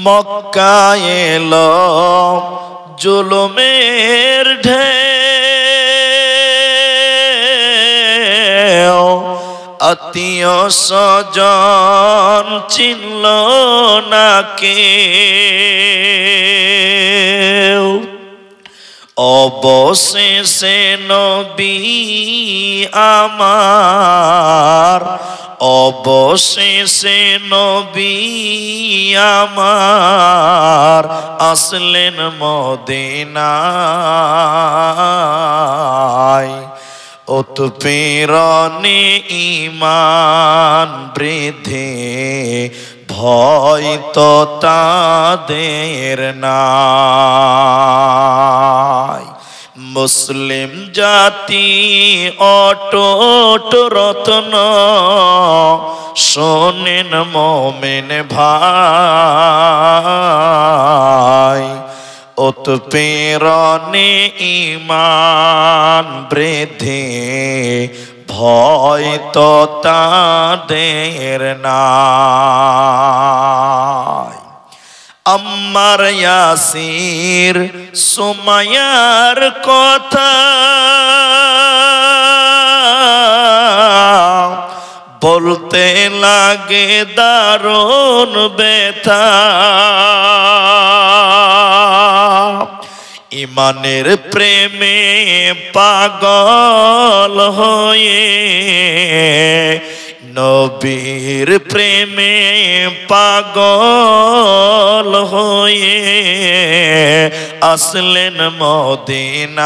মক্কায় এলো জুলুমের ঢেউ, আত্মীয় স্বজন চিনল না কেউ। অবশেষে নবী আমার, অবশেষে নবী আমার আসলেন মদিনায়। উৎপীড়নে ঈমান বৃদ্ধি, ভয় তো তাদের নাই। মুসলিম জাতি অটুট রত্ন, শোনেন মোমেন ভাই। উৎপীড়নে ঈমান বৃদ্ধি, ভয় তো তাদের নাই। আম্মার ইয়াসির সুমাইয়ার কথা বলতে লাগে দারুণ ব্যথা। ইমানের প্রেমে পাগল হয়ে, নবীর প্রেমে পাগল হয়ে আসলেন মদিনায়।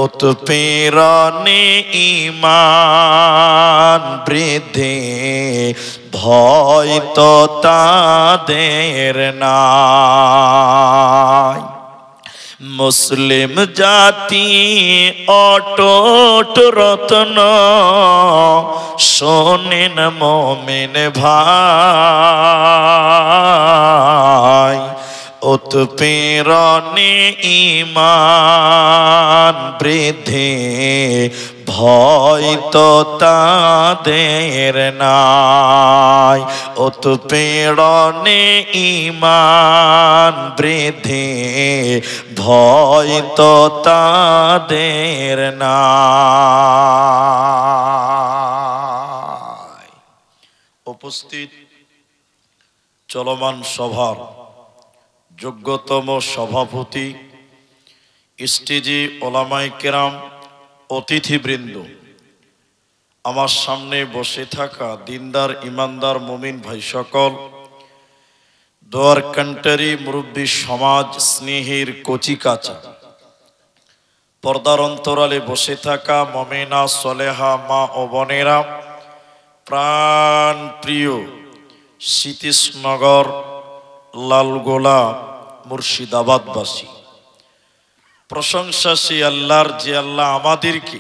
উৎপীড়নে ঈমান বৃদ্ধি, ভয় তো তাদের নাই। মুসলিম জাতি অটুট রত্ন, শোনেন মোমেন ভাই। উৎপীড়নে ঈমান বৃদ্ধি, ভয় তো তাদের নাই। উৎপীড়নে ঈমান বৃদ্ধি, ভয় তো তাদের নাই। উপস্থিত চলমান সভার যোগ্যতম সভাপতি, স্টেজে ওলামায়ে কেরাম, অতিথিবৃন্দ, আমার সামনে বসে থাকা দিনদার ইমানদার মুমিন ভাই সকল, দোয়ার কান্টারি মুরব্বী সমাজ, স্নেহের কচি কাঁচা, পর্দার অন্তরালে বসে থাকা মমিনা সলেহা মা ও বোনেরা, প্রাণ প্রিয় সতীশনগর লালগোলা মুর্শিদাবাদবাসী, প্রশংসা সেই আল্লাহর যে আল্লাহ আমাদেরকে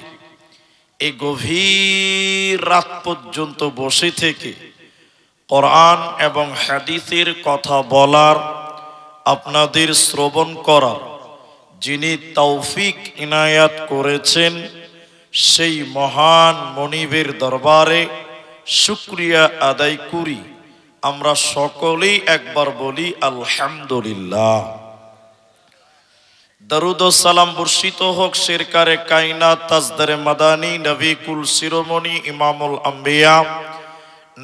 এই গভীর রাত পর্যন্ত বসে থেকে কোরআন এবং হাদিসের কথা বলার, আপনাদের শ্রবণ করার যিনি তৌফিক ইনায়াত করেছেন, সেই মহান মনিবের দরবারে শুকরিয়া আদায় করি। আমরা সকলেই একবার বলি আলহামদুলিল্লাহ। দরুদ ও সালাম বর্ষিত হোক সরকারে কায়নাত তাজদারে মাদানী, নবী কুল শিরোমণি ইমামুল আম্বিয়া,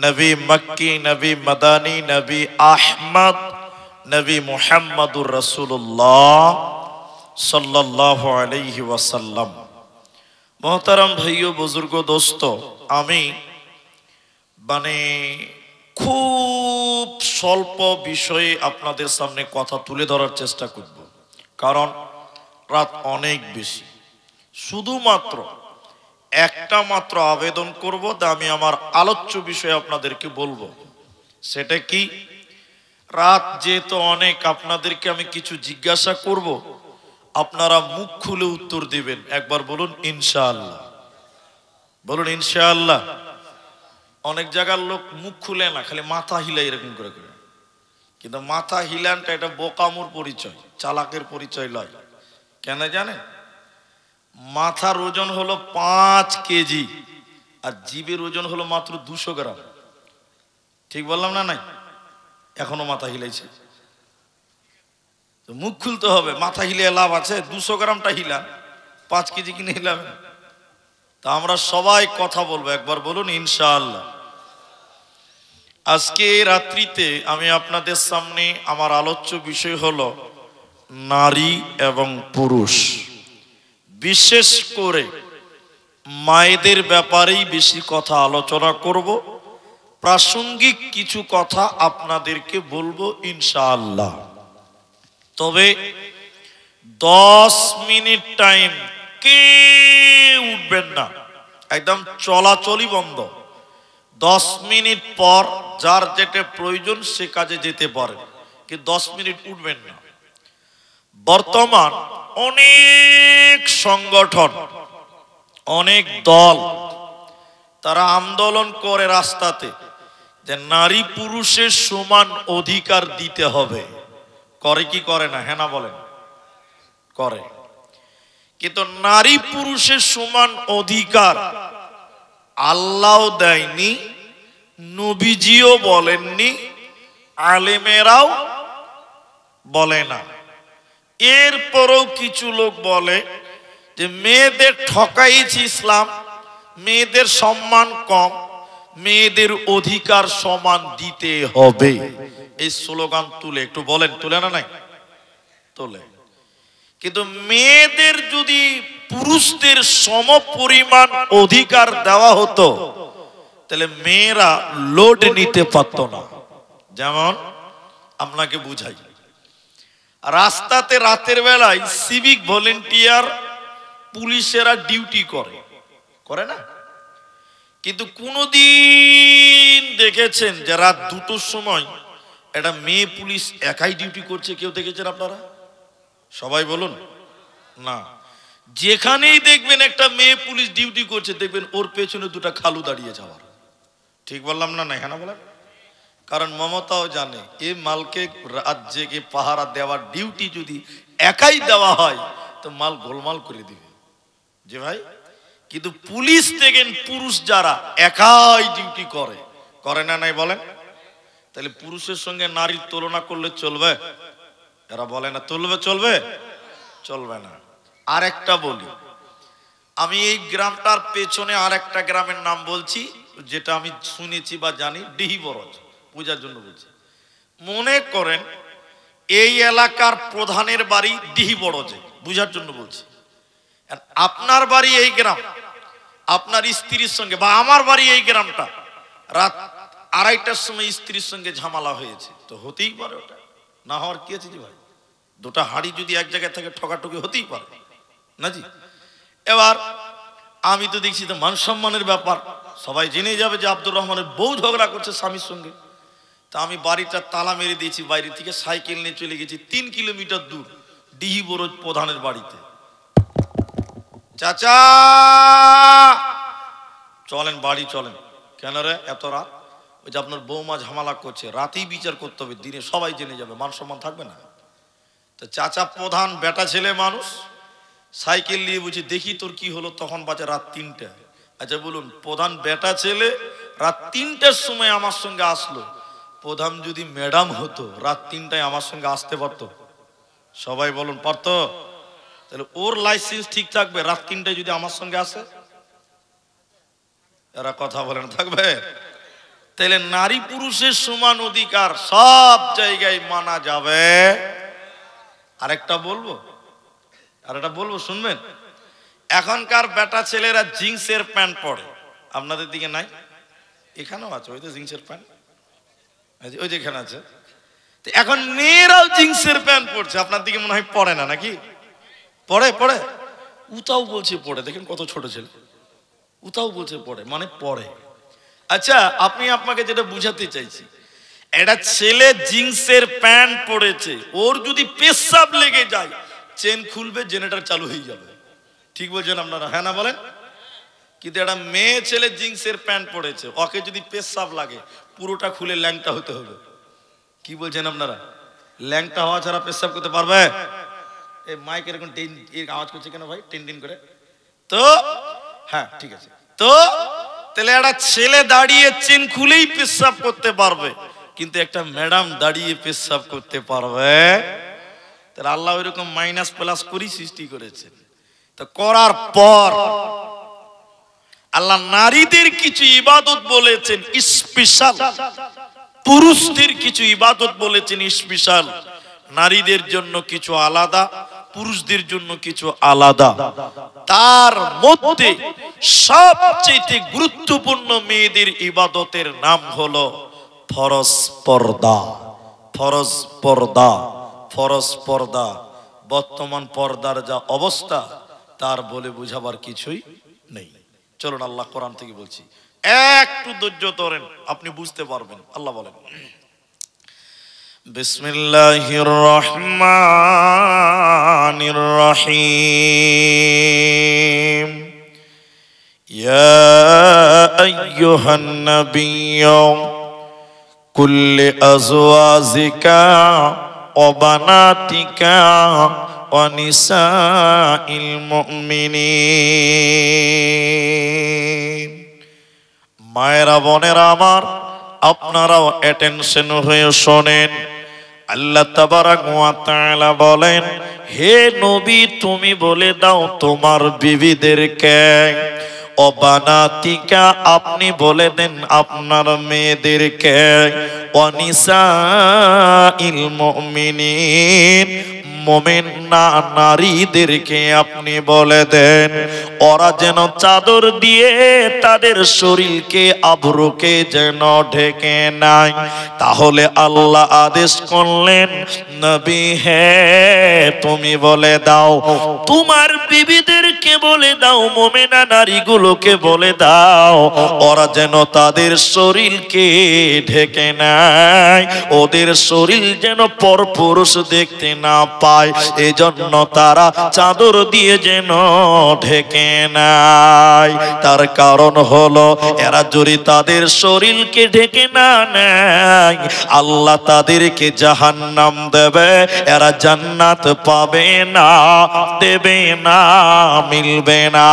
নবী মক্কি, নবী মাদানী, নবী আহমদ, নবী মুহাম্মদুর রাসূলুল্লাহ সাল্লাল্লাহু আলাইহি ওয়াসাল্লাম। মোহতারাম ভাইও, বুজুর্গ, দোস্ত, আমি খুব স্বল্প বিষয়ে আপনাদের সামনে কথা তুলে ধরার চেষ্টা করব, কারণ রাত অনেক বেশি। শুধুমাত্র একটা মাত্র আবেদন করব, তা আমি আমার আলোচ্য বিষয়ে আপনাদেরকে বলবো। সেটা কি, রাত যেহেতু অনেক, আপনাদেরকে আমি কিছু জিজ্ঞাসা করব, আপনারা মুখ খুলে উত্তর দিবেন। একবার বলুন ইনশাআল্লাহ, বলুন ইনশাআল্লাহ। অনেক জায়গার লোক মুখ খুলে না, খালি মাথা হিলাই এরকম করে করে, কিন্তু মাথা হিলানটা এটা বোকামুর পরিচয়, চালাকের পরিচয় লয়। কেন জানেন? মাথার ওজন হলো 5 কেজি আর জিভের ওজন হলো মাত্র 200 গ্রাম। ঠিক বললাম না? নাই এখনো মাথা হিলাইছে, মুখ খুলতে হবে। মাথা হিলিয়ে লাভ আছে? 200 গ্রামটা হিলান, 5 কেজি কিনে হিলাবেন। তা আমরা সবাই কথা বলবো, একবার বলুন ইনশাআল্লাহ। আজকে রাত্রিতে আমি আপনাদের সামনে আমার আলোচ্য বিষয় হলো নারী এবং পুরুষ, বিশেষ করে মায়েদের ব্যাপারেই বেশি কথা আলোচনা করব। প্রাসঙ্গিক কিছু কথা আপনাদেরকে বলবো ইনশাআল্লাহ। তবে 10 মিনিট টাইম কে উঠবেন না, একদম চলাচলই বন্ধ। 10 মিনিট পর যার যেটা প্রয়োজন সে কাজে যেতে পারে, কিন্তু 10 মিনিট উঠবেন না। বর্তমান অনেক সংগঠন, অনেক দল তারা আন্দোলন করে রাস্তাতে যে নারী পুরুষের সমান অধিকার দিতে হবে। করে কি করে না? হ্যাঁ না বলেন? করে। কিন্তু নারী পুরুষের সমান অধিকার আল্লাহ দেয়নি, নবীজিও বলেননি, আলেমেরাও বলে না। এরপরও কিছু লোক বলে যে মেয়েদের ঠকাইছে ইসলাম, মেয়েদের সম্মান কম, মেয়েদের অধিকার সমান দিতে হবে। এই স্লোগান তুলে একটু বলেন, তুলে না? নাই তোলে। কিন্তু মেয়েদের যদি পুরুষদের সম পরিমাণ অধিকার দেওয়া হতো তাহলে মেয়েরা লোড নিতে পারত না। যেমন আপনাকে বুঝাই, রাস্তাতে রাতের বেলায় সিভিক ভলেন্টিয়ার পুলিশেরা ডিউটি করে, করে না? কিন্তু কোনদিন দেখেছেন যে রাত 2টোর সময় একটা মেয়ে পুলিশ একাই ডিউটি করছে? কেউ দেখেছেন আপনারা? সবাই বলুন না। যেখানেই দেখবেন একটা মেয়ে পুলিশ ডিউটি করছে, দেখবেন ওর পেছনে 2টা খালু দাঁড়িয়ে যাওয়ার। ঠিক বললাম না? নাই, হ্যাঁ বলেন? কারণ মমতাও জানে এই মালকে রাত জেগে পাহারা দেওয়ার ডিউটি যদি একাই দেওয়া হয় তো মাল গোলমাল করে দিবে, যে ভাই। কিন্তু পুলিশ দেখেন পুরুষ যারা একাই ডিউটি করে, করে না? নাই বলেন? তাহলে পুরুষের সঙ্গে নারীর তুলনা করলে চলবে? এরা বলে না তুলবে, চলবে? চলবে না। আর একটা বলি, আমি এই গ্রামটার পেছনে আর একটা গ্রামের নাম বলছি, যেটা আমি শুনেছি বা জানি, ডিহি বরজ, পূজার জন্য বলছি। মনে করেন এই এলাকার প্রধানের বাড়ি ডিহি বরজে, বুঝার জন্য বলছি। আপনার বাড়ি এই গ্রাম, আপনার স্ত্রীর সঙ্গে, বা আমার বাড়ি এই গ্রামটা, রাত 2:30টার সময় স্ত্রীর সঙ্গে ঝামেলা হয়েছে, তো হতেই পারে। ওটা না হওয়ার কি আছে জি ভাই? 2টা হাঁড়ি যদি এক জায়গায় থেকে ঠকাঠকি হতেই পারে না জি। এবার আমি তো দেখছি তো মান সম্মানের ব্যাপার, সবাই জেনে যাবে যে আব্দুর রহমানের বউ ঝগড়া করছে স্বামীর সঙ্গে। তা আমি বাড়িটা তালা মেরে দিয়েছি, বাইরে থেকে সাইকেল নিয়ে চলে গেছি 3 কিলোমিটার দূর ডিহি বরজ প্রধানের বাড়িতে। চাচা চলেন বাড়ি চলেন। কেন রে এত রাত? ওই যে আপনার বৌমা ঝামেলা করছে, রাতেই বিচার করতে হবে, দিনে সবাই জেনে যাবে, মান সম্মান থাকবে না। তো চাচা প্রধান বেটা ছেলে মানুষ, সাইকেল নিয়ে বুঝি দেখি তোর কি হলো, তখন বাজে রাত 3টা। আচ্ছা বলুন, প্রধান বেটা ছেলে রাত 3টার সময় আমার সঙ্গে আসলো। প্রধান যদি ম্যাডাম হতো রাত 3টায় আমার সঙ্গে আসতে পারতো? সবাই বলুন পারতো? তাহলে ওর লাইসেন্স ঠিক থাকবে রাত 3টায় যদি আমার সঙ্গে আসে? এরা কথা বলেন থাকবে? তাহলে নারী পুরুষের সমান অধিকার সব জায়গায় মানা যাবে। আরেকটা বলবো, শুনবেন। এখনকার বেটা ছেলেরা জিন্সের প্যান্ট পরে, আপনাদের দিকে নাই? এখানেও আছে, ওই তো জিন্সের প্যান্ট, ওই যেখানে আছে। এখন মেয়েরাও জিন্সের প্যান্ট পরছে, আপনার দিকে মনে হয় পরে না নাকি? পরে পরে উতাও বলছে পড়ে, দেখেন কত ছোট ছেলে, উতাও বলছে পড়ে, মানে পড়ে। আচ্ছা আপনি, আপনাকে যেটা বুঝাতে চাইছি, একটা ছেলে জিন্সের প্যান্ট পরেছে, ওর যদি পেশাব লেগে যায় চেন খুলবে, জেনারেটর চালু হয়ে যাবে। ঠিক বলছেন আপনারা? হ্যাঁ না বলেন? কিন্তু একটা মেয়ে ছেলে জিন্সের প্যান্ট পরেছে, ওকে যদি পেশাব লাগে পুরোটা খুলে ল্যাংটা হতে হবে। কি বলছেন আপনারা? ল্যাংটা হওয়া ছাড়া পেশাব করতে পারবে? এই মাইক এরকম আওয়াজ করছে কেন ভাই, টিন টিন করে? তো হ্যাঁ ঠিক আছে। তো তাহলে একটা ছেলে দাঁড়িয়ে চেন খুলেই পেশাব করতে পারবে, কিন্তু একটা ম্যাডাম দাঁড়িয়ে পেশাব করতে পারবে? তাহলে আল্লাহ ওইরকম মাইনাস প্লাস করি সৃষ্টি করেছেন। তো করার পর আল্লাহ নারীদের কিছু ইবাদত বলেছেন স্পেশাল, পুরুষদের কিছু ইবাদত বলেছেন স্পেশাল। নারীদের জন্য কিছু আলাদা, পুরুষদের জন্য কিছু আলাদা। তার মধ্যে সবচেয়ে গুরুত্বপূর্ণ মেয়েদের ইবাদতের নাম হলো ফরজ পর্দা। ফরজ পর্দা, ফরজ পর্দা। বর্তমান পর্দার যা অবস্থা তার বলে বুঝাবার কিছুই নেই। চলুন আল্লাহ কোরআন থেকে বলছি, একটু ধৈর্য ধরেন, আপনি বুঝতে পারবেন। আল্লাহ বলেন, বিসমিল্লাহির রহমানির রহিম। ইয়া আইয়ুহান নাবিয়্যু কুল্লি আজওয়াজিকা ওয়া বানাতিকা ওয়া নিসাইল মুমিনিন। মায়েরা বোনেরা আমার, আপনারাও অ্যাটেনশন হয়ে শোনেন। আল্লাহ তাবারাক ওয়া তাআলা বলেন, হে নবী তুমি বলে দাও তোমার বিবিদেরকে, ও বানাতিকা আপনি বলে দেন আপনার মেয়েদেরকে, ও নিসাইল মুমিনিন মুমিন নারীদেরকে আপনি বলে দেন, ওরা যেন চাদর দিয়ে তাদের শরীরকে আবরুকে যেন ঢেকে নাই। তাহলে আল্লাহ আদেশ করলেন, নবী হে তুমি বলে দাও তোমার বিবিদেরকে বলে দাও, মুমিনা নারীগুলোকে বলে দাও ওরা যেন তাদের শরীরকে ঢেকে নাই, ওদের শরীর যেন পরপুরুষ দেখতে না পায়, এজন্য তারা চাদর দিয়ে যেন ঢেকে নাই। তার কারণ হলো এরা যদি তাদের শরীরকে ঢেকে না নেয়, আল্লাহ তাদেরকে জাহান্নাম দেবে, এরা জান্নাত পাবে না, দেবে না, মিলবে না।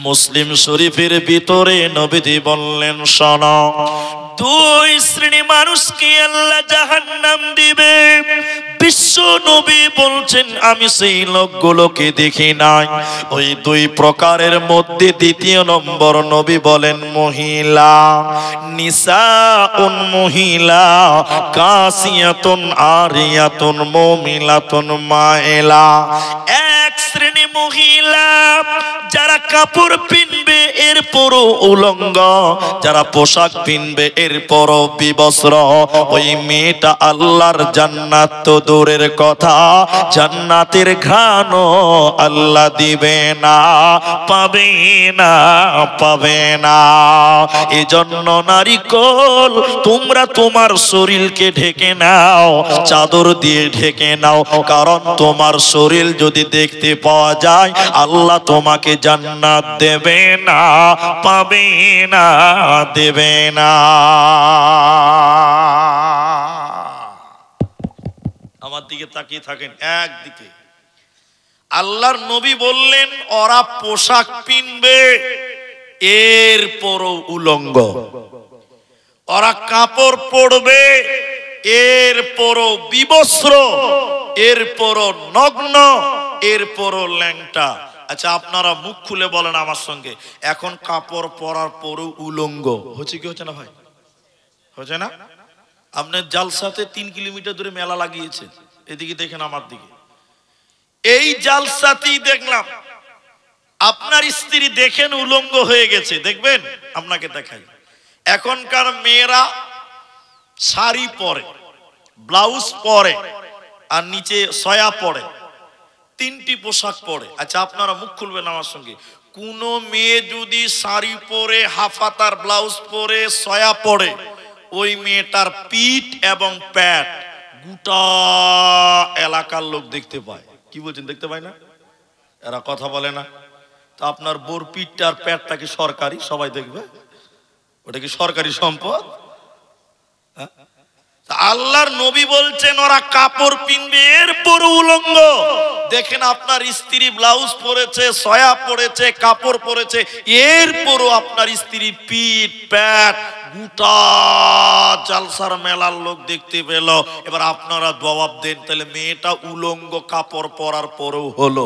মুসলিম শরীফের ভিতরে নবীজি বললেন, শোনো, দুই শ্রেণী মানুষকে আল্লাহ জাহান্নাম দিবে। বিশ্ব নবী বলছেন আমি সেই লোকগুলোকে দেখি নাই। ওই দুই প্রকারের মধ্যে দ্বিতীয় নম্বর নবী বলেন মহিলা, নিসাউন মহিলা, কাসিয়াতুন আরিয়াতুন মুমিলাতুন মাইলা। এক শ্রেণী মহিলা যারা কাপড় পিনবে এরপরও উলঙ্গ, যারা পোশাক পিনবে এরপরও বিবস্ত্র, ওই মেয়েটা আল্লাহর জান্নাত তো দূরের কথা, জান্নাতের ঘ্রাণও আল্লাহ দিবে না, পাবে না, পাবে না। এজন্য নারীকল তোমরা তোমার শরীরকে ঢেকে নাও, চাদর দিয়ে ঢেকে নাও, কারণ তোমার শরীর যদি দেখতে পাওয়া যায় আল্লাহ তোমাকে জান্নাত দেবে না, পাবে না, দেবে না। আমার দিকে তাকিয়ে থাকেন, একদিকে আল্লাহর নবী বললেন ওরা পোশাক পিনবে এরপরও উলঙ্গ, ওরা কাপড় পরবে এরপরও বিবস্ত্র, এরপরও নগ্ন, এরপরও ল্যাংটা। আচ্ছা আপনারা মুখ খুলে বলেন আমার সঙ্গে, এখন কাপড় পরার পরও উলঙ্গ হচ্ছে কি হচ্ছে না ভাই? হচ্ছে না? আপনার জালসাতে 3 কিলোমিটার দূরে মেলা লাগিয়েছে, এদিকে দেখেন আমার দিকে, এই জালসাতেই দেখলাম আপনার স্ত্রী দেখেন উলঙ্গ হয়ে গেছে, দেখবেন আপনাকে দেখাই। এখনকার মেয়েরা শাড়ি পরে, ব্লাউজ পরে, আর নিচে সয়া পরে, 3টি পোশাক পরে। আচ্ছা আপনারা মুখ খুলবেন আমার সঙ্গে, কোন মেয়ে যদি শাড়ি পরে, হাফাতার ব্লাউজ পরে, সয়া পরে, ওই মেয়েটার পিঠ এবং প্যাট গোটা এলাকার লোক দেখতে পায়। কি বলছেন, দেখতে পায় না? এরা কথা বলে না। তো আপনার বোর পিঠটা আর প্যাটটা কি সরকারি? সবাই দেখবে? ওটা কি সরকারি সম্পদ? আল্লাহর নবী বলছেন ওরা কাপড় পিনবে এরপর উলঙ্গ। দেখেন আপনার স্ত্রী ব্লাউজ পরেছে, সয়া পরেছে, কাপড় পরেছে, এরপরও আপনার স্ত্রী পিঠ প্যাট গোটা জালসার মেলার লোক দেখতে পেল। এবার আপনারা জবাব দেন, তাহলে মেয়েটা উলঙ্গ কাপড় পরার পরেও হলো?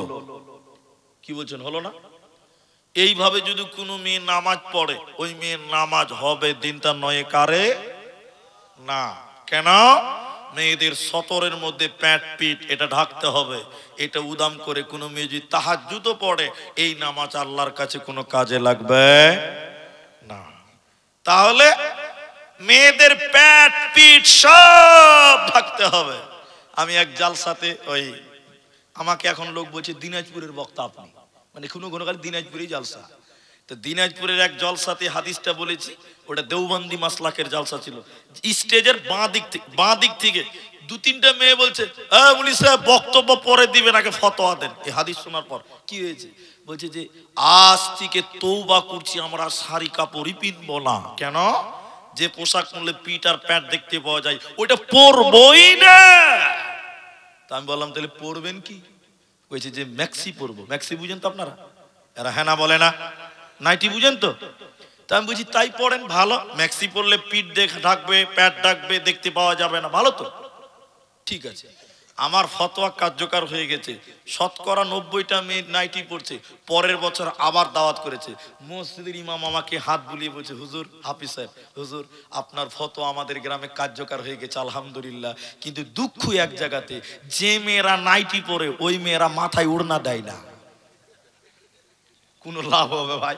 কি বলছেন, হলো না? এইভাবে যদি কোনো মেয়ে নামাজ পড়ে, ওই মেয়ের নামাজ হবে, দিনটা নয় কারে না। কেন? মেয়েদের সতরের মধ্যে প্যাট পিঠ এটা ঢাকতে হবে। এটা উদাম করে কোনো মেয়ে যদি তাহাজ্জুদও পড়ে, এই নামাজ আল্লাহর কাছে কোনো কাজে লাগবে না। তাহলে মেয়েদের প্যাট পিঠ সব ঢাকতে হবে। আমি এক জালসাতে, ওই আমাকে এখন লোক বলছে দিনাজপুরের বক্তা আপনি, মানে কোনো কাল দিনাজপুরেই জালসা। তো দিনাজপুরের এক জলসাতে হাদিসটা বলেছি, ওটা দেওবন্দি মাসলাকের জলসা ছিল। স্টেজের বাঁ দিক থেকে দু তিনটা মেয়ে বলছে, মুলি সাহেব বক্তব্য পরে দিবেন, আগে ফতোয়া দেন। এই হাদিস শোনার পর কি হয়েছে, বলছে যে আজ থেকে তওবা করছি, আমরা শাড়ি কাপড়ই পিনবো না। কেন? যে পোশাক পরলে পিঠ আর প্যান্ট দেখতে পাওয়া যায় ওইটা পরবই না। তা আমি বললাম তাহলে পরবেন কি? বলছে যে ম্যাক্সি পরবো। ম্যাক্সি বুঝেন তো আপনারা? এরা হ্যাঁ না বলে না? নাইটি বুঝেন তো? তা আমি বুঝি তাই পড়েন, ভালো। ম্যাক্সি পরলে পিঠ ঢাকবে, প্যাট ঢাকবে, দেখতে পাওয়া যাবে না, ভালো তো, ঠিক আছে। আমার ফতোয়া কার্যকর হয়ে গেছে। শতকরা 90টা মেয়ে নাইটি পড়ছে। পরের বছর আবার দাওয়াত করেছে। মসজিদের ইমাম আমাকে হাত বুলিয়ে বলছে, হুজুর, হাফিজ সাহেব, হুজুর আপনার ফতোয়া আমাদের গ্রামে কার্যকর হয়ে গেছে, আলহামদুলিল্লাহ। কিন্তু দুঃখ এক জায়গাতে, যে মেয়েরা নাইটি পরে ওই মেয়েরা মাথায় ওড়না দেয় না। কোনো লাভ হবে ভাই?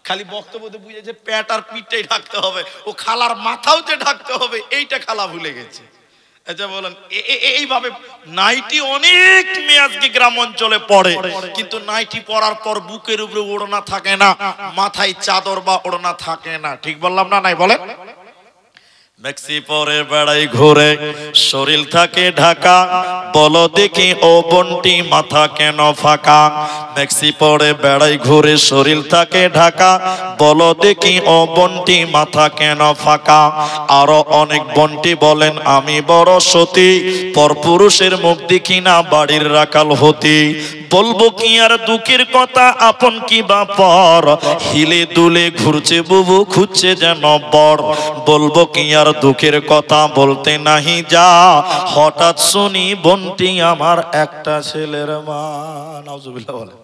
খালি বক্তব্য বুঝেছে প্যাট আর পিঠটাই ঢাকতে হবে, ও খালার মাথাও যে ঢাকতে হবে এইটা খালা ভুলে গেছে। আচ্ছা বলেন, এইভাবে নাইটি অনেক মেয়ে আজকে গ্রাম অঞ্চলে পড়ে, কিন্তু নাইটি পরার পর বুকের উপরে ওড়না থাকে না, মাথায় চাদর বা ওড়না থাকে না। ঠিক বললাম না? নাই বলেন? ম্যাক্সি পরে বেড়াই ঘুরে, শরীর থাকে ঢাকা, বলো দেখি ও বন্টি মাথা কেন ফাঁকা। ম্যাক্সি পরে বেড়াই ঘুরে, শরীর থাকে ঢাকা, বলো দেখি ও বন্টি মাথা কেন ফাঁকা। আরো অনেক বন্টি বলেন আমি বড় সতী, পরপুরুষের মুখ দেখি না বাড়ির রাখাল হতি। বলবো কি আর দুঃখের কথা, আপন কি বা পর, হিলে দুলে ঘুরছে বুবু খুঁজছে যেন বর। বলবো কি আর দুঃখের কথা, বলতে নাহি যা, হঠাৎ শুনি বন্টি আমার একটা ছেলের মা। নাউজুবিল্লাহ বলে,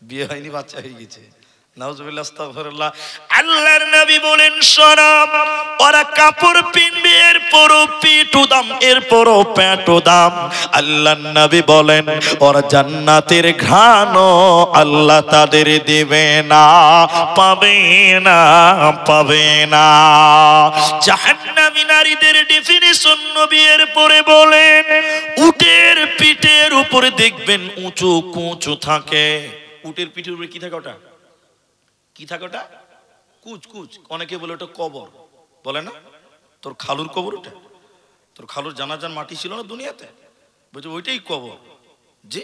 বিয়ে হয়নি, বাচ্চা হয়ে গেছে। নাউজুবিল্লাহ, আস্তাগফিরুল্লাহ। আল্লাহর নবী বলেন শরাব, ওরা কাপড় পিনবে এরপরও পিঠ উদাম, এরপরও প্যাট উদাম। আল্লাহর নবী বলেন ওরা জান্নাতের ঘ্রাণ আল্লাহ তাদের দেবে না, পাবে না, পাবে না। জাহান্নামী নারীদের ডেফিনিশন নবী এরপরে বলেন, উটের পিঠের উপরে দেখবেন উঁচু কুঁচু থাকে। উটের পিঠের উপরে কি থাকে? ওটা কি থাকে? ওটা কুচ কুচ। অনেকে বলে ওটা কবর, বলে না? তোর খালুর কবর ওটা? তোর খালুর জানাজান মাটি ছিল না দুনিয়াতে, বলছে ওইটাই কবর। জি,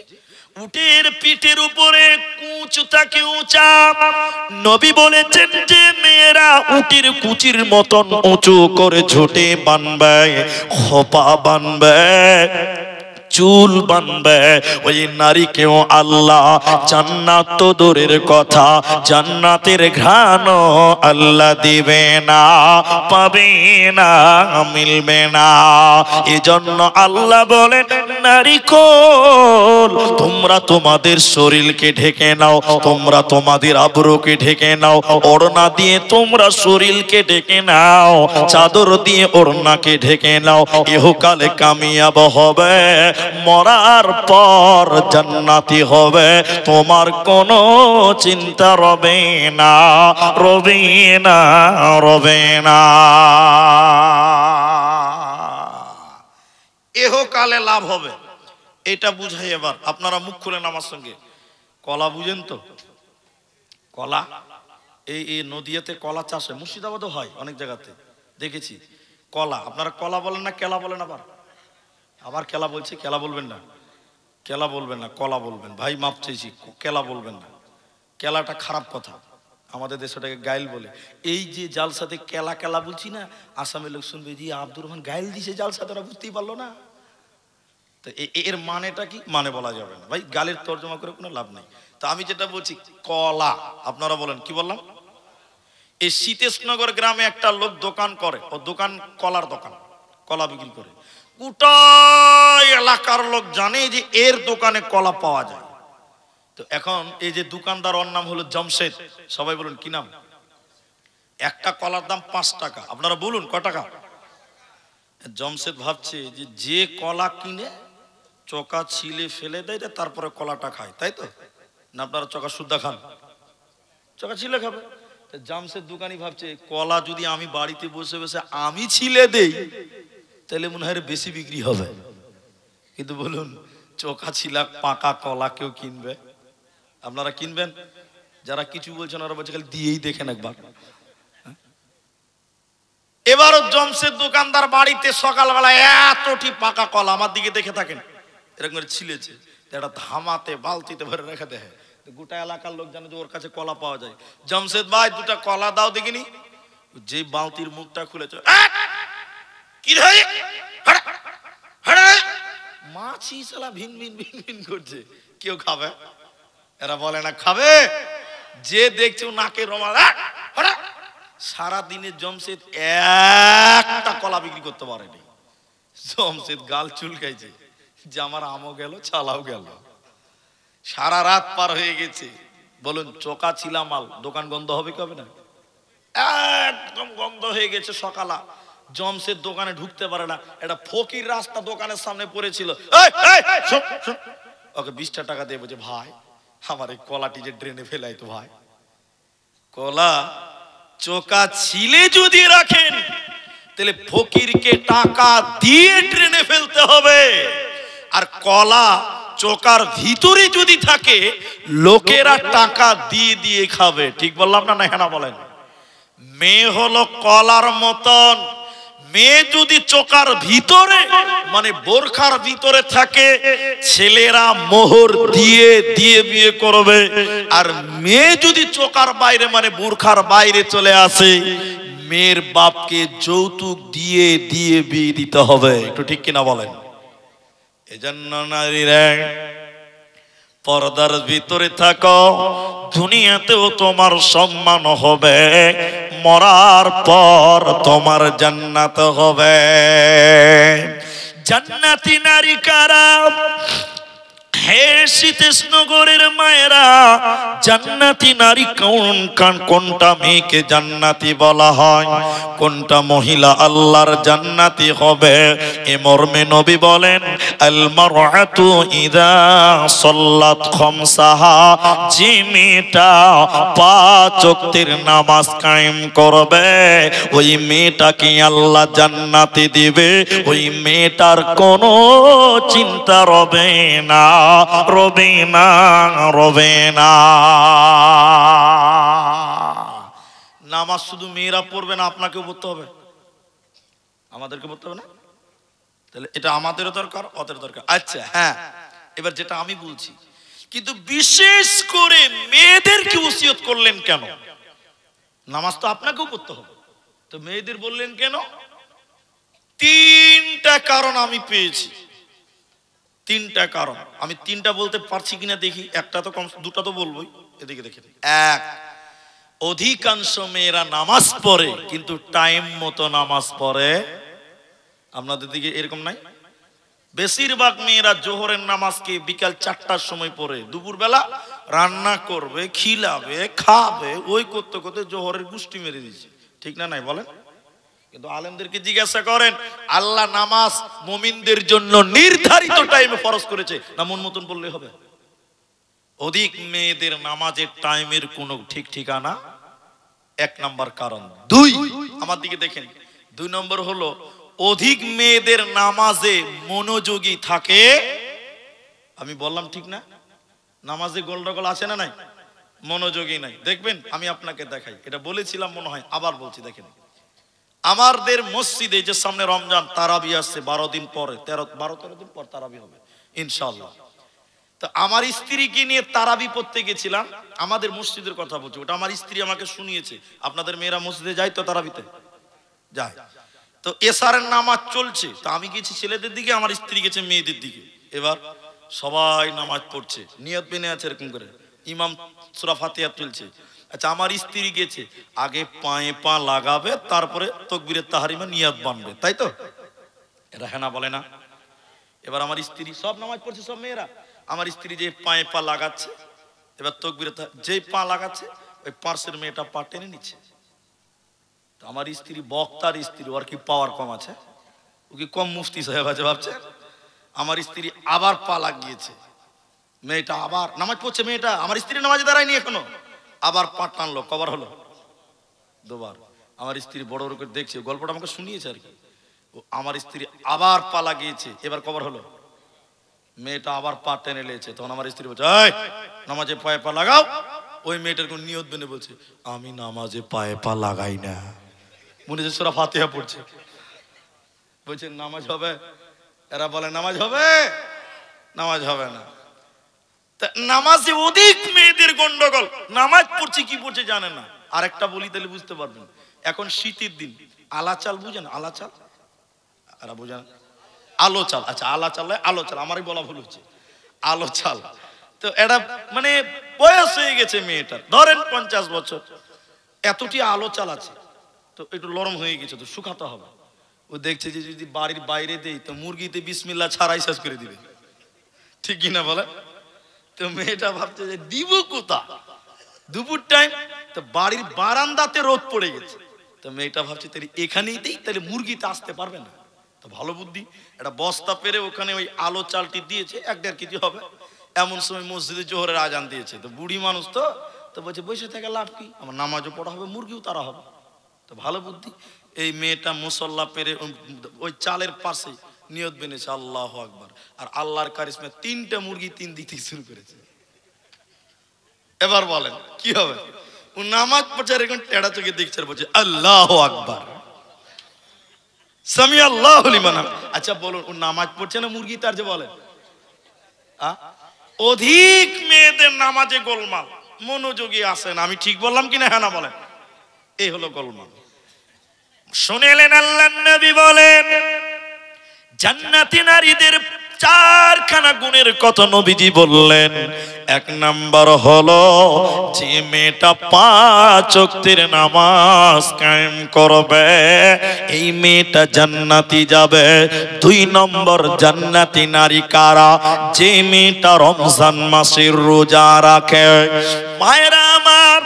উটের পিঠের উপরে কুচ থাকে উঁচা। নবী বলেছেন যে মেয়েরা উটের কুচির মতন উঁচু করে ঝুঁটে বানবে, খোপা বানবে, চুল বানবে, ওই নারীকেও আল্লাহ জান্নাত তো দূরের কথা, জান্নাতের ঘ্রাণ আল্লাহ দিবে না, পাবে না, মিলবে না। এজন্য আল্লাহ বলেন নারীকুল, তোমরা তোমাদের শরীরকে ঢেকে নাও, তোমরা তোমাদের আবরুকে ঢেকে নাও, ওড়না দিয়ে তোমরা শরীরকে ঢেকে নাও, চাদর দিয়ে ওড়নাকে ঢেকে নাও। ইহকালে কামিয়াব হবে, মরার পর জান্নাতি হবে, তোমার কোনো চিন্তা রবে না, রবে না, রবে না। ইহকালে লাভ হবে, এটা বুঝাই। এবার আপনারা মুখ খুলেন আমার সঙ্গে। কলা বুঝেন তো? কলা, এই নদীয়াতে কলা চাষ হয়, মুর্শিদাবাদও হয়, অনেক জায়গাতে দেখেছি। কলা, আপনারা কলা বলেন না কেলা বলেন? আবার কেলা বলছে, কেলা বলবেন না, কেলা বলবেন না, কলা বলবেন। ভাই মাপ চাইছি, কেলা বলবেন না, কেলাটা খারাপ কথা। আমাদের দেশে ওটাকে গাইল বলে। এই যে জালসাতে কেলা কেলা বলছি না, আসামের লোক শুনবে যে আব্দুর রহমান গাইল দিছে জালসাতে, ওরা বুঝতেই পারলো না। তো এর মানেটা কি? মানে বলা যাবে না ভাই, গালের তর্জমা করে কোনো লাভ নেই। তো আমি যেটা বলছি কলা, আপনারা বলেন কি বললাম? এই সীতেশনগর গ্রামে একটা লোক দোকান করে, ও দোকান কলার দোকান, কলা বিক্রি করে। গোটা এলাকার লোক জানে যে এর দোকানে কলা পাওয়া যায়। তো এখন এই যে দোকানদার, ওর নাম হলো জমশেদ। সবাই বলুন কি নাম? একটা কলার দাম 5 টাকা। আপনারা বলুন ক টাকা? জমশেদ ভাবছে যে যে কলা কিনে চোকা ছিলে ফেলে দেয়, তারপরে কলাটা খায়, তাই তো না? আপনারা চোকা সুদ্ধা খান? চোকা ছিলে খাবে। জামশেদ দোকানি ভাবছে কলা যদি আমি বাড়িতে বসে বসে আমি ছিলে দেই তাহলে মনে হয় বেশি বিক্রি হবে। কিন্তু বলুন চোকা ছিলা পাকা কলা কেউ কিনবে? আপনারা কিনবেন? যারা কিছু বলছেন ওরা বলছে খালি দিয়েই দেখেন একবার। এবারও জমশেদ দোকানদার বাড়িতে সকালবেলা এতটি পাকা কলা, আমার দিকে দেখে থাকেন, এরকম করে ছিলেছে, একটা ধামাতে বালতিতে ভরে রেখে দেয়। গোটা এলাকার লোক জানে যে ওর কাছে কলা পাওয়া যায়। জমশেদ ভাই 2টা কলা দাও দেখিনি। যে বালতির মুখটা খুলেছে, কি রে মাছি শালা ভিন ভিন ভিন ভিন করছে, কেউ খাবে? এরা বলে না খাবে। যে দেখছে নাকে রোমাল। সারা দিনে জমশেদ একটা কলা বিক্রি করতে পারেনি। জমশেদ গাল চুলকাইছে যে আমার আমও গেল চালাও গেল। সারা রাত পার হয়ে গেছে। বলুন চোকা ছিলা মাল, দোকান গন্ধ হবে কি হবে না? একদম গন্ধ হয়ে গেছে। সকালা জমশেদ দোকানে ঢুকতে পারে না। একটা ফকির রাস্তা দোকানের সামনে পড়েছিল, ওকে 20টা টাকা দিয়ে বলছে ভাই আমার এই কলাটি যে ড্রেনে ফেলাই তো ভাই। কলা চোকা ছিলে যদি রাখেন তাহলে ফকিরকে টাকা দিয়ে ড্রেনে ফেলতে হবে। আর কলা চোকার ভিতরে যদি থাকে লোকেরা টাকা দিয়ে দিয়ে খাবে। ঠিক বললাম না? না বলেন? মেয়ে হলো কলার মতন। মেয়ে যদি চোকার ভিতরে মানে বোরখার ভিতরে থাকে ছেলেরা মোহর দিয়ে দিয়ে বিয়ে করবে। আর মেয়ে যদি চোকার বাইরে মানে বোরখার বাইরে চলে আসে মেয়ের বাপকে যৌতুক দিয়ে দিয়ে বিয়ে দিতে হবে। একটু ঠিক কিনা বলেন? এজন্য নারীরা পর্দার ভিতরে থাকো, দুনিয়াতেও তোমার সম্মান হবে, মরার পর তোমার জান্নাত হবে। জান্নাতি নারী কারা? হে সীতেশনগরের মায়েরা, জান্নাতি নারী কোনটা মেয়েকে জান্নাতি বলা হয়, কোনটা মহিলা আল্লাহর জান্নাতি হবে, এ মর্মে নবী বলেন আল মারআতু ইযা সাল্লাত খামসাহা, যে মেয়েটা 5 ওয়াক্তের নামাজ কায়েম করবে ওই মেয়েটাকে আল্লাহ জান্নাতি দিবে। ওই মেয়েটার কোনো চিন্তা রবে না, রবে না, রবে না। নামাজ শুধু মেয়েরা পড়বে না, আপনাকেও পড়তে হবে, আমাদেরকে পড়তে হবে না? তাহলে এটা আমাদেরও দরকার, ওদের দরকার। আচ্ছা হ্যাঁ, এবার যেটা আমি বলছি, কিন্তু বিশেষ করে মেয়েদেরকে ওসিয়ত করলেন কেন? নামাজ তো আপনাকেও পড়তে হবে, তো মেয়েদের বললেন কেন? 3টা কারণ আমি পেয়েছি। 3টা কারণ। আমি 3টা বলতে পারছি কিনা দেখি, একটা তো কম, 2টা তো বলবোই। এদিকে দেখে 1, অধিকাংশ মেয়েরা নামাজ পড়ে কিন্তু টাইম মতো নামাজ পড়ে। আপনাদের দিকে এরকম নাই? বেশিরভাগ মেয়েরা জোহরের নামাজকে বিকাল 4টার সময় পড়ে, দুপুরবেলা রান্না করবে, খিলাবে, খাবে, ওই করতে করতে জোহরের গুষ্টি মেরে দিচ্ছে। ঠিক না নাই বলেন? কিন্তু আলেমদেরকে জিজ্ঞাসা করেন, আল্লাহ নামাজ মুমিনদের জন্য নির্ধারিত টাইমে ফরজ করেছে না মন মতন বললে হবে? অধিক মেয়েদের নামাজের টাইমের কোনো ঠিক ঠিকানা। 1 নাম্বার কারণ। 2, আমার দিকে দেখেন, 2 নম্বর হলো অধিক মেয়েদের নামাজে মনোযোগী থাকে। আমি বললাম ঠিক না? নামাজে গোলডগোল আছে না নাই? মনোযোগী নাই। দেখবেন আমি আপনাকে দেখাই, এটা বলেছিলাম মনে হয়, আবার বলছি দেখেন। আমাদের মসজিদে যে সামনে রমজান তারাবি আসছে 12 দিন পরে, 12-13 দিন পর তারাবি হবে ইনশাআল্লাহ। তো আমার স্ত্রীকে নিয়ে তারাবি পড়তে গেছিলাম, আমাদের মসজিদের কথা বলছি, ওটা আমার স্ত্রী আমাকে শুনিয়েছে। আপনাদের মেয়েরা মসজিদে যায় তো তারাবিতে? যায়। তো এশারের নামাজ চলছে, তো আমি গেছি ছেলেদের দিকে, আমার স্ত্রী গেছে মেয়েদের দিকে। এবার সবাই নামাজ পড়ছে, নিয়ত বেনে আছে এরকম করে, ইমাম সূরা ফাতিহা চলছে। আচ্ছা, আমার স্ত্রী গেছে আগে পায়ে পা লাগাবে, তারপরে তাকবীরে তাহরিমে নিয়ত বানবে, তাই তো? এরা হ্যাঁ না বলে না? এবার আমার স্ত্রী, সব নামাজ পড়ছে সব মেয়েরা, আমার স্ত্রী যে পায়ে পা লাগাচ্ছে, এবার তাকবীরে যেই পা লাগাচ্ছে ওই পার্শ্বের মেয়েটা পা টেনে নিচ্ছে। তো আমার স্ত্রী, বক্তার স্ত্রী, ওর কি পাওয়ার কম আছে? ও কি কম মুফতি সাহেব আছে ভাবছে? আমার স্ত্রী আবার পা লাগিয়েছে, মেয়েটা আবার নামাজ পড়ছে, মেয়েটা আমার স্ত্রী নামাজে দাঁড়ায়নি এখনো, আবার পা টানলো, কবার হলো? দুবার। আমার স্ত্রী বড় বড় করে দেখছে, গল্পটা আমাকে শুনিয়েছে আর কি। আমার স্ত্রী আবার পা লাগিয়েছে, এবার কবার হলো? মেয়েটা আবার পা টেনে নিয়েছে। তখন আমার স্ত্রী বলছে, এই নামাজে পায়ে পা লাগাও। ওই মেয়েটার কোন নিয়ত বেনে বলছে, আমি নামাজে পায়ে পা লাগাই না, মনে হচ্ছে সূরা ফাতিহা পড়ছে। বলছে নামাজ হবে? এরা বলে নামাজ হবে, নামাজ হবে না। নামাজে অধিক মেয়েদের গন্ডগোল, নামাজ পড়ছে কি পড়ছে জানে না। আর একটা বলি তাহলে বুঝতে পারবেন, এখন শীতের দিন আলা চাল বুঝেন? আলা চাল এরা বুঝেন? আলো চাল, আচ্ছা আলা চাল, আলো চাল, আমারই বলা ভুল হচ্ছে, আলো চাল। তো এটা মানে বয়স হয়ে গেছে মেয়েটার, ধরেন 50 বছর, এতটি আলো চাল আছে, তো একটু নরম হয়ে গেছে, তো শুকাতে হবে। ও দেখছে যে যদি বাড়ির বাইরে দেই তো মুরগিতে বিসমিল্লাহ ছাড়াই শেষ করে দিবে, ঠিক কিনা বলে? তো মেয়েটা ভাবছে যে দিব কোথা, দুপুর টাইম, তো বাড়ির বারান্দাতে রোদ পড়ে গেছে। তো মেয়েটা ভাবছে তাহলে এখানেই দেই, তাহলে মুরগিতে আসতে পারবে না। তো ভালো বুদ্ধি, একটা বস্তা পেরে ওখানে ওই আলো চালটি দিয়েছে, 1-1.5 কেজি হবে। এমন সময় মসজিদে জোহরের আজান দিয়েছে, তো বুড়ি মানুষ তো বলছে বসে থেকে লাভ কি, আমার নামাজও পড়া হবে, মুরগিও তারা হবে। তো ভালো বুদ্ধি, এই মেয়েটা মুসল্লা পেরে ওই চালের পাশে নিয়ত বেনেছে আল্লাহু আকবার, আর আল্লাহর কারিশমা 3টা মুরগি 3 দিতে শুরু করেছে। এবার বলেন কি হবে? ও নামাজ পড়ছে, এখন টেড়া চোখে দেখছে, বলছে আল্লাহু আকবার, সামি আল্লাহু লিমান হামিদ। আচ্ছা বলুন, ও নামাজ পড়ছে না মুরগি তার যে বলেন? অধিক মেয়েদের নামাজে গোলমাল, মনোযোগী আসেন, আমি ঠিক বললাম কিনা হ্যাঁ না বলেন? এই হলো গোলমাল। শুনেলেন আল্লাহর নবী বলেন, জান্নাতি নারীদের 4খানা গুণের কথা নবীজি বললেন। 1 নাম্বার হলো যে মেয়েটা 5 ওয়াক্তের নামাজ কায়েম করবে, এই মেয়েটা জান্নাতি যাবে। 2 নম্বর জান্নাতি নারী কারা? যে মেয়েটা রমজান মাসের রোজা রাখে। মায়েরা আমার,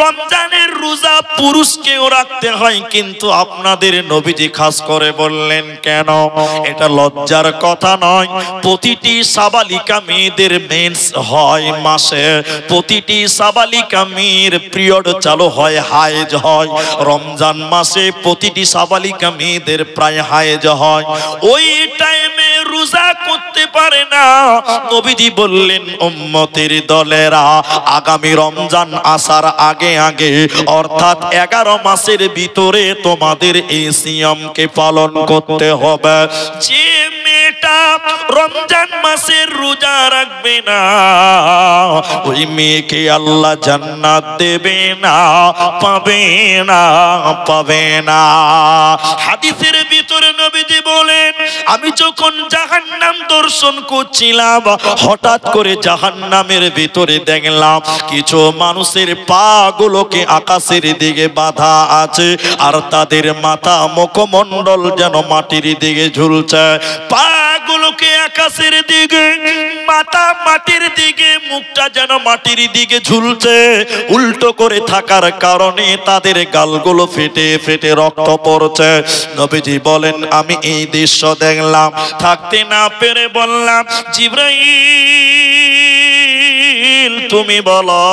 রমজানের রোজা পুরুষকেও রাখতে হয়, কিন্তু আপনাদের নবীজি খাস করে বললেন কেন? এটা লজ্জার কথা নয়। প্রতিটি সাবালিকা মেয়েদের মেন্স হয় মাসে, প্রতিটি সাবালিকা মেয়ের পিরিয়ড চালু হয়, হায়েজ হয়। রমজান মাসে প্রতিটি সাবালিকা মেয়েদের প্রায় হায়েজ হয়। ওই টাইমে রোজা করতে পারে না। নবীজি বললেন উম্মতের দলেরা আগামী রমজান আসার আগে আগে, অর্থাৎ 11 মাসের ভিতরে তোমাদের এই সিয়ামকে পালন করতে হবে। যে মেয়েটা রমজান মাসের রোজা রাখবে না, ওই মেয়েকে আল্লাহ জান্নাত দেবে না, পাবে না, পাবে না। হাদিসের ভিতরে নবীজি বলেন, আমি যখন জাহান্নাম দর্শন করছিলাম, হঠাৎ করে জাহান্নামের ভিতরে দেখলাম কিছু মানুষের পা গুলোকে আকাশের দিকে বাঁধা আছে, আর তাদের মাথা মুখমণ্ডল যেন মাটির দিকে ঝুলছে। পা গুলোকে আকাশের দিকে, মাথা মাটির দিকে, মুখটা যেন মাটির দিকে ঝুলছে। উল্টো করে থাকার কারণে তাদের গালগুলো ফেটে ফেটে রক্ত পড়ছে। নবীজি বলেন, আমি এই দৃশ্য দেখলাম, থাকতে না পেরে বললাম, জিবরাইল তুমি বলো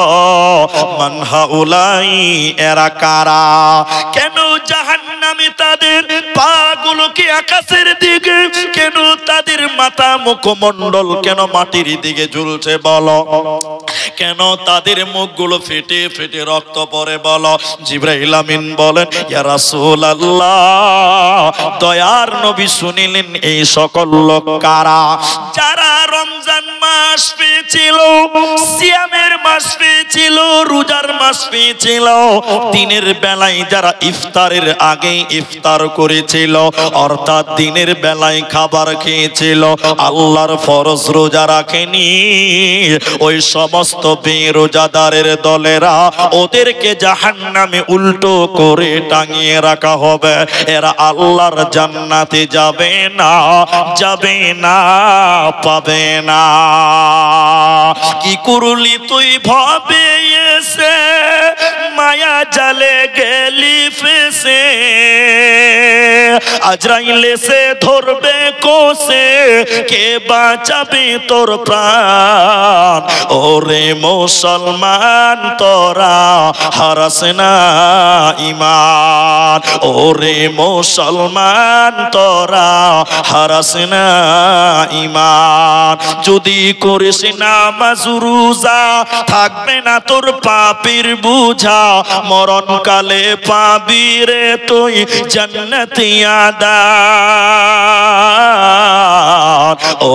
মান হাউলাই, এরা কারা? কেন জাহান্নামে তাদের পা গুলোকে আকাশের দিকে, কেন তাদের মাথা মুখমণ্ডল কেন মাটির দিকে ঝুলছে বলো? কেন তাদের মুখগুলো ফেটে ফেটে রক্ত পড়ে বলো? জিবরাইল আমিন বলেন, ইয়া রাসূলুল্লাহ, দয়ার নবী শুনিলেন এই সকল লোক কারা? যারা রমজান মাস পেয়েছিল, সিয়ামের মাস পেয়েছিল, রোজার মাস পেয়েছিল। দিনের বেলায় যারা ইফতারের আগে ইফতার করেছিল, অর্থাৎ দিনের বেলায় খাবার খেয়েছিল, আল্লাহর ফরজ রোজা রাখেনি, ওই সমস্ত বেরোজাদারের দলেরা ওদেরকে জাহান্নামে উল্টো করে টাঙিয়ে রাখা হবে। এরা আল্লাহর জান্নাতে যাবে না, যাবে না, পাবে না। কি করলি তুই ভাবে এসে, মায়া জালে গেলি ফেসে, আজরাইল এসে ধরবে কোসে, কে বাঁচাবে তোর প্রাণ? ওরে মুসলমান তোরা হারাস না ঈমান, ওরে মুসলমান তোরা হারাস না ঈমান। যদি করিস নামাজ রোজা, থাকবে না তোর পাপের বোঝা, মরণকালে পাবি রে তুই জান্নাতি আদান।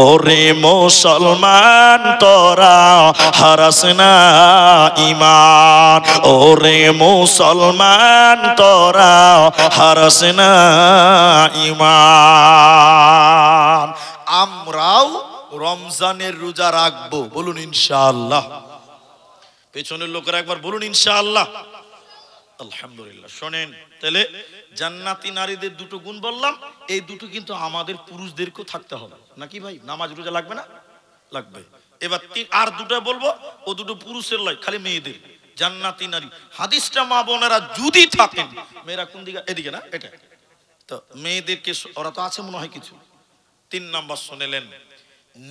ওরে মুসলমান তোরা হারাস না ঈমান, ওরে মুসলমান তোরা হারাস না ঈমান। আমরাও রমজানের রোজা রাখবো, বলুন ইনশাআল্লাহ। পেছনের লোকেরা একবার বলুন ইনশাআল্লাহ। আলহামদুলিল্লাহ। শোনেন তাহলে, জান্নাতি নারীদের দুটো গুণ বললাম, এই দুটো কিন্তু আমাদের পুরুষদেরকেও থাকতে হবে নাকি ভাই? নামাজ রোজা লাগবে না? লাগবে। এবার আর দুটো বলবো, ও দুটো পুরুষের লয়, খালি মেয়েদের। জান্নাতি নারী হাদিসটা মা বোনেরা যদি থাকেন, মেয়েরা কোন দিকে? এদিকে না, এটা তো মেয়েদেরকে, ওরা তো আছে মনে হয় কিছু। 3 নাম্বার শুনেলেন,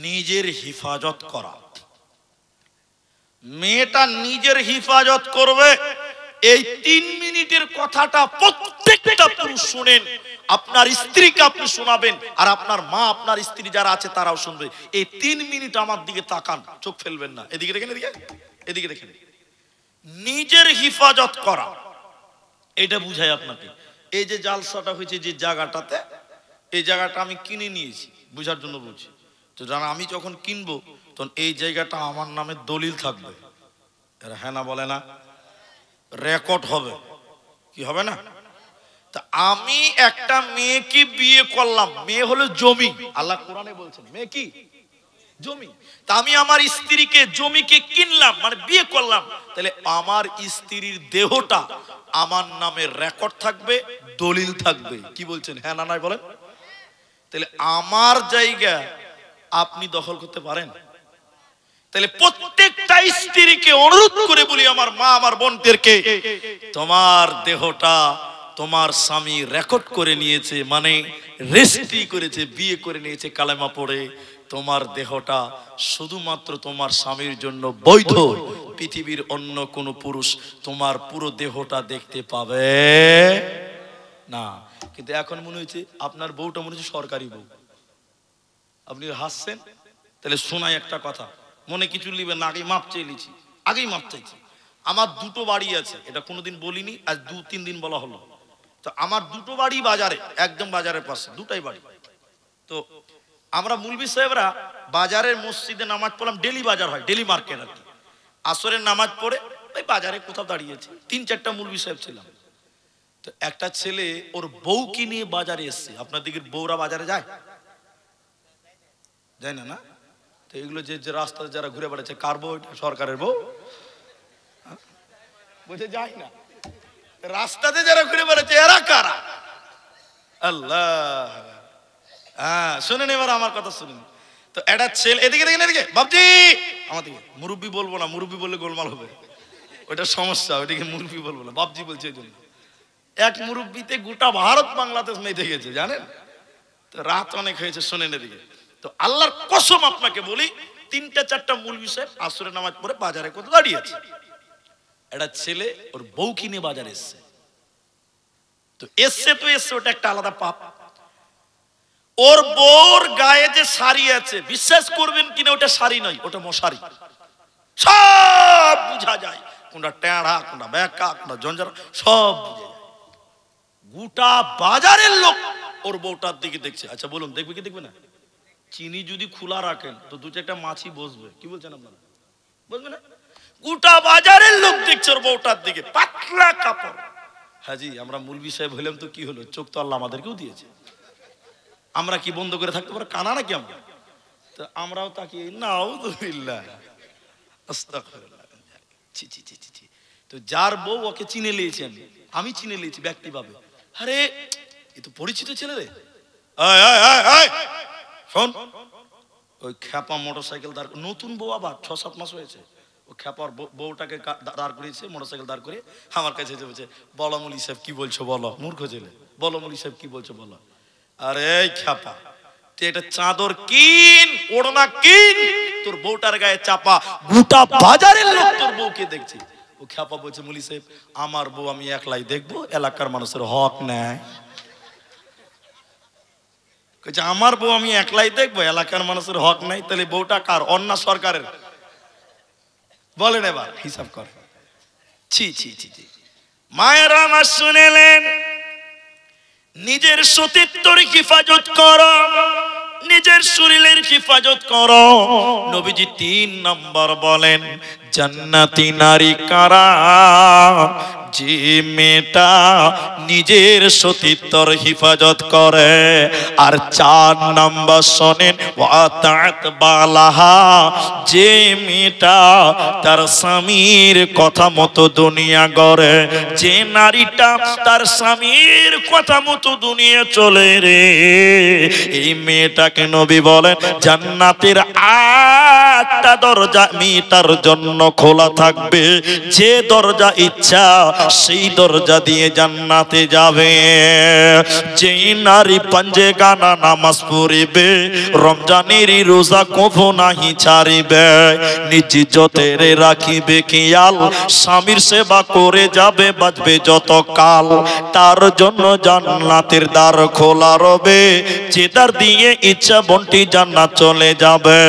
নিজের হিফাজত করা। মেয়েটা নিজের হিফাজত করবে। এই 3 মিনিটের কথাটা প্রত্যেকটা পুরুষ শুনেন। আপনার স্ত্রীকে আপনি শোনাবেন, আর আপনার মা, আপনার স্ত্রী যারা আছে তারাও শুনবে। এই 3 মিনিট আমার দিকে তাকান, চোখ ফেলবেন না। এদিকে দেখেন, এদিকে, এদিকে দেখেন। নিজের হিফাজত করা, এটা বুঝাই আপনাকে। এই যে জালসাটা হয়েছে যে জায়গাটাতে, এই জায়গাটা আমি কিনে নিয়েছি, বুঝার জন্য বলছি। তো জানা, আমি যখন কিনবো তখন এই জায়গাটা আমার নামে দলিল থাকবে। এরা হ্যাঁ না বলে না? রেকর্ড হবে, কি হবে না? তা আমি একটা মেয়েকে বিয়ে করলাম, মেয়ে হলো জমি। আল্লাহ কোরআনে বলছেন মেয়ে কি? জমি। তা আমি আমার স্ত্রীকে, জমিকে কিনলাম, মানে বিয়ে করলাম। তাহলে আমার স্ত্রীর দেহটা আমার নামে রেকর্ড থাকবে, দলিল থাকবে। কি বলছেন? হ্যাঁ না নাই বলেন। তাহলে আমার জায়গা আপনি দখল করতে পারেন? তাহলে প্রত্যেকটা স্ত্রীকে অনুরোধ করে বলি, আমার মা, আমার বোনদেরকে, তোমার দেহটা তোমার স্বামী রেকর্ড করে নিয়েছে, মানে রেজিস্ট্রি করেছে, বিয়ে করে নিয়েছে কালেমা পড়ে। তোমার দেহটা শুধুমাত্র তোমার স্বামীর জন্য বৈধ। পৃথিবীর অন্য কোন পুরুষ তোমার পুরো দেহটা দেখতে পাবে না। কিন্তু এখন মনে হচ্ছে আপনার বউটা মনে হচ্ছে সরকারি বউ। আপনি হাসছেন, তাহলে শোনাই একটা কথা, মনে কিছু নিবেন না। আগেই মাপ চেয়ে নিয়েছি, আগেই মাপ চাইছি। আমার 2টো বাড়ি আছে, এটা কোনোদিন বলিনি, আজ 2-3 দিন বলা হলো। তো আমার 2টো বাড়ি বাজারে, একদম বাজারের পাশে 2টাই বাড়ি। তো আমরা মুলবি সাহেবরা বাজারের মসজিদে নামাজ পড়লাম, ডেলি বাজার হয়, ডেলি মার্কেট আর কি। আসরের নামাজ পড়ে ওই বাজারে কোথাও দাঁড়িয়েছে, 3-4টা মুলবি সাহেব ছিলাম। তো একটা ছেলে ওর বউকে নিয়ে বাজারে এসছে। আপনার দিকে বউরা বাজারে যায়? যায় না, না? তো এগুলো যে রাস্তায় যারা ঘুরে বেড়াচ্ছে, কার বউ? সরকারের বউ। বুঝে যায় না, রাস্তাতে যারা ঘুরে বেড়াচ্ছে এরা কারা? আল্লাহ। হ্যাঁ, শুনেন এবার আমার কথা শুনুন। তো একটা ছেলে, এদিকে দেখেন, এদিকে বাবজি, আমার দিকে। মুরব্বি বলবো না, মুরব্বি বললে গোলমাল হবে, ওইটা সমস্যা। ওইদিকে মুরব্বি বলবো না, বাবজি বলছে এই জন্য। এক মুরব্বিতে গোটা ভারত বাংলাদেশ মেয়ে দেখেছে, জানেন? তো রাত অনেক হয়েছে, শোনেন এদিকে। তো আল্লাহর কসম আপনাকে বলি, 3-4টা মুলবি সাহেব আসরের নামাজ পড়ে বাজারে কোথাও দাঁড়িয়ে আছে। একটা ছেলে ওর বউ কিনে বাজারে এসছে। তো এসছে তো এসছে, ওটা একটা আলাদা পাপ। ওর বউর গায়ে যে শাড়ি আছে, বিশ্বাস করবেন কিনা, ওটা শাড়ি নয়, ওটা মশারি। সব বুঝা যায়, কোনটা টেঁড়া, কোনটা বেঁকা, কোনটা জঞ্জার, সব বুঝা যায়। গোটা বাজারের লোক ওর বউটার দিকে দেখছে। আচ্ছা বলুন, দেখবে কি দেখবে না? চিনি যদি খোলা রাখেন তো দু চারটা মাছি বসবে, কি বলছেন আপনারা? বসবে না? গোটা বাজারের লোক দেখছে ওর বউটার দিকে, পাতলা কাপড়। হাজি আমরা মৌলভী সাহেব হইলাম তো কি হলো, চোখ তো আল্লাহ আমাদেরকেও দিয়েছে, আমরা কি বন্ধ করে থাকতে পারবো? কানা নাকি আমরা? তো আমরাও তাকিয়ে নাউযুবিল্লাহ, আস্তাগফিরুল্লাহ। ছি ছি ছি ছি। তো যার বউ ওকে চিনে নিয়েছেন, আমি চিনে নিয়েছি ব্যক্তিভাবে। আরে এ তো পরিচিত ছেলে রে। শোন, ওই খ্যাপা মোটরসাইকেল দাঁড়, নতুন বউ আবার 6-7 মাস হয়েছে, ও খ্যাপার বউটাকে দাঁড় করিয়েছে, মোটরসাইকেল দাঁড় করে আমার কাছে এসে বলছে, বলো মৌলভী সাহেব কি বলছো বলো। মূর্খ ছেলে, বলো মৌলভী সাহেব কি বলছো বলো। আরে খ্যাপা, তুই একটা চাদর কিন, ওড়না কিন, তোর বউটার গায়ে চাপা, গোটা বাজারের লোক তোর বউকে দেখছে। ও খ্যাপা বলছে, মৌলভী সাহেব আমার বউ আমি একলাই দেখবো, এলাকার মানুষের হক নেয়। আমার বউ আমি একলাই দেখবো, এলাকার মানুষের হক নাই? তাহলে বউটা কার? অন্য সরকারের? বলেন এবার হিসাব করে। ছি ছি ছি ছি। মায়েরা আমার শুনেলেন, নিজের সতীত্বর হেফাজত করো, নিজের শরীরের হেফাজত করো। নবীজি 3 নাম্বার বলেন, জান্নাতি নারী কারা? যে মেয়েটা নিজের সতীত্বর হেফাজত করে। আর 4 নাম্বার শোনেন, ওয়াতাত বালাহা, যে মেয়েটা তার স্বামীর কথা মতো দুনিয়া গড়ে। যে নারীটা তার স্বামীর কথা মতো দুনিয়া চলে রে, এই মেয়েটাকে নবী বলেন জান্নাতের 8টা দরজা মেয়েটার জন্য খোলা থাকবে। যে দরজা ইচ্ছা সেই দরজা দিয়ে জান্নাতে যাবে। যেই নারী পাঞ্জে গানা নামাজ পড়িবে, রমজানের রোজা কভু নাহি ছাড়িবে, নিজ ইজ্জতের রাখিবে খেয়াল, স্বামীর সেবা করে যাবে বাঁচবে যত কাল, তার জন্য জান্নাতের দ্বার খোলা রবে। যে দ্বার দিয়ে ইচ্ছা বন্টি জান্নাত চলে যাবে।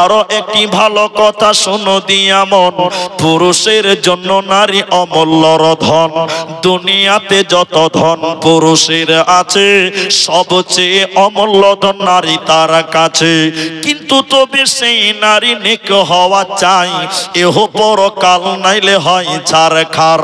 আরো একটি ভালো কথা শোনো দিয়া মন, পুরুষের জন্য নারী অমূল্য ধন। দুনিয়াতে যত ধন পুরুষের আছে, সবচেয়ে অমূল্য ধন নারী তার কাছে। কিন্তু তবে সেই নারী নেক হওয়া চাই, এহ পরকাল নাইলে হয় ছারখার।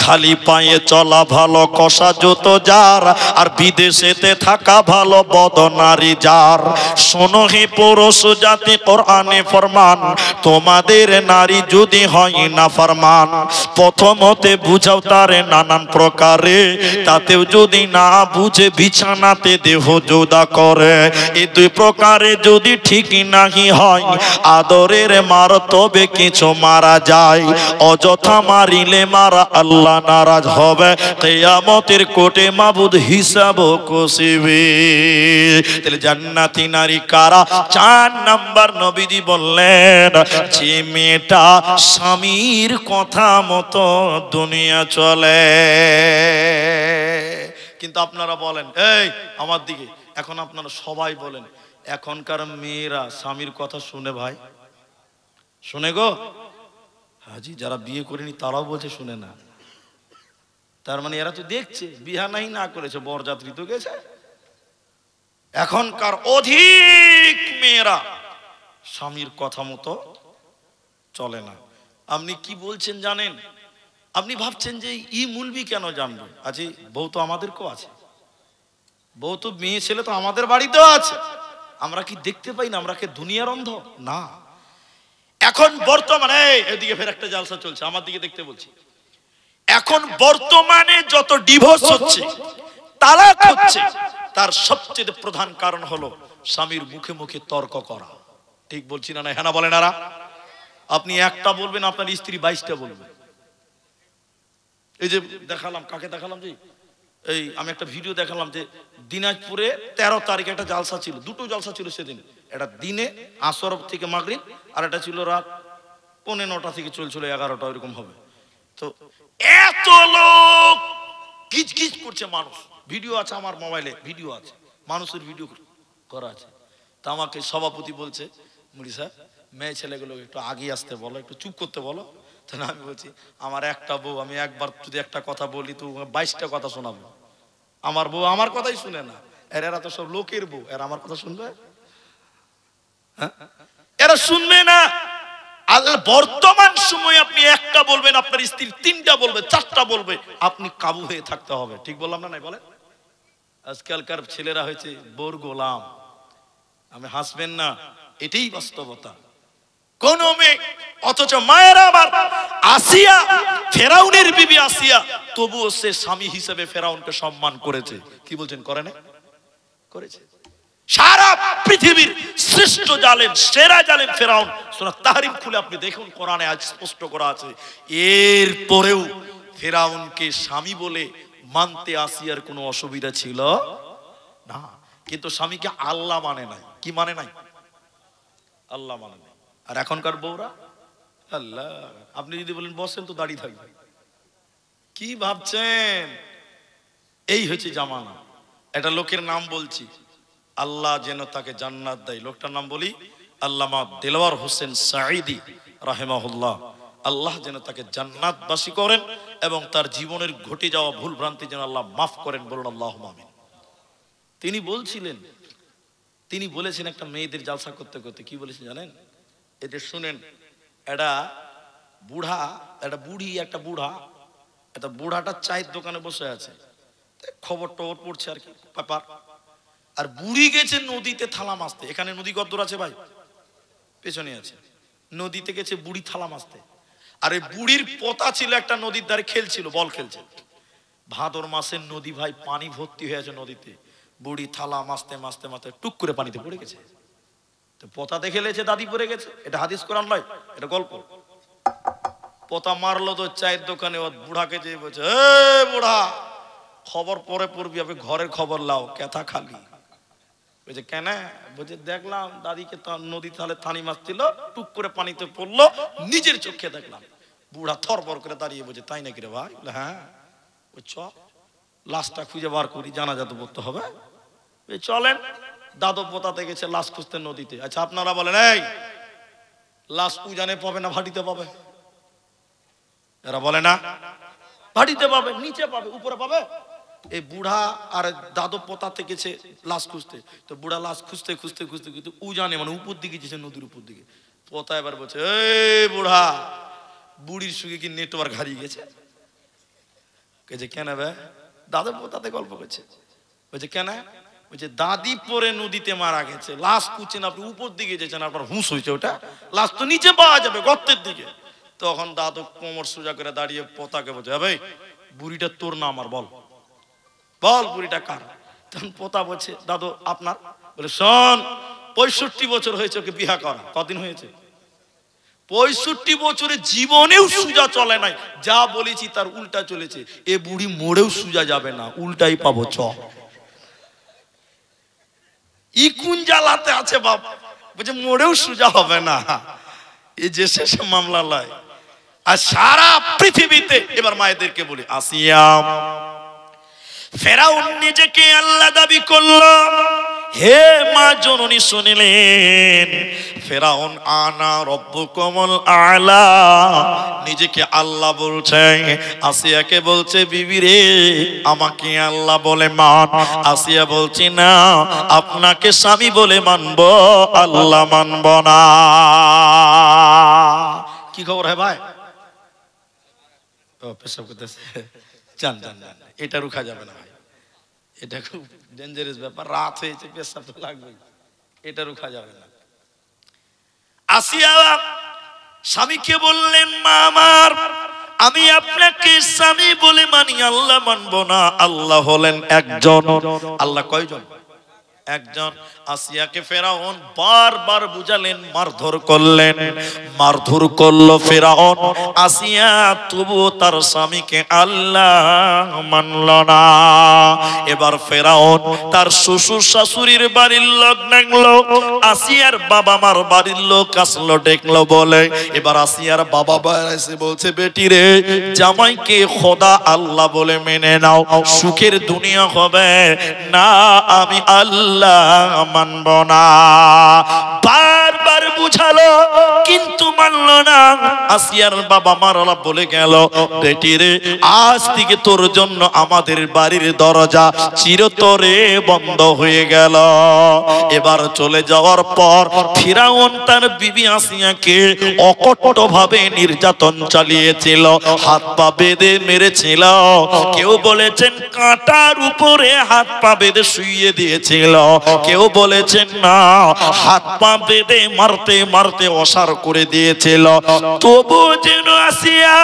খালি পায়ে চলা ভালো, কষা জুতো যার, আর বিদেশেতে থাকা ভালো বদ নারী যার। শোনো হে পুরুষ জাতি, কোরআনে ফরমান, তোমাদের নারী যদি হয় না ফরমান, প্রথমতে বুঝাও তারে নানান প্রকারে, তাতেও যদি না বুঝে বিছানাতে দেহ জোদা করে। এই 2 প্রকারে যদি ঠিক নাহি হয়, আদরের মার তবে কিছু মারা যায়, অযথা মারিলে মারা আল্লাহ নারাজ হবে, কিয়ামতের কোর্টে মাবুদ হিসাব কষিবে। তাহলে জান্নাতি নারী কারা? 4 নাম্বার নবীজি বললেন, যে মেয়েটা স্বামীর কথা মতো দুনিয়া চলে। কিন্তু আপনারা বলেন, এই আমার দিকে এখন আপনারা সবাই বলেন, এখনকার মেয়েরা স্বামীর কথা শুনে? ভাই শুনে গো? হাজি যারা বিয়ে করেনি তারাও বলছে শুনে না। তার মানে এরা তো দেখছে, বিয়া নাই না করেছে, বরযাত্রী তো গেছে। এখনকার অধিক মেয়েরা স্বামীর কথা মতো চলে না। আপনি কি বলছেন জানেন? আপনি ভাবছেন যে ই মৌলভী কেন জানবে? আজি বউ তো আমাদেরকেও আছে, বউ তো মেয়ে ছেলে তো আমাদের বাড়িতেও আছে। আমরা কি দেখতে পাই না? আমরা কি দুনিয়ার অন্ধ? না। এখন বর্তমানে এদিকে ফের একটা জালসা চলছে, আমার দিকে দেখতে বলছি। এখন বর্তমানে যত ডিভোর্স হচ্ছে, তালাক হচ্ছে, তার সবচেয়ে প্রধান কারণ হলো স্বামীর মুখে মুখে তর্ক করা। ঠিক বলছি না? হ্যাঁ না বলেন? আরা আপনি একটা বলবেন, আপনার স্ত্রী 22টা বলবে। এই যে দেখালাম, কাকে দেখালাম যে এই আমি একটা ভিডিও দেখালাম যে দিনাজপুরে 13 তারিখে একটা জালসা ছিল, 2টো জালসা ছিল সেদিন। এটা দিনে আসর থেকে মাগরিব, আর এটা ছিল রাত 9:45 থেকে চলছিল 11টা, এরকম হবে। তো এত লোক গিজ গিজ করছে মানুষ, ভিডিও আছে আমার মোবাইলে, ভিডিও আছে, মানুষের ভিডিও করা আছে। তা আমাকে সভাপতি বলছে, মুড়ি সাহেব মেয়ে ছেলেগুলো একটু আগে আসতে বলো, একটু চুপ করতে বলো। তাহলে আমি বলছি, আমার একটা বউ, আমি একবার যদি একটা কথা বলি তো 22টা কথা শোনাবো। আমার বউ আমার কথাই শুনে না, এরা তো সব লোকের বউ, এরা আমার কথা শুনবে? হ্যাঁ, এরা শুনবে না। বর্তমান সময়ে আপনি একটা বলবেন, আপনার স্ত্রী তিনটা বলবে, চারটা বলবে, আপনি কাবু হয়ে থাকতে হবে। ঠিক বললাম না? নাই বলেন? আজকালকার ছেলেরা হয়েছে বোর গোলাম। আমি হাসবেন না, এটাই বাস্তবতা। কোন মেয়ে, অথচ মায়েরা আবার আসিয়া, ফেরাউনের বিবি আসিয়া, তবুও সে স্বামী হিসেবে ফেরাউনকে সম্মান করেছে। কি বলছেন? করে না? করেছে। সারা পৃথিবীর শ্রেষ্ঠ জালেম, সেরা জালেম ফেরাউন। সূরা তাহরিম খুলে আপনি দেখুন, কোরআনে আজ স্পষ্ট করা আছে। এর পরেও ফেরাউনকে স্বামী বলে মানতে আসিয়ার কোনো অসুবিধা ছিল না। কিন্তু স্বামীকে আল্লাহ মানে নাই। কি মানে নাই? আল্লাহ মানে নাই। আর এখনকার বউরা আল্লাহ, আপনি যদি বলেন বসেন তো দাঁড়িয়ে থাকবে। কি ভাবছেন? এই হচ্ছে জামানা। এটা লোকের নাম বলছি, আল্লাহ যেন তাকে জান্নাত দেয়। লোকটার নাম বলি, আল্লামা দেলওয়ার হোসেন সাঈদী রাহিমাহুল্লাহ। আল্লাহ যেন তাকে জান্নাতবাসী করেন এবং তার জীবনের ঘটে যাওয়া ভুল ভ্রান্তি যেন আল্লাহ মাফ করেন। বলুন আল্লাহুম্মা আমিন। তিনি বলছিলেন, তিনি বলেছেন একটা মেয়েদের জালসা করতে করতে, কি বলেছেন জানেন? এদের শুনেন। একটা বুড়া, একটা বুড়ি, একটা বুড়া, একটা বুড়াটা চায়ের দোকানে বসে আছে, খবর টবর পড়ছে আর কি ব্যাপার। আর বুড়ি গেছে নদীতে থালা মাছতে। এখানে নদী কত দূর আছে ভাই? পেছনে আছে। নদীতে গেছে বুড়ি থালা মাছতে। আর এই বুড়ির পোতা ছিল একটা নদীর ধারে, খেলছিল, বল খেলছে। ভাদর মাসের নদী ভাই, পানি ভর্তি হয়ে আছে নদীতে। বুড়ি থালা মাছতে মাছতে মাছতে টুক করে পানিতে পড়ে গেছে। তো পোতা দেখে লেছে দাদি পড়ে গেছে। এটা হাদিস কোরআন নয়, এটা গল্প। পোতা মারলো তো চায়ের দোকানে, ও বুড়াকে যেয়ে বলছে, এ বুড়া, খবর পরে পড়বি, আপনি ঘরের খবর লাও, কেথা খালি। বলছে কেন? বলছে দেখলাম দাদিকে নদী তাহলে থানি মারছিল, টুক করে পানিতে পড়লো, নিজের চোখে দেখলাম। বুড়া থরবর করে দাঁড়িয়ে বলছে, তাই নাকি রে ভাই? হ্যাঁ। চ লাশটা খুঁজে বার করি, জানাজা তো পড়তে হবে। চলেন। দাদু পোতাতে গেছে লাশ খুঁজতে নদীতে। আচ্ছা আপনারা বলেন, এই লাশ উজানে পাবে না ভাটিতে পাবে? এরা বলে না ভাটিতে পাবে, নিচে পাবে, উপরে পাবে? এই বুড়া আর দাদু পোতাতে গেছে লাশ খুঁজতে। তো বুড়া লাশ খুঁজতে খুঁজতে খুঁজতে খুঁজতে উজানে, মানে উপর দিকে গেছে, নদীর উপর দিকে। পোতা এবার বলছে, এই বুড়া, বুড়ির সঙ্গে কি নেটওয়ার্ক হারিয়ে গেছে? কেন বে? দাদু পোতাতে গল্প করছে। বলছে কেন? বলছে দাদি পরে নদীতে মারা গেছে, লাশ খুঁজছেন আপনি, উপর দিকে যেছেন, আপনার হুঁশ হয়েছে, ওটা লাশ তো নিচে পাওয়া যাবে, গর্তের দিকে। তখন দাদু কোমর সোজা করে দাঁড়িয়ে পোতাকে বলছে, ভাই বুড়িটা তোর না আমার? বল বল বুড়িটা কার? তখন পোতা বলছে, দাদু আপনার। বলে শোন, 65 বছর হয়েছে ওকে বিয়া করা। কদিন হয়েছে? 65 বছরে জীবনেও সুজা চলে নাই। যা বলেছি তার উল্টা চলেছে। এ বুড়ি মোড়েও সুজা যাবে না, উল্টাই পাবো। চ ই কোন জ্বালাতে আছে বাপ? বলছে মোড়েও সুজা হবে না, এই যে শেষে মামলা লয়। আর সারা পৃথিবীতে, এবার মায়েদেরকে বলি, আসিয়া ফেরাউন নিজেকে আল্লাহ দাবি করলো। হে মা জননী শুনিলেন, ফেরাউন আনা রব্বুকুমুল আলা, নিজেকে আল্লাহ বলছে। আসিয়াকে বলছে, বিবি রে আমাকে আল্লাহ বলে মান। আসিয়া বলছি না, আপনাকে স্বামী বলে মানব, আল্লাহ মানব না। কি খবর হয় ভাই? ও পেশাব করতেছে, জান জান জান, এটা রুখা যাবে না ভাই, এটা খুব ডেঞ্জারাস ব্যাপার। রাত হয়েছে, পেশাব তো লাগবে, এটা রুখা যাবে না। আসিয়া স্বামীকে বললেন, মা আমার, আমি আপনাকে স্বামী বলে মানি, আল্লাহ মানব না। আল্লাহ হলেন একজন। আল্লাহ কয়জন? একজন। আসিয়াকে ফেরাউন বারবার বুঝালেন, মারধর করলেন, মারধর করলো ফেরাউন। আসিয়া তবুও তার স্বামীকে আল্লাহ মানল না। এবার ফেরাউন তার শ্বশুর শাশুড়ির বাড়ির লোক ডাকলো, আসিয়ার বাবা মার বাড়ির লোক আসলো, ডেকলো বলে। এবার আসিয়ার বাবা এসে বলছে, বেটি রে, জামাইকে খোদা আল্লাহ বলে মেনে নাও, সুখের দুনিয়া হবে না, আমি আল্লাহ মানব না। বারবার বুঝালো, কিন্তু মানল না। আসিয়ার বাবা মারা বলে গেল, বেটি রে, আজ থেকে তোর জন্য আমাদের বাড়ির দরজা চিরতরে বন্ধ হয়ে গেল। এবার চলে যাওয়ার পর ফিরাউন তার বিবি আসিয়াকে অকপট ভাবে নির্যাতন চালিয়েছিল, হাত পা বেঁধে মেরেছিল। কেউ বলেছেন কাঁটার উপরে হাত পা বেঁধে শুইয়ে দিয়েছিল, কেউ বলেছেন না, হাত পা বেঁধে মারতে মারতে অসার করে দিয়েছিল। তবু যেন আসিয়া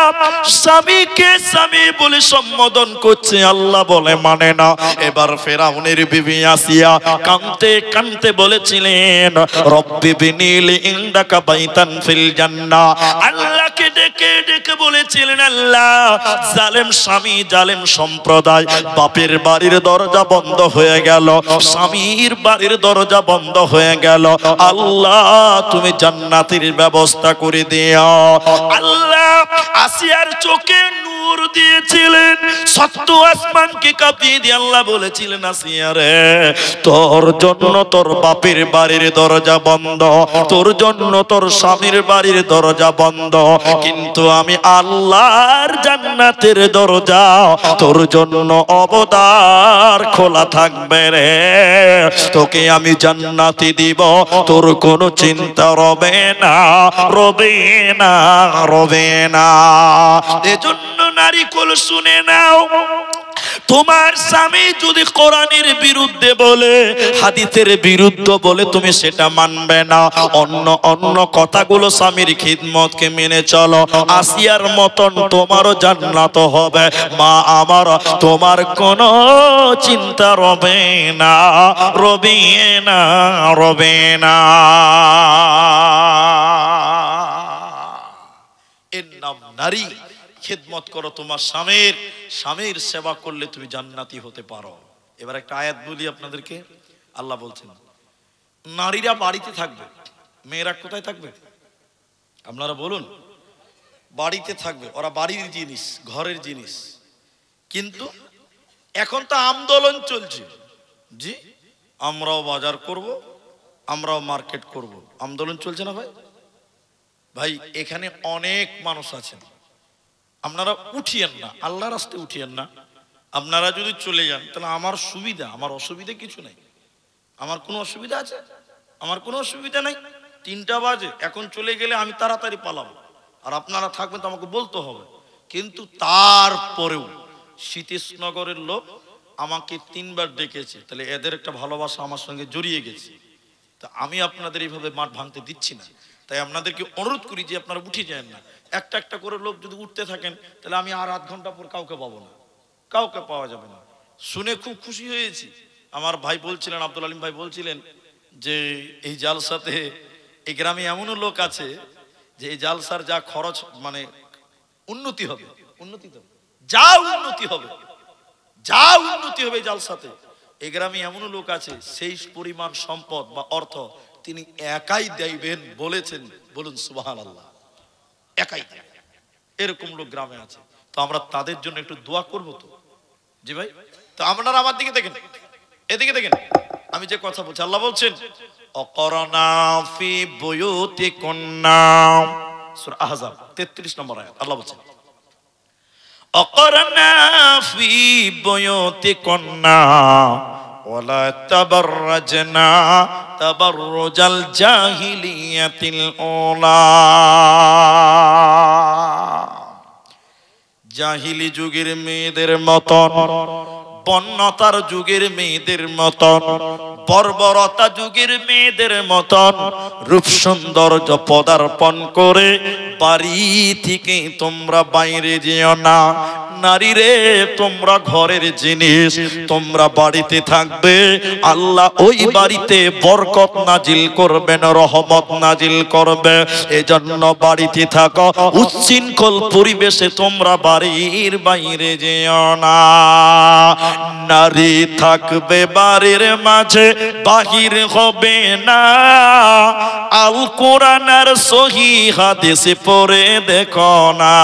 স্বামীকে স্বামী বলে সম্বোধন করছে, আল্লাহ বলে মানে না। এবার ফিরাউনের বিবি আসিয়া কাঁদতে কাঁদতে বলেছিলেন, রব্বি বিনিলি ইনদাকা বাইতান ফিল জান্নাহ। আল্লাহকে ডেকে ডেকে বলেছিলেন, আল্লাহ, জালেম স্বামী জালেম সম্প্রদায়, বাপের বাড়ির দরজা বন্ধ হয়ে গেল, স্বামীর বাড়ির দরজা বন্ধ হয়ে গেল, আল্লাহ তুমি জান্নাতের ব্যবস্থা করে দিও। আল্লাহ আসিয়ার চোখে নূর দিয়েছিলেন, সত্য আসমানকে কাঁপিয়ে দিয়ে আল্লাহ বলেছিলেন, আসিয়া রে, তোর জন্য তোর বাপের বাড়ির দরজা বন্ধ, তোর জন্য তোর স্বামীর বাড়ির দরজা বন্ধ, কিন্তু আমি আল্লাহর জান্নাতের দরজা তোর জন্য অবদার খোলা থাকবে রে। তোকে আমি জান্নাতি দিব, তোর কোনো চিন্তা রবে না, রবে না, রবে না। এজন্য নারী কুল শুনে নাও, তোমার স্বামী যদি কোরআনের বিরুদ্ধে বলে, হাদিসের বিরুদ্ধে বলে, তুমি সেটা মানবে না। অন্য অন্য কথাগুলো স্বামীর খিদমতকে মেনে চলো, আসিয়ার মতন তোমারও জান্নাত হবে। মা আমার, তোমার কোনো চিন্তা রবে না, রবে না, রবে না। এর নাম নারী। খিদমত করো তোমার স্বামীর, স্বামীর সেবা করলে তুমি জান্নাতি হতে পারো। এবার একটা আয়াত বলি আপনাদেরকে। আল্লাহ বলছেন, নারীরা বাড়িতে থাকবে, মেয়েরা কোথায় থাকবে? আপনারা বলুন। বাড়িতে থাকবে, ওরা বাড়ির জিনিস, ঘরের জিনিস। কিন্তু এখন তো আন্দোলন চলছে, জি, আমরাও বাজার করব, আমরাও মার্কেট করব, আন্দোলন চলছে না ভাই? ভাই এখানে অনেক মানুষ আছেন, আপনারা উঠিয়েন না, আল্লাহ রাস্তায় উঠিয়েন না। আপনারা যদি চলে যান তাহলে আমার সুবিধা, আমার অসুবিধা কিছু নেই। আমার কোনো অসুবিধা আছে? আমার কোনো অসুবিধা নেই। 3টা বাজে, এখন চলে গেলে আমি তাড়াতাড়ি পালাবো, আর আপনারা থাকবেন তো আমাকে বলতে হবে। কিন্তু তারপরেও সতীশনগরের লোক আমাকে 3বার ডেকেছে, তাহলে এদের একটা ভালোবাসা আমার সঙ্গে জড়িয়ে গেছে। তা আমি আপনাদের এইভাবে মাঠ ভাঙতে দিচ্ছি না। তাই আপনাদেরকে অনুরোধ করি যে আপনারা উঠে যান না। একটা একটা করে লোক যদি উঠতে থাকেন তাহলে আমি আর আধ ঘন্টা পর কাউকে পাবো না, কাউকে পাওয়া যাবে না। শুনে খুব খুশি হয়েছি। আমার ভাই বলছিলেন, আব্দুল আলিম ভাই বলছিলেন যে এই জালসাতে এই গ্রামে এমনও লোক আছে যে এই জালসার যা খরচ, মানে উন্নতি হবে, উন্নতি তো যা উন্নতি হবে, যা উন্নতি হবে জালসাতে, এই গ্রামে এমনও লোক আছে সেই পরিমাণ সম্পদ বা অর্থ তিনি একাই দেবেন বলেছেন। বলুন সুবহানাল্লাহ, একাই। এরকম লোক গ্রামে আছে। তো আমরা তাদের জন্য একটু দোয়া করব তো, জি ভাই। তো আপনারা আমার দিকে দেখেন, এদিকে দেখেন, আমি যে কথা বলছি, আল্লাহ বলছেন অকরনা ফি বুয়ুতিকুন্না, সূরা আহজাব 33 নম্বর আয়াত। আল্লাহ বলছেন অকরনা ফি বুয়ুতিকুন্না ওয়ালা তাবাররাজনা তাবাররুজাল জাহিলিয়াতিল উলা। জাহিলি যুগের মেয়েদের মতন, বন্যতার যুগের মেয়েদের মতন, বর্বরতা যুগের মেয়েদের মতন রূপ সৌন্দর্য পদার্পণ করে বাড়ি থেকে তোমরা বাইরে যেও না। নারী রে, তোমরা ঘরের জিনিস, তোমরা বাড়িতে থাকবে, আল্লাহ ওই বাড়িতে বরকত নাজিল করবেন, রহমত নাজিল করবে। এজন্য বাড়িতে থাকো, উচ্ছৃঙ্খল পরিবেশে তোমরা বাড়ির বাইরে যেও না। নারী থাকবে বাড়ির মাঝে, বাহির হবে না। আল কোরআন আর সহিহ হাদিস পড়ে দেখো না।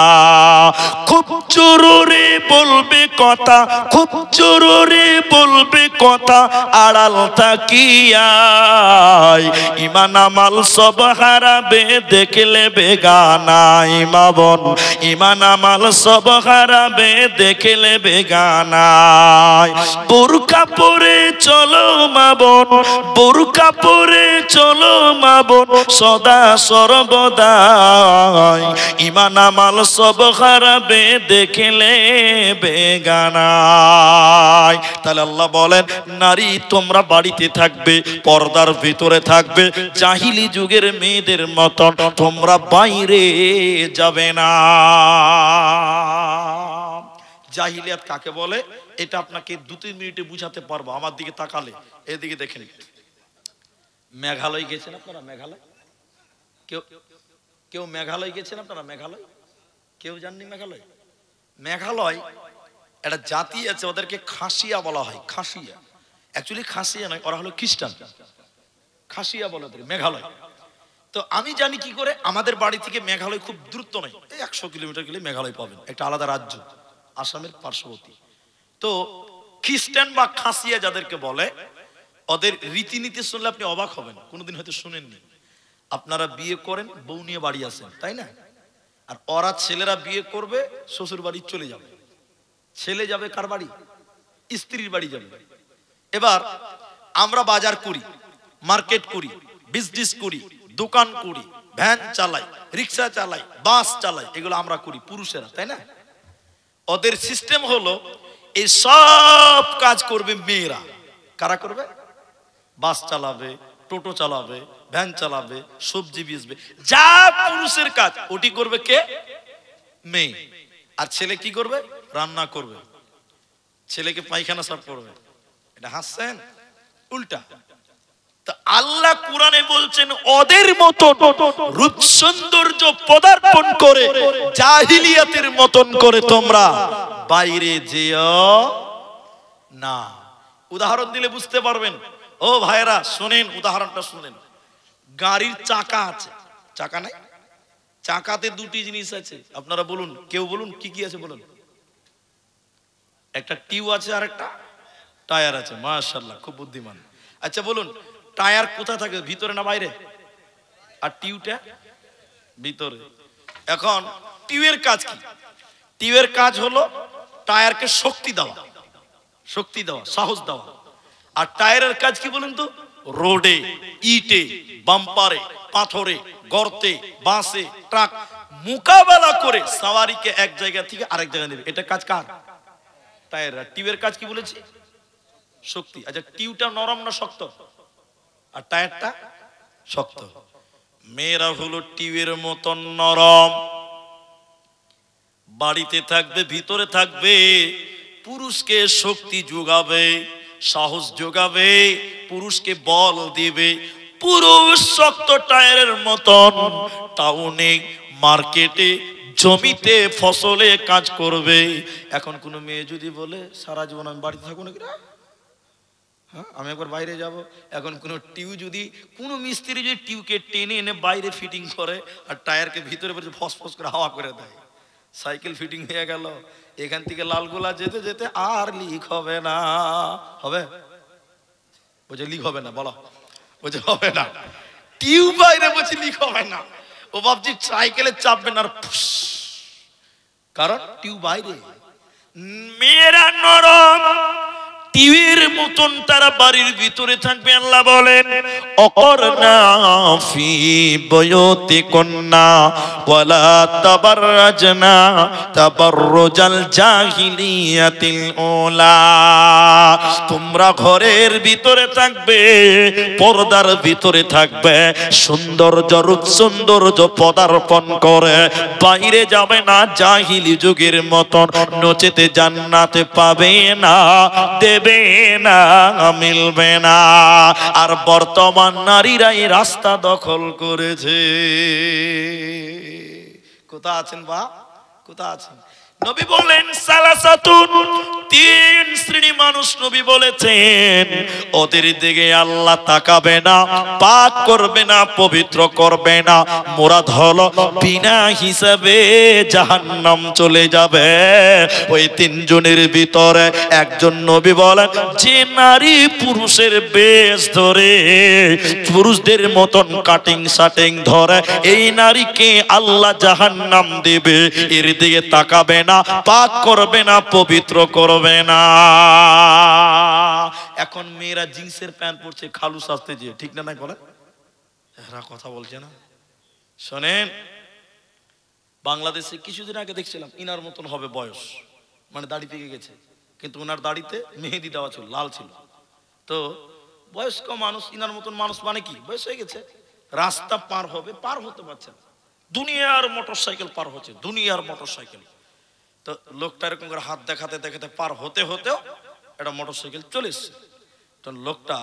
খুব জরুরি জোরে বলবে কথা, খুব জোরে বলবে কথা, আড়াল তাকিয়ায় ইমান আমাল সব হারাবে দেখলে বেগানায়। মা বোন, ইমান আমাল সব হারাবে দেখলে বেগানায়। বোরকা পরে চলো মা বোন, বোরকা পরে চলো মা বোন, সদা সর্বদাই ইমান আমাল সব হারাবে দেখলে বেগানায়। তাহলে আল্লাহ বলেন, নারী তোমরা বাড়িতে থাকবে, পর্দার ভিতরে থাকবে, জাহিলি যুগের মেয়েদের মতন তোমরা বাইরে যাবে না। জাহিলিয়াত কাকে বলে এটা আপনাকে 2-3 মিনিটে বুঝাতে পারবো। আমার দিকে তাকালে, এদিকে দেখেন। মেঘালয় গেছেন আপনারা? মেঘালয় কেউ কেউ মেঘালয় গেছেন আপনারা? মেঘালয় কেউ জাননি? মেঘালয়, মেঘালয় একটা জাতি আছে, ওদেরকে খাসিয়া বলা হয়। খাসিয়া অ্যাকচুয়ালি খাসিয়া নয়, ওরা হলো খ্রিস্টান। খাসিয়া বলে ওদের মেঘালয়। তো আমি জানি কি করে, আমাদের বাড়ি থেকে মেঘালয় খুব দূরত্ব নয়, এই 100 কিলোমিটার গেলে মেঘালয় পাবেন, একটা আলাদা রাজ্য, আসামের পার্শ্ববর্তী। তো খ্রিস্টান বা খাসিয়া যাদেরকে বলে, ওদের রীতিনীতি শুনলে আপনি অবাক হবেন, কোনোদিন হয়তো শুনেননি। আপনারা বিয়ে করেন, বউ নিয়ে বাড়ি আসেন, তাই না? আর ওরা ছেলেরা বিয়ে করবে, শ্বশুর বাড়ি চলে যাবে। ছেলে যাবে কার বাড়ি? স্ত্রীর বাড়ি যাবে। এবার আমরা বাজার করি, মার্কেট করি, বিজনেস করি, দোকান করি, ভ্যান চালাই, রিক্সা চালাই, বাস চালাই, এগুলো আমরা করি পুরুষেরা, তাই না? ওদের সিস্টেম হলো এই সব কাজ করবে মেয়েরা। কারা করবে? বাস চালাবে, টোটো চালাবে, ভ্যান চালাবে, সবজি বেচবে, যা পুরুষের কাজ ওটি করবে কে? মেয়ে। আর ছেলে কি করবে? রান্না করবে, ছেলেকে পায়খানা সাফ করবে। এটা হাসছেন? উল্টা। তা আল্লাহ কোরআনে বলছেন, ওদের মতন রূপ সৌন্দর্য পদার্পণ করে জাহিলিয়াতের মতন করে তোমরা বাইরে যেও না। উদাহরণ দিলে বুঝতে পারবেন। ও ভাইরা শুনেন, উদাহরণটা শুনেন। গাড়ির চাকা আছে, চাকা নাই? চাকাতে দুটি জিনিস আছে, আপনারা বলুন, কেউ বলুন কি কি আছে বলুন। একটা টিউ আছে আর একটা টায়ার আছে। মাশাআল্লাহ, খুব বুদ্ধিমান। আচ্ছা বলুন, টায়ার কোথায় থাকে, ভিতরে না বাইরে? আর টিউটা ভিতরে। এখন টিউয়ের কাজ কি? টিউয়ের কাজ হলো টায়ারকে শক্তি দেওয়া, শক্তি দেওয়া, সাহস দেওয়া। আর টায়ারের কাজ কি বলুন তো? রোডে, ইটে, বাম্পারে, পাথরে, গর্তে, বাসে, ট্রাক মোকাবেলা করে সাওয়ারিকে এক জায়গা থেকে আরেক জায়গায় নেবে। এটা কাজ কার? টায়ার। টিউয়ের কাজ কি বলেছি? শক্তি। আচ্ছা, টিউটা নরম না শক্ত? আর টায়ারটা শক্ত। মেয়েরা হলো টিউয়ের মতন নরম, বাড়িতে থাকবে, ভিতরে থাকবে, পুরুষকে শক্তি যোগাবে, সাহস যোগাবে, পুরুষকে বল দিবে। পুরুষ শক্ত টায়ারের মতন টাউনে, মার্কেটে, জমিতে, ফসলে কাজ করবে। এখন কোন মেয়ে যদি বলে সারা জীবন আমি বাড়িতে থাকবো নাকি, হ্যাঁ আমি একবার বাইরে যাব। এখন কোন টিউ যদি, কোন মিস্ত্রি যদি টিউকে টেনে এনে বাইরে ফিটিং করে আর টায়ারকে ভিতরে ফস ফস করে হাওয়া করে দেয়, সাইকেল ফিটিং হয়ে গেল, এখান থেকে লালগোলা যেতে যেতে আর লিক হবে না। হবে? বলছে লিক হবে না, বলো। বলছে হবে না। টিউ বাইরে বলছে লিক হবে না। ও ভাবছি সাইকেলে চাপবে না, কারণ টিউ বাইরে। মেয়েরা নরম, টিউয়ের মতন তারা বাড়ির ভিতরে থাকবে। আল্লাহ বলেন, অকরনা ফি বুয়ুতিকুন্না ওয়ালা তাবাররাজনা তাবাররুজাল জাহিলিয়াতিল উলা। তোমরা ঘরের ভিতরে থাকবে, পর্দার ভিতরে থাকবে, সৌন্দর্য রূপ সৌন্দর্য পদার্পণ করে বাইরে যাবে না জাহিলি যুগের মতন, নচেতে জান্নাতে পাবে না, দেবে না, মিলবে না। আর বর্তমান নারীরাই রাস্তা দখল করেছে। কোথা আছেন বা কোথা আছেন? নবী বলেন সালাসাতুন, তিন শ্রেণী মানুষ নবী বলেছেন ওদের দিকে আল্লাহ তাকাবে না, পাক করবে না, পবিত্র করবে না। মুরাদ হলো বিনা হিসাবে জাহান্নাম চলে যাবে। ওই তিনজনের ভিতরে একজন নবী বলেন যে নারী পুরুষের বেশ ধরে, পুরুষদের মতন কাটিং শাটিং ধরে, এই নারীকে আল্লাহ জাহান্নাম দেবে। এর দিকে তাকাবে না, পাক করবে না, পবিত্র করবে না। এখন মেয়েরা জিন্সের প্যান্ট পরছে খালু সাজতে যেয়ে, ঠিক না? নাই বলে এরা কথা বলছে না। শোনেন, বাংলাদেশে কিছুদিন আগে দেখছিলাম ইনার মতন হবে বয়স, মানে দাড়ি পেকে গেছে, কিন্তু ওনার দাড়িতে মেহেদি দেওয়া ছিল, লাল ছিল। তো বয়স্ক মানুষ, ইনার মতন মানুষ মানে কি বয়স হয়ে গেছে, রাস্তা পার হবে, পার হতে পারছে না, দুনিয়ার মোটর সাইকেল পার হচ্ছে, দুনিয়ার মোটর সাইকেল। তো লোকটা এরকম করে হাত দেখাতে দেখাতে পার হতে হতেও একটা মোটর সাইকেল চলে এসছে। তো লোকটা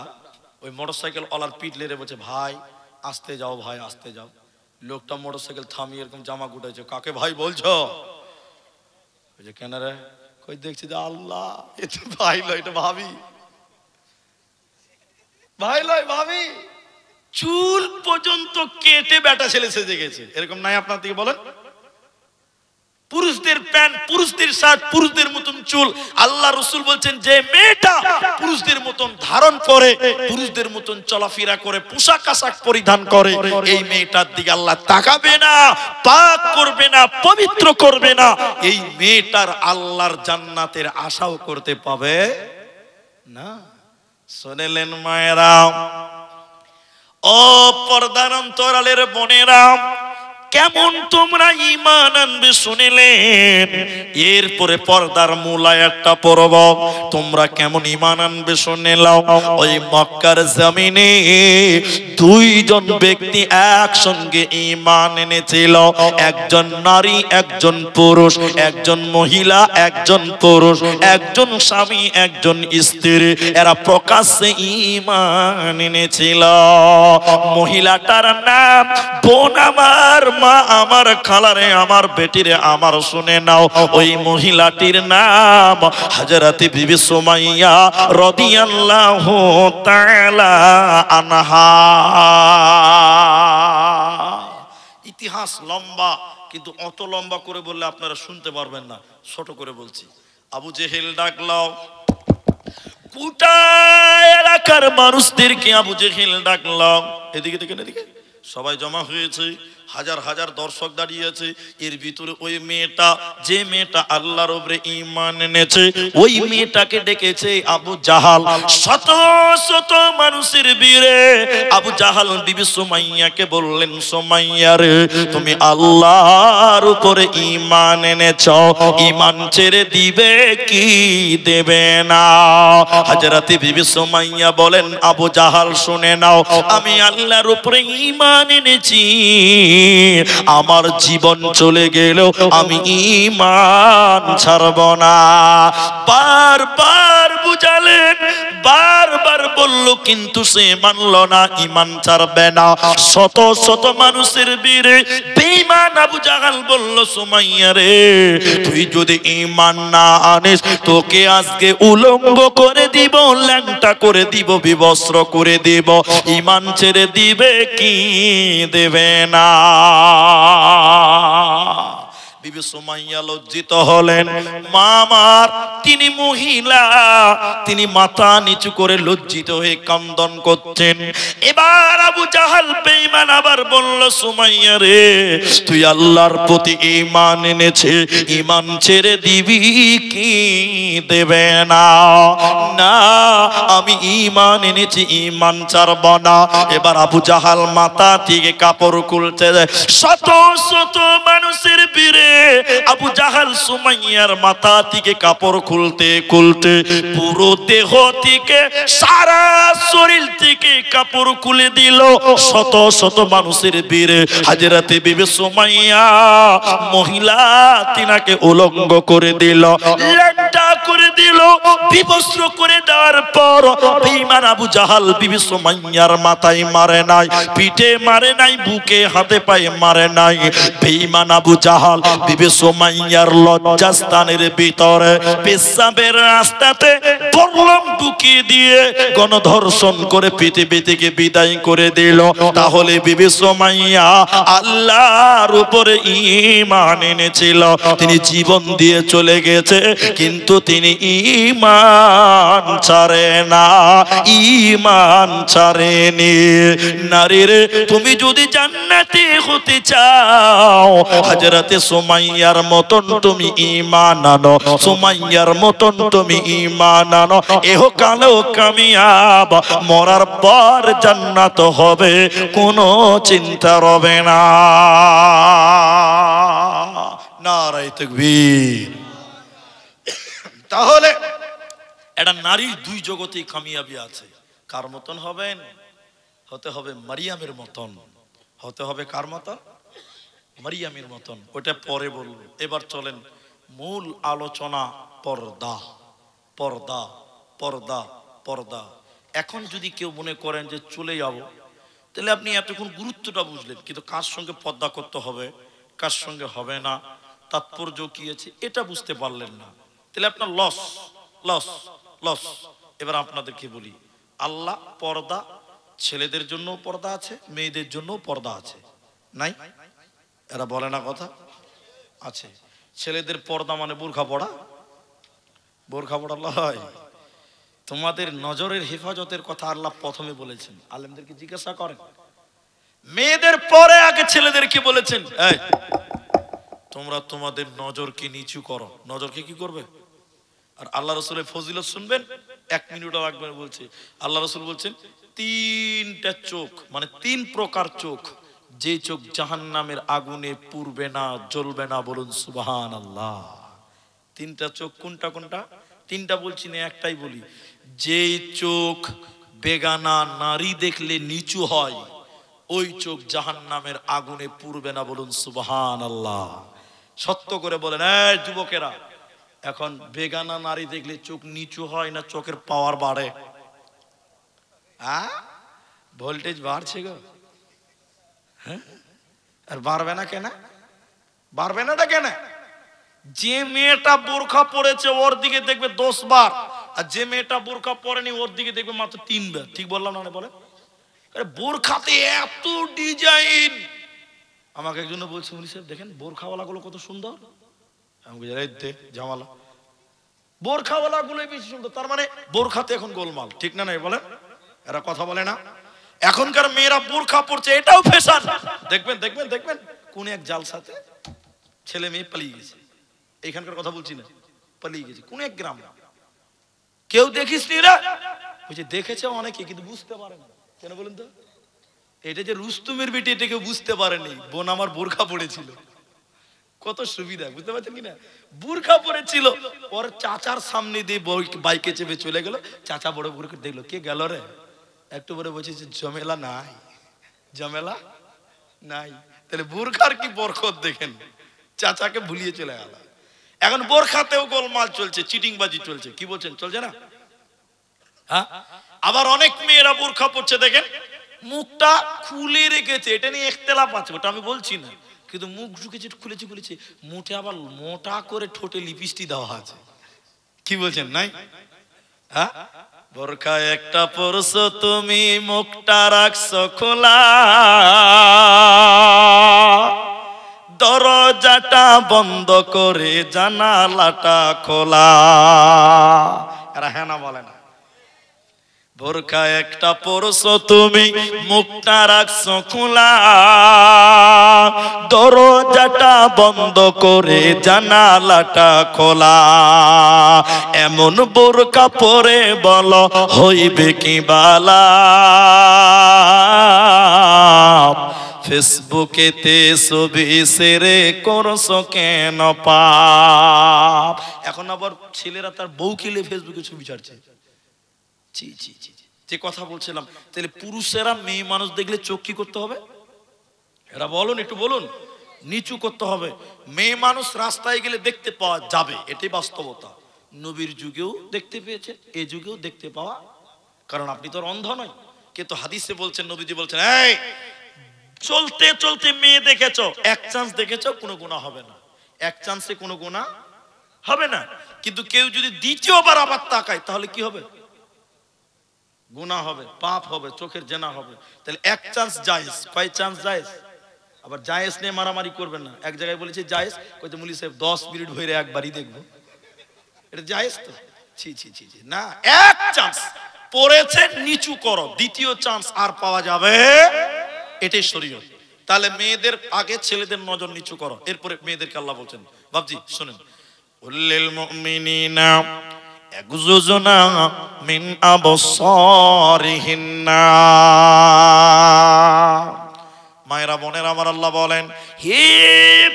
ওই মোটর সাইকেল ওলার পিঠ লেড়ে বলছে, ভাই আসতে যাও, ভাই আসতে যাও। লোকটা মোটর সাইকেল থামিয়ে এরকম জামা গুটাইছে, কাকে ভাই বলছো? কেন রে? কই দেখছি যে আল্লাহ, এটা ভাই লয়, এটা ভাবি, ভাই লয় ভাবি। চুল পর্যন্ত কেটে বেটা ছেলে সেজে গেছে, এরকম নাই আপনার দিকে বলেন? পুরুষদের প্যান্ট, পুরুষদের শার্ট, পুরুষদের মতন চুল। আল্লাহ রাসূল বলছেন যে মেয়েটা পুরুষদের মতন ধারণ করে, পুরুষদের মতন চলাফেরা করে, পোশাক আশাক পরিধান করে, এই মেয়েটার দিকে আল্লাহ তাকাবে না, পাক করবে না, পবিত্র করবে না। এই মেয়েটার আল্লাহর জান্নাতের আশাও করতে পাবে না। শুনলেন মায়েরা, ও পর্দার অন্তরালের বোনেরা, কেমন তোমরা ঈমান আনবে শুনিলেন। এরপরে পর্দার মূল আয়াতটা পড়ব, তোমরা কেমন ঈমান আনবে শুনে নাও। ওই মক্কার জমিনে দুইজন ব্যক্তি একসঙ্গে ঈমান এনেছিল, একজন নারী, একজন পুরুষ, একজন মহিলা, একজন পুরুষ, একজন স্বামী, একজন স্ত্রী। এরা প্রকাশ্যে ঈমান এনেছিল। মহিলাটার নাম বোন আমার, মা আমার, খালারে আমার, বেটিরে আমার, শুনে নাও। ওই মহিলাটির নাম হযরতে বিবি সুমাইয়া রাদিয়াল্লাহু তাআলা আনহা। ইতিহাস লম্বা, কিন্তু অত লম্বা করে বললে আপনারা শুনতে পারবেন না, ছোট করে বলছি। আবু জেহেল ডাকলাও, গোটা এলাকার মানুষদেরকে আবু জেহেল ডাকলাম। এদিকে দেখেন, এদিকে সবাই জমা হয়েছে, হাজার হাজার দর্শক দাঁড়িয়ে আছে। এর ভিতরে ওই মেয়েটা, যে মেয়েটা আল্লাহর উপরে ঈমান এনেছে, ওই মেয়েটাকে ডেকেছে আবু জাহাল। শত শত মানুষের ভিড়ে আবু জাহাল বিবি সুমাইয়াকে বললেন, সুমাইয়া রে, তুমি আল্লাহর উপরে ঈমান এনেছো, ঈমান ছেড়ে দিবে কি দেবে না? হযরতে বিবি সুমাইয়া বলেন, আবু জাহাল শুনে নাও, আমি আল্লাহর উপরে ঈমান এনেছি, আমার জীবন চলে গেলেও আমি ঈমান ছাড়ব না। বারবার বুঝালেন, বারবার বলল, কিন্তু সে মানল না, ঈমান ছাড়বে না। শত শত মানুষের ভিড়ে বেঈমান আবু জাহাল বলল, সুমাইয়া রে, তুই যদি ঈমান না আনিস, তোকে আজকে উলঙ্গ করে দিব, ল্যাংটা করে দিব, বিবস্ত্র করে দিব। ঈমান ছেড়ে দিবে কি দেবে না? বিবি সুমাইয়া লজ্জিত হলেন। মা আমার, তিনি মহিলা, তিনি মাথা নিচু করে লজ্জিত হয়ে কান্দন করছেন। এবার আবু জাহাল বেঈমান আবার বলল, সুমাইয়া রে, তুই আল্লাহর প্রতি ঈমান এনেছে, ঈমান ছেড়ে দিবি কি দেবে না? না, আমি ঈমান এনেছি, ঈমান ছাড়ব না। এবার আবু জাহাল মাথা থেকে কাপড় খুলতে যায়। শত শত মানুষের ভিড়ে আবু জাহাল সুমাইয়ার মাথা থেকে কাপড় খুলতে খুলতে পুরো দেহ থেকে, সারা শরীর থেকে কাপড় খুলে দিল। শত শত মানুষের ভিড়ে হযরতে বিবি সুমাইয়া মহিলা তিনাকে উলঙ্গ করে দিল, ল্যাংটা করে দিল। দিল। বিবস্ত্র করে দেওয়ার পর বেঈমান আবু জাহাল বিবি সুমাইয়ার মাথায় মারে নাই, পিঠে মারে নাই, বুকে হাতে পায়ে মারে নাই। বেঈমান আবু জাহাল বিবি সুমাইয়ার লজ্জাস্থানের ভিতরে পেশাবের রাস্তাতে বললাম ঢুকিয়ে দিয়ে গণধর্ষণ করে পৃথিবী থেকে বিদায় করে দিল। তাহলে বিবি সুমাইয়া আল্লাহর উপরে ঈমান এনেছিল, তিনি জীবন দিয়ে চলে গেছে, কিন্তু তিনি ঈমান ছাড়ে না, ঈমান ছাড়েনি। নারীরে, তুমি যদি জান্নাতি হতে চাও, হযরতে সুমাইয়ার মতন তুমি ঈমান আনো, সুমাইয়ার মতন তুমি ঈমান আনো। এহো কালেও কামিয়াব, মরার পর জান্নাত হবে, কোনো চিন্তা রবে না। নারায়ে তাকবীর। তাহলে এটা নারীর দুই জগতেই কামিয়াবি আছে। কার মতন হবেন? হতে হবে মারিয়ামের মতন। হতে হবে কার মতন? মারিয়ামের মতন। ওটা পরে বলবো। এবার চলেন মূল আলোচনা, পর্দা। পর্দা, পর্দা, পর্দা। এখন যদি কেউ মনে করেন যে চলে যাব, তাহলে আপনি এতক্ষণ গুরুত্বটা বুঝলেন, কিন্তু কার সঙ্গে পর্দা করতে হবে, কার সঙ্গে হবে না, তাৎপর্য কি আছে, এটা বুঝতে পারলেন না, তাহলে আপনার লস, লস, লস। এবার আপনাদেরকে বলি, আল্লাহ পর্দা, ছেলেদের জন্য পর্দা আছে, মেয়েদের জন্য পর্দা আছে, নাই? এরা বলে না কথা আছে। ছেলেদের পর্দা মানে বোরখা পড়া, বোরখা পড়া লয়। তোমাদের নজরের হেফাজতের কথা আল্লাহ প্রথমে বলেছেন, আলেমদেরকে জিজ্ঞাসা করেন। মেয়েদের পরে আগে ছেলেদেরকে বলেছেন, এই তোমরা তোমাদের নজরকে নিচু করো। নজরকে কি করবে? আর আল্লাহ রাসূলের ফজিলত শুনবেন, 1 মিনিটও লাগবে না। বলছে আল্লাহ রাসূল বলছেন, 3টা চোখ, মানে 3 প্রকার চোখ, যে চোখ জাহান্নামের আগুনে পুড়বে না, জ্বলবে না। বলুন সুবহানাল্লাহ। 3টা চোখ কোনটা কোনটা? 3টা বলছি না, একটাই বলি। যে চোখ বেগানা নারী দেখলে নিচু হয়, ওই চোখ জাহান্নামের আগুনে পুড়বে না। বলুন সুবহানাল্লাহ। সত্য করে বলেন, এই যুবকেরা, এখন বেগানা নারী দেখলে চোখ নিচু হয় না চোখের পাওয়ার বাড়ে? ভোল্টেজ বাড়ছে গো। হ্যাঁ, আর বাড়বে না কেন? বাড়বে না কেন? যে মেয়েটা বোরখা পরেছে ওর দিকে দেখবে 10 বার, আর যে মেয়েটা বোরখা পরেনি ওর দিকে দেখবে মাত্র 3 বার। ঠিক বললাম না? বলে বোরখাতে এত ডিজাইন। আমাকে একজন বলছে, উনি সাহেব দেখেন বোরখাওয়ালা গুলো কত সুন্দর। আমি বলছি, জামালা বোরখাওয়ালা গুলোই বেশি সুন্দর। তার মানে বোরখাতে এখন গোলমাল, ঠিক না? নাই বলেন? এরা কথা বলে না। এখনকার মেয়েরা বোরখা পরছে, এটাও ফ্যাশন। দেখবেন দেখবেন দেখবেন কোন এক জালসাতে ছেলে মেয়ে পালিয়ে গেছে। এইখানকার কথা বলছি না, পালিয়ে গেছে কোন এক গ্রাম। কেউ দেখিস নি রে? বলছে দেখেছে অনেকে, কিন্তু বুঝতে পারে না। কেন বলেন তো? এটা যে রুস্তুমের বেটি, এটা কেউ বুঝতে পারেনি। বোন আমার বোরখা পড়েছিল, কত সুবিধা, বুঝতে পারছেন কিনা? বোরখা পড়েছিল, ওর চাচার সামনে দিয়ে বাইকে চেপে চলে গেল। চাচা বড় বোরখা দেখলো, কে গেল রে? একটু বড় বলছে যে ঝামেলা নাই, ঝামেলা নাই। তাহলে বোরখার কি বরকত দেখেন, চাচাকে ভুলিয়ে চলে গেল। এখন বোরখাতেও গোলমাল চলছে, চিটিংবাজি চলছে। কি বলছেন, চলছে না? হ্যাঁ, আবার অনেক মেয়েরা বোরখা পরছে, দেখেন মুখটা খুলে রেখেছে। এটা নিয়ে ইখতিলাফ আছে, ওটা আমি বলছি না, কিন্তু মুখ ঢুকেছে, খুলেছে খুলেছে, মুঠে আবার মোটা করে ঠোঁটে লিপস্টিক দেওয়া আছে। কি বলছেন, নাই? হ্যাঁ, বোরখা একটা পরছো তুমি, মুখটা রাখছো খোলা, দরজাটা বন্ধ করে জানালাটা খোলা। এরা হ্যাঁ না বলে না? বোরখা একটা পরছো তুমি, মুখটা রাখছো খোলা, দরজাটা বন্ধ করে জানালাটা খোলা। এমন বোরখা পরে বলো হইবে কি বালা, ফেসবুকেতে ছবি শেয়ার করছো কেন পাপ? এখন আবার ছেলেরা তার বউকে নিয়ে ফেসবুকে ছবি ছাড়ছে। জি জি জি, যে কথা বলছিলাম, তাহলে পুরুষেরা মেয়ে মানুষ দেখলে চোখ কি করতে হবে? এরা বলুন, একটু বলুন। নিচু করতে হবে। মেয়ে মানুষ রাস্তায় গেলে দেখতে পাওয়া যাবে, এটাই বাস্তবতা। নবীর যুগেও দেখতে পেয়েছেন, এই যুগেও দেখতে পাওয়া, কারণ আপনি তো অন্ধ নয়। কিন্তু হাদিসে বলছেন, নবীজি বলছেন, এই চলতে চলতে মেয়ে দেখেছো, এক চান্স দেখেছো, কোনো গুনাহ হবে না, এক চান্সে কোনো গুনাহ হবে না। কিন্তু কেউ যদি দ্বিতীয়বার আবার তাকায় তাহলে কি হবে? গুনাহ হবে, পাপ হবে, চোখের জেনা হবে। তাহলে এক চান্স জায়েজ, কয় চান্স জায়েজ? আবার জায়েজ নিয়ে মারামারি করবেন না। এক জায়গায় বলেছে জায়েজ, কইতে মুলি সাহেব 10 মিনিট ধরে একবারই দেখবো, এটা জায়েজ তো? ছি ছি ছি ছি, না, এক চান্স পড়েছে, নিচু করো, দ্বিতীয় চান্স আর পাওয়া যাবে, এটাই শরীয়ত। তাহলে মেয়েদের আগে ছেলেদের নজর নিচু করো, এরপরে মেয়েদেরকে আল্লাহ বলছেন। বাবজি শুনেন, উল্লিল মুমিনিনা ইয়াগযুজুনা মিন আবসারিহিন্না। মায়েরা বোনেরা আমার, আল্লাহ বলেন, হে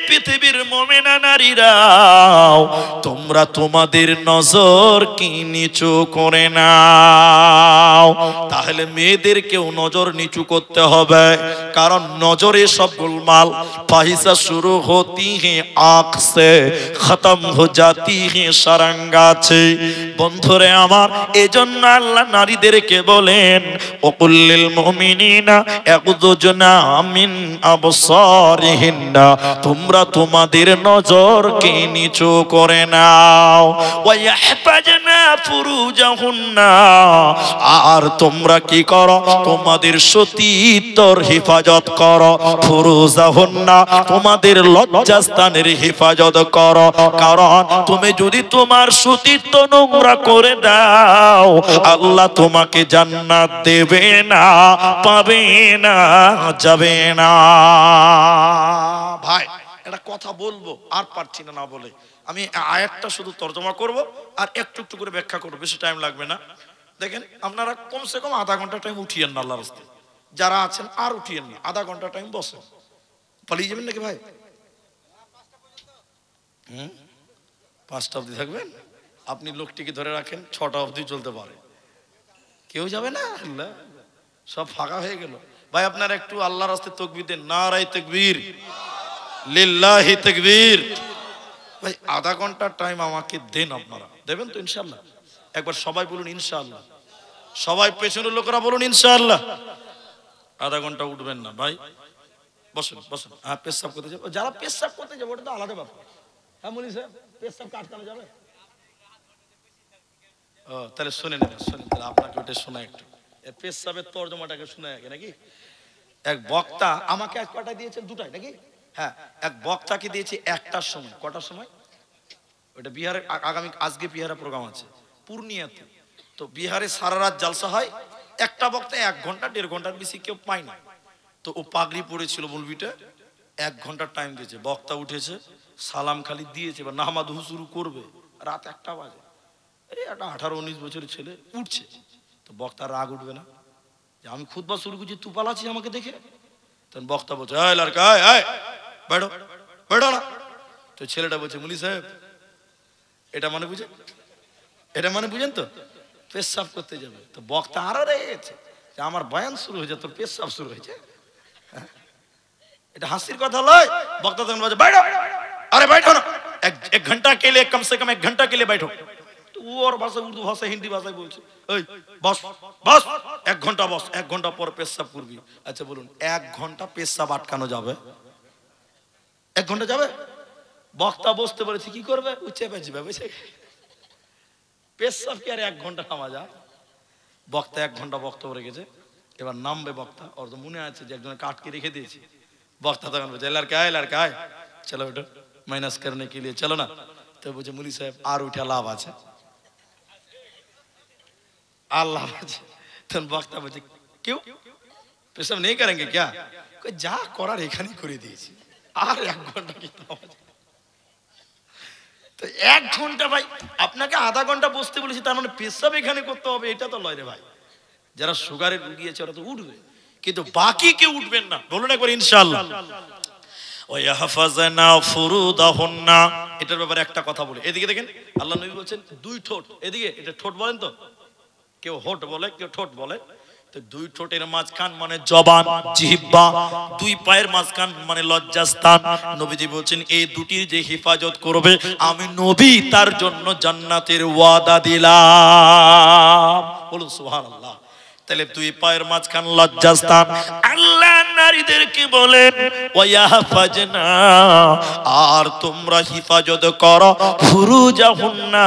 পৃথিবীর মুমিনা নারীরাও, তোমরা তোমাদের নজর কি নিচু করে নাও। তাহলে মেয়েদেরকেও নজর নিচু করতে হবে, কারণ নজরে সব গোলমাল। ফাহিসা শুরু হতি হে আঁখ সে, খতম হো জাতি হে সারাঙ্গাছে। বন্ধুরে আমার, এজন্য আল্লাহ নারীদেরকে বলেন, ওকুল্লিল মুমিনিনা ইয়াগযুজনা মিন আবসারিহিন্না, তোমরা তোমাদের নজরকে নিচু করে নাও। ওয়া ইয়াহফাজনা ফুরুজাহুন্না, আর তোমরা কি করো? তোমাদের সতীত্বর হেফাজত করো। ফুরুজাহুন্না, তোমাদের লজ্জাস্থানের হেফাজত করো। কারণ তুমি যদি তোমার সতীত্ব নোংরা করে দাও, আল্লাহ তোমাকে জান্নাত দেবে না, পাবে না, যাবে না। ভাই একটা কথা বলবো, আর পারছি না না বলে, আমি আয়াতটা শুধু তর্জমা করব আর একটু একটু করে ব্যাখ্যা করবো, বেশি টাইম লাগবে না। দেখেন, আপনারা কমসে কম আধা ঘন্টা টাইম উঠিয়েন না, আল্লাহর রাস্তায় যারা আছেন আর উঠিয়েন না, আধা ঘন্টা টাইম বসেন। পালিয়ে যাবেন নাকি ভাই? 5টা অবধি থাকবেন? আপনি লোকটিকে ধরে রাখেন, 6টা অবধি চলতে পারে, কেউ যাবে না, সব ফাঁকা হয়ে গেল। ভাই আপনারা একটু আল্লাহর রাস্তায় তাকবীর দেন, নারায়ে তাকবীর, লিল্লাহি তাকবীর। ভাই আধা ঘন্টা টাইম আমাকে দেন, আপনারা দেবেন তো ইনশাআল্লাহ? একবার সবাই বলুন ইনশাআল্লাহ, সবাই পেছনের লোকেরা বলুন ইনশাআল্লাহ। আধা ঘন্টা উঠবেন না ভাই, বসুন বসুন। হ্যাঁ, পেশাব করতে যাবো, যারা পেশাব করতে যাবো ওটা তো আলাদা ব্যাপার। হ্যাঁ মুলি সাহেব, পেশাব আটকানো যাবে? ও তাহলে শুনে নেন, শুনে, তাহলে আপনাকে ওটা শোনা একটু, পেশাবের তর্জমাটাকে শোনা আগে নাকি। এক বক্তা আমাকে এক কটা দিয়েছেন, 2টায় নাকি? হ্যাঁ, এক বক্তাকে দিয়েছি 1টার সময়। কটার সময়? ওটা বিহারের আজকে বিহারে প্রোগ্রাম আছে পূর্ণিয়াতে। তো বিহারে সারা রাত জালসা হয়, একটা বক্তা 1 ঘন্টা 1.5 ঘন্টার বেশি কেউ পায় না। তো ও পাগড়ি পড়েছিল মৌলবীটা, 1 ঘন্টার টাইম দিয়েছে। বক্তা উঠেছে, সালাম খালি দিয়েছে, বা নামাজ শুরু করবে, রাত 1টা বাজে। এই একটা 18-19 বছরের ছেলে উঠছে, তো বক্তার রাগ উঠবে না যে আমি খুতবা শুরু করছি, তুই পালাচ্ছিস আমাকে দেখে? তখন বক্তা বলছে, এই লড়কা, এই বেড়ো বেড়ো না। তো ছেলেটা বলছে, মুলি সাহেব এটা মানে বুঝেন, এটা মানে বুঝেন তো, পেশাব করতে যাবে। তো বক্তা আরো রেগে গেছে যে আমার বয়ান শুরু হয়েছে, তোর পেশাব শুরু হয়েছে, এটা হাসির কথা লয়। বক্তা তখন বলছে, बैठो, अरे बैठो ना, एक घंटा के लिए, कम से कम 1 घंटा के लिए बैठो। तो वो और भाषा, उर्दू भाषा, हिंदी भाषाয় বলছে, এই বস বস, 1 ঘন্টা বস, 1 ঘন্টা পর পেশাব করবি। আচ্ছা বলুন, 1 ঘন্টা পেশাব আটকানো যাবে? 1 ঘন্টা যাবে? বক্তা বসতে বলেছে, কি করবে? ও চেপে যাবে, বুঝছে? পেশাব কি আর 1 ঘন্টা নামা যায়? বক্তা 1 ঘন্টা বক্তব্য রেখেছে, এবার নামবে বক্তা। ওর তো মনে আছে যে একজনের কাটকে রেখে দিয়েছে। বক্তা তখন বলছে, लड़का है, चलो बेटो माइनस करने के लिए चलो ना। तो बोले, मुली साहब আর উঠা লাভ আছে? আল্লাহ আছে। তখন বক্তা বলছে, क्यों পেশাব नहीं करेंगे क्या? কই যা করার এখানেই করে দিয়েছি, আর 1 ঘন্টা কি নামাজ? তো 1 ঘন্টা ভাই, আপনাকে আধা ঘন্টা বসতে বলেছি, তার মানে পেশাব এখানে করতে হবে, এটা তো লয় রে ভাই। যারা সুগারের রোগী আছে ওরা তো উঠবে, কিন্তু বাকি কেউ উঠবেন না। বলুন একবার ইনশাআল্লাহ। ওয়াহফাজনা ফুরুদাহুন্না, এটার ব্যাপারে একটা কথা বলি। এদিকে দেখেন, আল্লাহ নবী বলেন 2 ঠোঁট, এদিকে এটা ঠোঁট বলেন তো, কেউ হোট বলে, কেউ ঠোঁট বলে। তো দুই ঠোঁটের মাঝখান মানে জবান জিহ্বা, দুই পায়ের মাঝখান মানে লজ্জাস্থান। নবীজি বলছেন এই দুটির যে হেফাজত করবে আমি নবী তার জন্য জান্নাতের ওয়াদা দিলাম। বলুন সুবহানাল্লাহ। তাহলে দুই পায়ের মাঝখান লজ্জাস্থান। আল্লাহ নারীদেরকে বলেন ওয়াহফাজনা, আর তোমরা হিফাজত করো ফুরুজাহুন্না,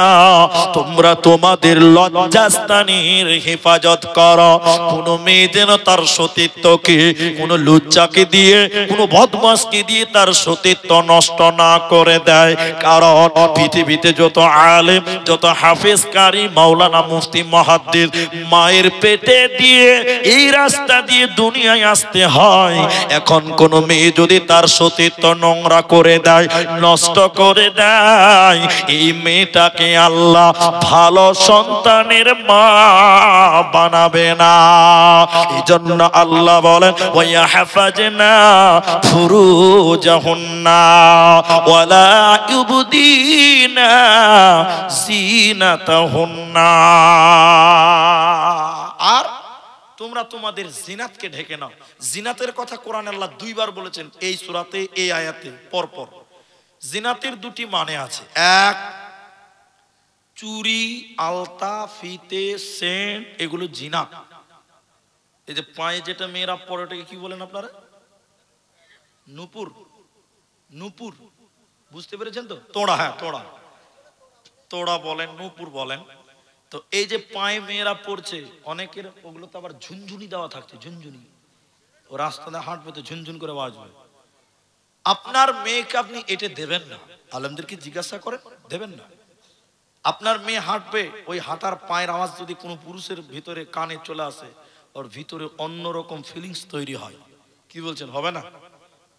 তোমরা তোমাদের লজ্জাস্থানের হেফাজত করো। কোন মেয়ে যেন তার সতীত্বকে কোন লুচ্চাকে দিয়ে কোন বদমাশকে দিয়ে তার সতীত্ব নষ্ট না করে দেয়। কারণ পৃথিবীতে যত আলেম, যত হাফেজ, কারি, মাওলানা, মুফতি, মুহাদ্দিস মায়ের পেটে দিয়ে এই রাস্তা দিয়ে দুনিয়ায় আসতে হয়। এখন কোন মেয়ে যদি তার সতীত্ব নোংরা করে দেয়, নষ্ট করে দেয়, এই মেয়েটাকে আল্লাহ ভালো সন্তানের মা বানাবে না। এই জন্য আল্লাহ বলেন ওয়াহফাজনা ফুরুজাহুন্না ওয়ালা ইউবদিনা জিনাতাহুন্না। আর তোমরা তোমাদের জিনাতকে ঢেকে নাও। জিনাতের কথা কোরআনে আল্লাহ দুইবার বলেছেন এই সূরাতে, এই আয়াতে পরপর। জিনাতের দুটি মানে আছে। এক, চুরি, আলতা, ফিতে, সেন্ট, এগুলো জিনাত। এই যে পায়ে যেটা মেয়েরা পরে ওটাকে কি বলেন আপনারা? নূপুর। নূপুর বুঝতে পেরেছেন তো? তোড়া, হ্যাঁ তোড়া, তোড়া বলেন, নূপুর বলেন। তো এই যে পায়ে মেয়েরা পড়ছে, অনেকের ওগুলো তো আবার ঝুনঝুনি দেওয়া থাকছে, ঝুনঝুনি। ও রাস্তাতে হাঁটবে তো ঝুনঝুন করে বাজবে। আপনার মেয়েকে আপনি এটা দেবেন না। আলেমদেরকে জিজ্ঞাসা করেন, দেবেন না। আপনার মেয়ে হাঁটবে, ওই হাঁটার পায়ের আওয়াজ যদি কোনো পুরুষের ভিতরে কানে চলে আসে, ওর ভিতরে অন্যরকম ফিলিংস তৈরি হয়। কি বলছেন, হবে না?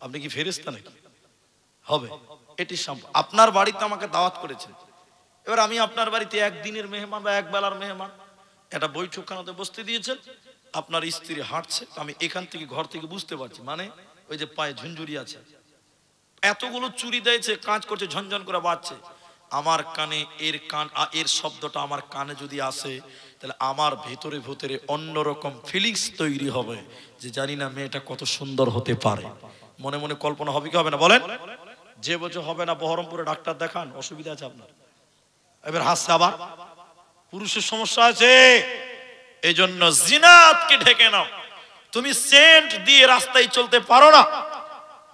আপনি কি ফেরেশতা নাকি? হবে। এটি সম্ভব। আপনার বাড়িতে আমাকে দাওয়াত করেছে, এবার আমি আপনার বাড়িতে একদিনের মেহমান বা এক বেলার মেহমান, একটা বৈঠকখানাতে বসতে দিয়েছেন, আপনার স্ত্রী হাঁটছে, আমি এখান থেকে ঘর থেকে বুঝতে পারছি, মানে ওই যে পায়ে ঝুনঝুরি আছে, এতগুলো চুরি দিয়েছে, কাজ করছে, ঝনঝন করে বাজছে। আমার কানে এর শব্দটা আমার কানে যদি আসে, তাহলে আমার ভেতরে ভেতরে অন্যরকম ফিলিংস তৈরি হবে যে জানি না মেয়েটা কত সুন্দর হতে পারে। মনে মনে কল্পনা হবে কি হবে না বলেন? যে বছর হবে না বহরমপুরে ডাক্তার দেখান, অসুবিধা আছে আপনার। এবার হাসছে, আবার পুরুষের সমস্যা আছে। এই জন্য জিনাতকে ঢেকে নাও। তুমি সেন্ট দিয়ে রাস্তায় চলতে পারো না,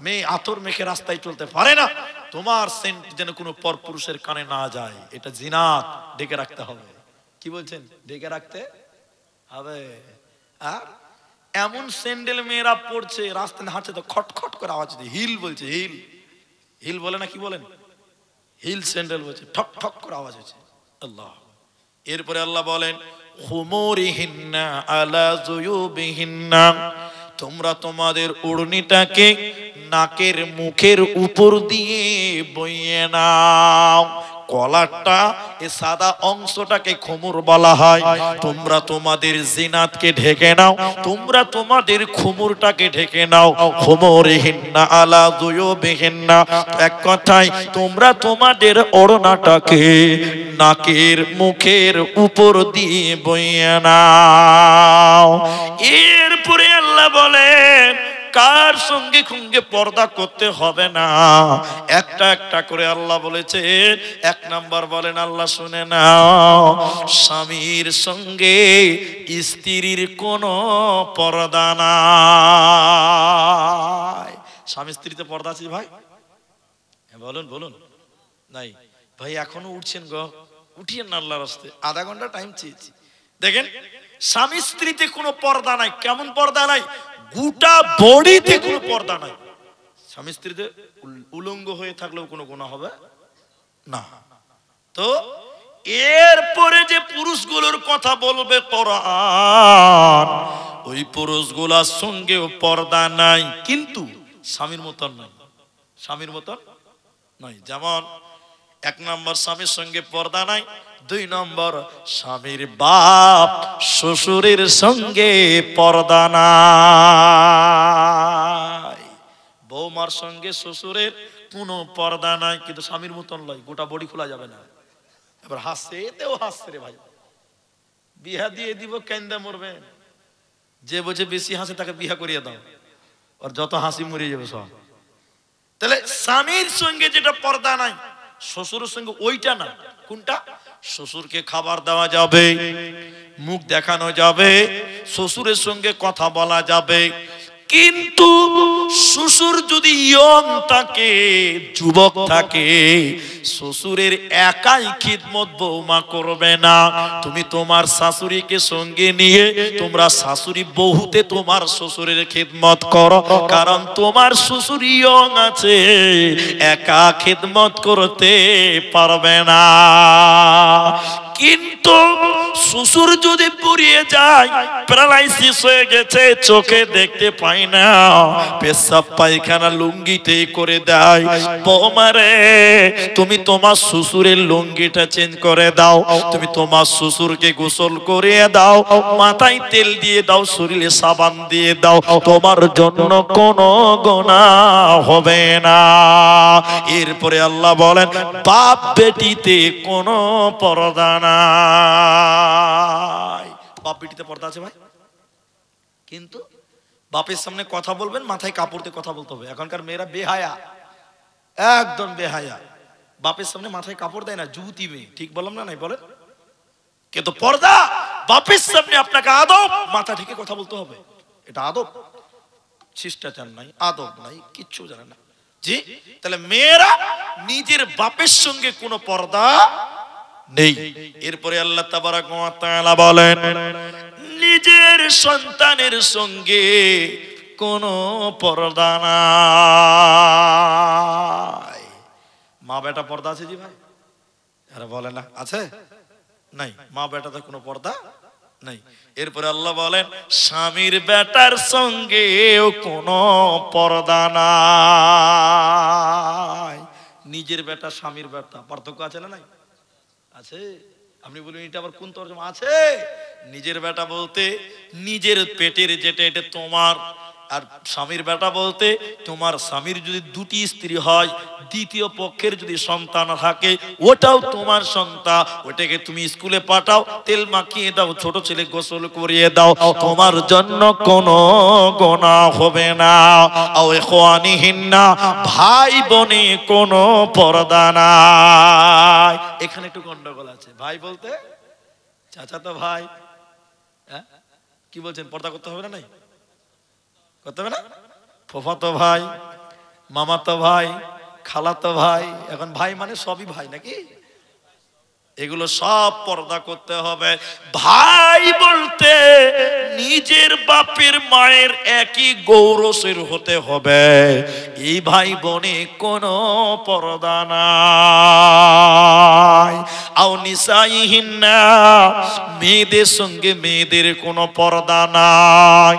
মেয়ে আতর মেখে রাস্তায় চলতে পারে না, তোমার সেন্ট যেন কোনো পর পুরুষের কানে না যায়, এটা জিনাত, ঢেকে রাখতে হবে। কি বলছেন? ঢেকে রাখতে হবে। আর এমন স্যান্ডেল মেয়েরা পড়ছে, রাস্তায় হাঁটছে তো খটখট করে আওয়াজ দিচ্ছে, হিল বলছে, হিল, হিল বলে না, কি বলেন? হিল স্যান্ডেল বলছে, ঠক ঠক করে আওয়াজ হচ্ছে। আল্লাহ। এরপরে আল্লাহ বলেন খুমুরিহিন্না আলা জুয়ুবিহিন্না, তোমরা তোমাদের ওড়নিটাকে নাকের মুখের উপর দিয়ে বইয়ে নাও। কলারটা, এ সাদা অংশটাকে খুমুর বলা হয়। তোমরা তোমাদের জিনাতকে ঢেকে নাও, তোমরা তোমাদের খুমুরটাকে ঢেকে নাও। খুমুরিহিন্না আলা জুয়ুবিহিন্না, এক কথায় তোমরা তোমাদের ওড়নাটাকে নাকের মুখের উপর দিয়ে বইয়ে নাও। এরপরে আল্লাহ বলেন কার সঙ্গে সঙ্গে পর্দা করতে হবে না, একটা একটা করে আল্লাহ বলেছে। এক নাম্বার বলেন, আল্লাহ শুনে নাও, স্বামীর সঙ্গে স্ত্রীর কোনো পর্দা নাই। স্বামী স্ত্রীতে পর্দা আছে ভাই? বলুন বলুন। নাই ভাই, এখনো উঠছেন গো, উঠিয়েন না আল্লাহর রাস্তে, আধা ঘন্টা টাইম চেয়েছি। দেখেন স্বামী স্ত্রীতে কোনো পর্দা নাই। কেমন পর্দা নাই? গোটা বডিতে কোনো পর্দা নাই। স্বামী স্ত্রীতে উলঙ্গ হয়ে থাকলেও কোনো গুনাহ হবে না। তো এরপরে যে পুরুষগুলোর কথা বলবে কোরআন, ওই পুরুষগুলোর সঙ্গেও পর্দা নাই, কিন্তু স্বামীর মতন নাই, স্বামীর মতন নয়। যেমন এক নম্বর স্বামীর সঙ্গে পর্দা নাই, দুই নম্বর স্বামীর বাপ শ্বশুরের সঙ্গে পর্দা নাই। বৌমার সঙ্গে শ্বশুরের কোনো পর্দা নাই, কিন্তু স্বামীর মতন নয়, গোটা বডি খোলা যাবে না। এবার হাসছে, এতেও হাসছে রে ভাই, বিয়া দিয়ে দিব কেন্দা মরবে। যে বলছে বেশি হাসে তাকে বিয়ে করিয়ে দাও, ওর যত হাসি মরে যাবে সব। তাহলে স্বামীর সঙ্গে যেটা পর্দা নাই, শ্বশুরের সঙ্গে ওইটা না। কোনটা? শ্বশুরকে খাবার দেওয়া যাবে, মুখ দেখানো যাবে, শ্বশুরের সঙ্গে কথা বলা যাবে, কিন্তু শ্বশুর যদি ইয়ং থাকে, যুবক থাকে, শ্বশুরের একাই খিদমত বৌমা করবে না। তুমি তোমার শাশুড়িকে সঙ্গে নিয়ে তোমরা শাশুড়ি বহুতে তোমার শ্বশুরের খিদমত করো, কারণ তোমার শ্বশুর ইয়ং আছে, একা খিদমত করতে পারবে না। কিন্তু শ্বশুর যদি পুড়িয়ে যায়, প্যারালাইসিস হয়ে গেছে, চোখে দেখতে পায় না, পেশাব পায়খানা লুঙ্গিতে করে দেয়, বৌমারে তুমি তোমার শ্বশুরের লুঙ্গিটা চেঞ্জ করে দাও, তুমি তোমার শ্বশুরকে গোসল করিয়ে দাও, মাথায় তেল দিয়ে দাও, শরীরে সাবান দিয়ে দাও, তোমার জন্য কোনো গুনাহ হবে না। এরপরে আল্লাহ বলেন বাপ বেটিতে কোনো পর্দা নাই। বাপ বেটিতে পর্দা আছে ভাই, কিন্তু বাপের সামনে কথা বলবেন মাথায় কাপড় দিয়ে কথা বলতে হবে। এখনকার মেয়েরা বেহায়া, একদম বেহায়া, বাপের সামনে মাথায় কাপড় দেয় না, যুবতী মেয়ে। ঠিক বললাম না? নাই বলেন? কিন্তু পর্দা, বাপের সামনে আপনাকে আদব, মাথা ঢেকে কথা বলতে হবে। এটা আদব, শিষ্টাচার নাই, আদব নাই, কিচ্ছু জানে না। জি, তাহলে মেয়েরা নিজের বাপের সঙ্গে কোনো পর্দা নেই। এরপরে আল্লাহ তাবারাক ওয়া তাআলা বলেন নিজের সন্তানের সঙ্গে কোনো পর্দা নাই। মা বেটা পর্দা আছে জি ভাই? আরে বলে না আছে? নাই, মা বেটাতে কোনো পর্দা নাই। এরপরে আল্লাহ বলেন স্বামীর বেটার সঙ্গেও কোনো পর্দা নাই। নিজের বেটা স্বামীর বেটা পার্থক্য আছে না? নাই, আছে। আপনি বলবেন এটা আবার কোন তরজমা? আছে। নিজের বেটা বলতে নিজের পেটের যেটা, এটা তোমার। আর স্বামীর বেটা বলতে তোমার স্বামীর যদি দুটি স্ত্রী হয়, দ্বিতীয় পক্ষের যদি সন্তান থাকে, ওটাও তোমার সন্তান, ওটাকে তুমি স্কুলে পাঠাও, তেল মাখিয়ে দাও, ছোট ছেলে গোসল করিয়ে দাও, তোমার জন্য কোনো গুনাহ হবে না। আও ইখওয়ানিহিন্না, ভাই বোনে কোনো পর্দা নাই। এখানে একটু গন্ডগোল আছে। ভাই বলতে চাচাতো ভাই, হ্যাঁ কি বলছেন? পর্দা করতে হবে না? নাই করতে হবে না? ফুফাতো ভাই, মামাতো ভাই, খালাতো ভাই, এখন ভাই মানে সবই ভাই নাকি? এগুলো সব পর্দা করতে হবে। ভাই বলতে নিজের বাপের মায়ের একই গৌরসের হতে হবে। এই ভাই বোনে কোনো পর্দা নাই। আও নিসাইহিন্না, মেয়েদের সঙ্গে মেয়েদের কোনো পর্দা নাই।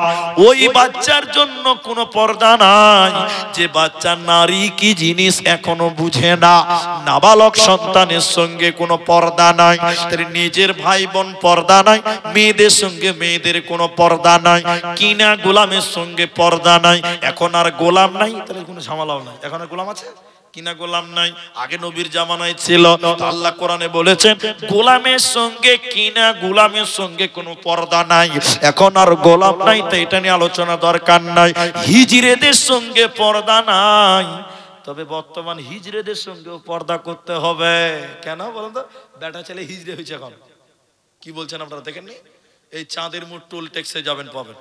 ওই বাচ্চার জন্য কোনো পর্দা নাই যে বাচ্চা নারী কি জিনিস এখনো বুঝে না। নাবালক সন্তানের সঙ্গে কোনো পর্দা নাই। তাহলে নিজের ভাই বোন পর্দা নাই, মেয়েদের সঙ্গে মেয়েদের কোনো পর্দা নাই, কিনা গোলামের সঙ্গে পর্দা নাই। এখন আর গোলাম নাই, তাহলে কোনো ঝামেলাও নাই। এখন আর গোলাম আছে? কিনা গোলাম নাই। আগে নবীর জামানায় ছিল, আল্লাহ কোরআনে বলেছেন গোলামের সঙ্গে কিনা গোলামের সঙ্গে কোনো পর্দা নাই। এখন আর গোলাম নাই, তো এটা নিয়ে আলোচনা দরকার নাই। হিজড়েদের সঙ্গে পর্দা নাই, তবে বর্তমান হিজড়েদের সঙ্গেও পর্দা করতে হবে। কেন বলুন তো? বেটা ছেলে হিজড়ে হয়েছে এখন। কি বলছেন আপনারা দেখেননি? এই চাঁদের মোড় টোল ট্যাক্সে যাবেন, পাবেন,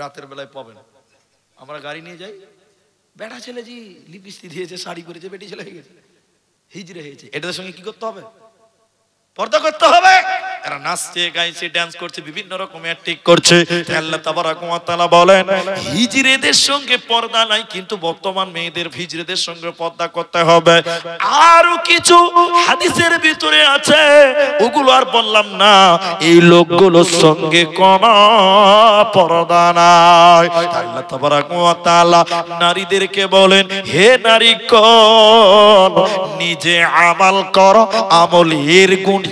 রাতের বেলায় পাবেন। আমরা গাড়ি নিয়ে যাই, বেটা ছেলে জি লিপস্টিক দিয়েছে, শাড়ি পরেছে, বেটি ছেলে হয়ে গেছে, হিজড়ে হয়েছে। এটার সঙ্গে কি করতে হবে? পর্দা করতে হবে। এরা নাচছে, গাইছে, ডান্স করছে, বিভিন্ন রকম অ্যাক্টিং করছে। আল্লাহ তাবারাক ওয়া তাআলা বলেন হিজড়েদের সঙ্গে পর্দা নাই, কিন্তু বর্তমান মেয়েদের হিজড়েদের সঙ্গে পর্দা করতে হবে। আরো কিছু হাদিসের ভিতরে আছে, ওগুলো আর বললাম না। এই লোকগুলোর সঙ্গে কোনো পর্দা নাই। আল্লাহ তাবারাক ওয়া তাআলা নারীদেরকে বলেন হে নারীগণ, নিজে আমল করো, আমলের গুণ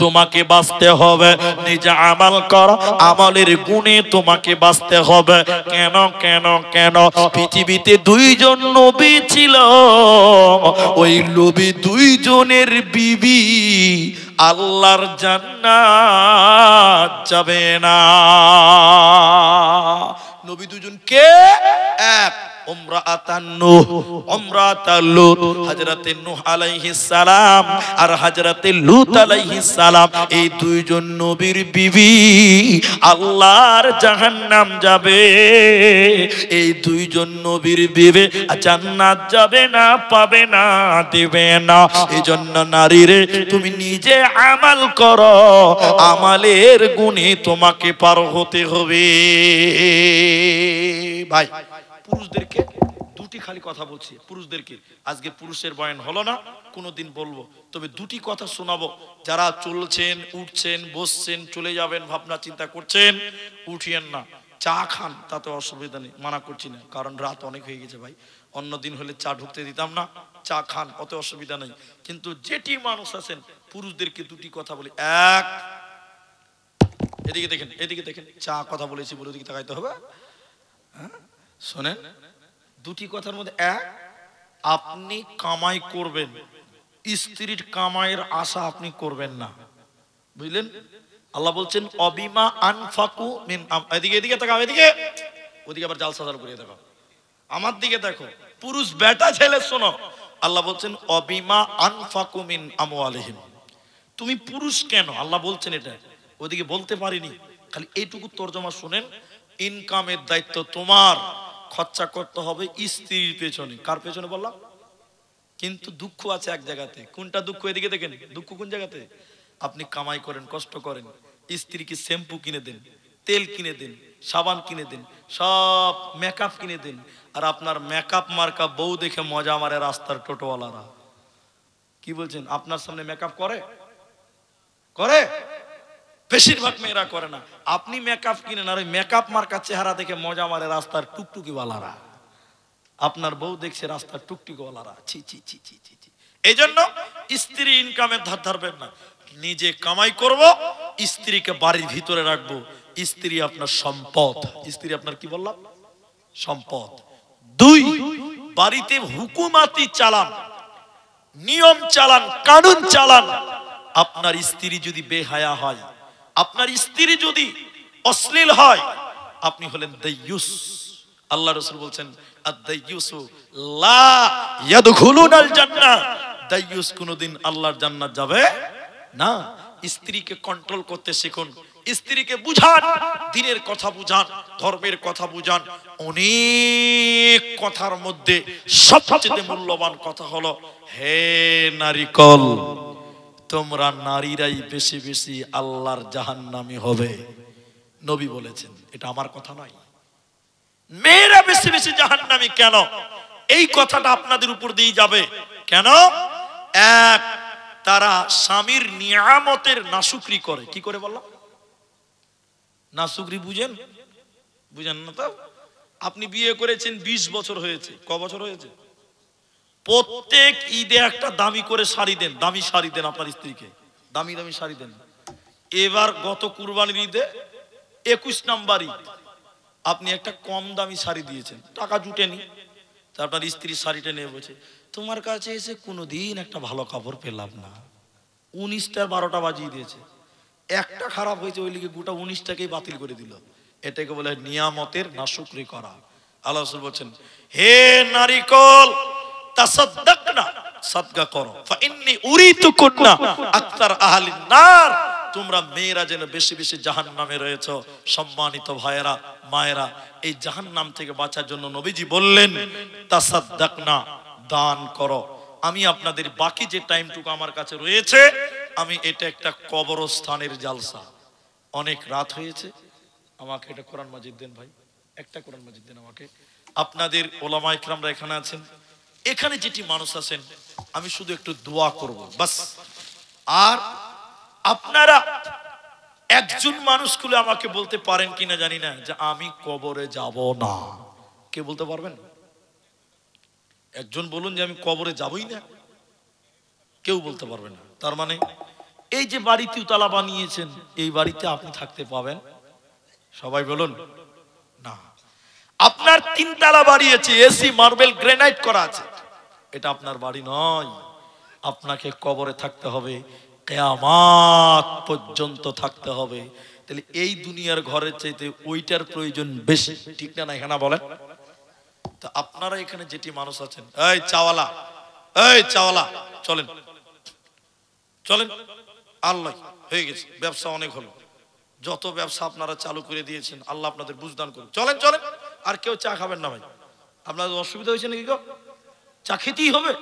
তোমাকে বাঁচতে হবে। নিজে আমল করো, আমলের গুণে তোমাকে বাঁচতে হবে। কেন কেন কেন? পৃথিবীতে দুইজন নবী ছিল, ওই নবী দুইজনের বিবি আল্লাহর জান্নাত যাবে না। নবী দুজন কে? এক উমরাতান নূহ, উমরাতাল লূত, হযরতে নূহ আলাইহিস সালাম আর হযরতে লূত আলাইহিস সালাম, এই দুইজন নবীর বিবি আল্লাহর জাহান্নাম যাবে। এই দুইজন নবীর বিবি জান্নাত যাবে না, পাবে না, দেবে না। এজন্য নারী রে, তুমি নিজে আমাল করো, আমালের গুণে তোমাকে পার হতে হবে। ভাই পুরুষদেরকে দুটি খালি কথা বলছি, পুরুষদেরকে আজকে পুরুষের বয়ান হলো না, কোনোদিন বলবো, তবে দুটি কথা শোনাবো। যারা চলছেন, উঠছেন, বসছেন, চলে যাবেন ভাবনা চিন্তা করছেন, উঠিয়েন না। চা খান, তাতে অসুবিধা নেই, মানা করছি না, কারণ রাত অনেক হয়ে গেছে ভাই। অন্য দিন হলে চা ঢুকতে দিতাম না, চা খান, অত অসুবিধা নেই। কিন্তু যেটি মানুষ আছেন, পুরুষদেরকে দুটি কথা বলি। এক, এদিকে দেখেন, এদিকে দেখেন, চা কথা বলেছি বলে ওদিকে তাকাইতে হবে। শোনেন, দুটি কথার মধ্যে এক, আপনি কামাই করবেন, স্ত্রীর কামাইয়ের আশা আপনি করবেন না, বুঝলেন? আল্লাহ বলছেন অবিমা আনফাকু মিন, এদিকে এদিকে তাকাও, এদিকে ওদিকে আবার জালসা জাল করে দেখো, আমার দিকে দেখো, পুরুষ বেটা ছেলে শোনো। আল্লাহ বলছেন অবিমা আনফাকু মিন আমওয়ালিহিম। তুমি পুরুষ কেন আল্লাহ বলছেন এটা, ওদিকে বলতে পারিনি, খালি এইটুকু তরজমা শুনেন। ইনকামের দায়িত্ব তোমার, খরচা করতে হবে স্ত্রীর পেছনে। কার পেছনে বললাম? কিন্তু দুঃখ আছে এক জায়গাতে। কোনটা দুঃখ? এদিকে দেখেন, দুঃখ কোন জায়গাতে? আপনি কামাই করেন, কষ্ট করেন, স্ত্রীকে শ্যাম্পু কিনে দেন, তেল কিনে দেন, সাবান কিনে দেন, সব মেকআপ কিনে দেন, আর আপনার মেকআপ মার্কা বউ দেখে মজা মারে রাস্তার টোটোওয়ালারা। কি বলছেন? আপনার সামনে মেকআপ করে? করে? বেশিরভাগ মেয়েরা করে না। আপনি মেকআপ কিনেন, আর ওই মেকআপ মার্কা চেহারা দেখে মজা মারে রাস্তার টুকটুকিওয়ালারা। আপনার বউ দেখছে রাস্তার টুকটুকিওয়ালারা। ছি ছি ছি ছি ছি ছি। এই জন্য স্ত্রী ইনকামের ধার ধারবেন না, নিজে কামাই করব, স্ত্রীকে বাড়ির ভিতরে রাখবো। স্ত্রী আপনার সম্পদ। স্ত্রী আপনার কি বললাম? সম্পদ। দুই, বাড়িতে হুকুমাতি চালান, নিয়ম চালান, কানুন চালান। আপনার স্ত্রী যদি বেহায়া হয়, আপনার স্ত্রী যদি অশ্লীল হয়, আপনি হলেন দাইয়ুস। আল্লাহ রাসূল বলছেন আদ-দাইয়ুসু লা ইয়াদখুলুনাল জান্নাহ। দাইয়ুস কোনদিন আল্লাহর জান্নাত যাবে না। স্ত্রীকে কন্ট্রোল করতে শিখুন, স্ত্রীকে বুঝান, দ্বীনের কথা বুঝান, ধর্মের কথা বুঝান। অনেক কথার মধ্যে সবচেয়ে মূল্যবান কথা হলো, হে নারীকল, তোমরা নারীরাই বেশি বেশি আল্লাহর জাহান্নামী হবে। নবী বলেছেন, এটা আমার কথা নয়। মেয়েরা বেশি বেশি জাহান্নামী কেন? এই কথাটা আপনাদের উপর দিয়ে যাবে। কেন? এক, তারা স্বামীর নিয়ামতের নাশুকরি করে। কি করে বললাম? নাশুকরি বুঝেন? বুঝেন না তো? আপনি বিয়ে করেছেন 20 বছর হয়েছে, ক বছর হয়েছে? প্রত্যেক ঈদে একটা দামি করে শাড়ি দেন, দামি শাড়ি দেন আপনার স্ত্রীকে, দামি দামি শাড়ি দেন। এবার গত কুরবানির ঈদে 21 নাম্বার ঈদ, আপনি একটা কম দামি শাড়ি দিয়েছেন, টাকা জুটেনি। আপনার স্ত্রী শাড়িটা নিয়ে বলছে, তোমার কাছে এসে কোনোদিন একটা ভালো কাপড় পেলাম না। 19টা 12টা বাজিয়ে দিয়েছে, একটা খারাপ হয়েছে, ওই লিগে গোটা 19টাকেই বাতিল করে দিল। এটাকে বলে নিয়ামতের নাশুকরি করা। আল্লাহ রাসূল বলেন, হে নারীকল, তাসাদদাকনা, সাদকা করো, ফা ইন্নী উরিতুকুন্না আকতার আহলিন নার। তোমরা মেয়েরা যেন বেশি বেশি জাহান্নামে রয়েছো। সম্মানিত ভাইয়েরা, মায়েরা, এই জাহান্নাম থেকে বাঁচার জন্য নবীজি বললেন তাসাদদাকনা, দান করো। আমি আপনাদের বাকি যে টাইমটুকু আমার কাছে রয়েছে, আমি এটা একটা কবরস্থানের জালসা, অনেক রাত হয়েছে, আমাকে এটা কোরআন মাজিদ দেন ভাই, একটা কোরআন মাজিদ দেন আমাকে। আপনাদের ওলামা ইকরামরা এখানে আছেন, এখানে যেটি মানুষ আছেন, আমি শুধু একটু দোয়া করব বাস। আর আপনারা একজন মানুষগুলো আমাকে বলতে পারেন কিনা জানি না, যে আমি কবরে যাব না। কে বলতে পারবেন? একজন বলুন যে আমি কবরে যাবই না। কেউ বলতে পারবে না। তার মানে এই যে বাড়ি তিনতলা বানিয়েছেন, এই বাড়িতে আপনি থাকতে পাবেন? সবাই বলুন না। আপনার 3 তলা বাড়ি আছে, এসি, মার্বেল, গ্রানাইট করা আছে, এটা আপনার বাড়ি নয়। আপনাকে কবরে থাকতে হবে, কিয়ামত পর্যন্ত থাকতে হবে। তাহলে এই দুনিয়ার ঘরের চাইতে ওইটার প্রয়োজন বেশি, ঠিক না? এখানে বলেন তো। আপনারা এখানে যেটি মানুষ আছেন, এই চাওয়ালা, এই চাওয়ালা, চলেন চলেন, আল্লাহ হয়ে গেছে, ব্যবসা অনেক হলো, যত ব্যবসা আপনারা চালু করে দিয়েছেন আল্লাহ আপনাদের বুঝদান করুন, চলেন চলেন। আর কেউ চা খাবেন না ভাই, আপনাদের অসুবিধা হয়েছে নাকি? চা খেতেই হবে,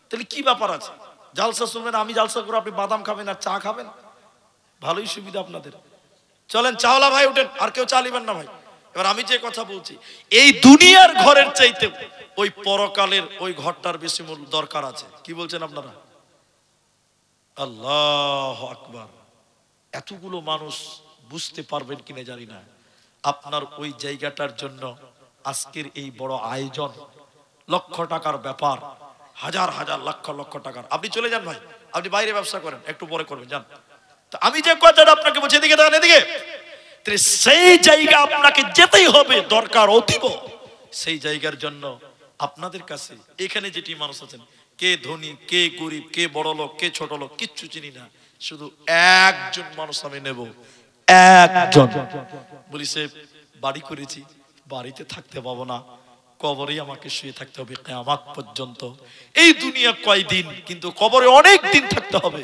তাহলে কি ব্যাপার আছে? জালসা শুনবেন, আমি জালসা করে আপনি বাদাম খাবেন আর চা খাবেন, ভালোই সুবিধা আপনাদের। চলেন চাওলা ভাই উঠেন, আর কেউ চা নিবেন না ভাই। এবার আমি যে কথা বলছি, এই দুনিয়ার ঘরের চাইতে ওই পরকালের ওই ঘরটার বেশি মূল দরকার আছে। কি বলছেন আপনারা? আল্লাহু আকবার। এতগুলো মানুষ বুঝতে পারবেন কিনা জানি না। আপনার ওই জায়গাটার জন্য আজকের এই বড় আয়োজন, লক্ষ টাকার ব্যাপার, হাজার হাজার লক্ষ লক্ষ টাকার। আপনি চলে যান ভাই, আপনি বাইরে ব্যবসা করেন, একটু পরে করবেন, যান। তো আমি যে কথাটা আপনাকে বলছি, এদিকে দেখেন, এদিকে, সেই জায়গা আপনাকে যেতেই হবে, দরকার অতীব। সেই জায়গার জন্য আপনাদের কাছে এখানে যেটি মানুষ আছেন, কে ধনী, কে গরিব, কে বড় লোক, কে ছোট লোক, কিচ্ছু চিনি না, শুধু একজন মানুষ আমি নেব, একজন। বলিছে বাড়ি করেছি, বাড়িতে থাকতে পাবো না, কবরে আমাকে শুয়ে থাকতে হবে কিয়ামত পর্যন্ত। এই দুনিয়া কয়দিন, কিন্তু কবরে অনেক দিন থাকতে হবে।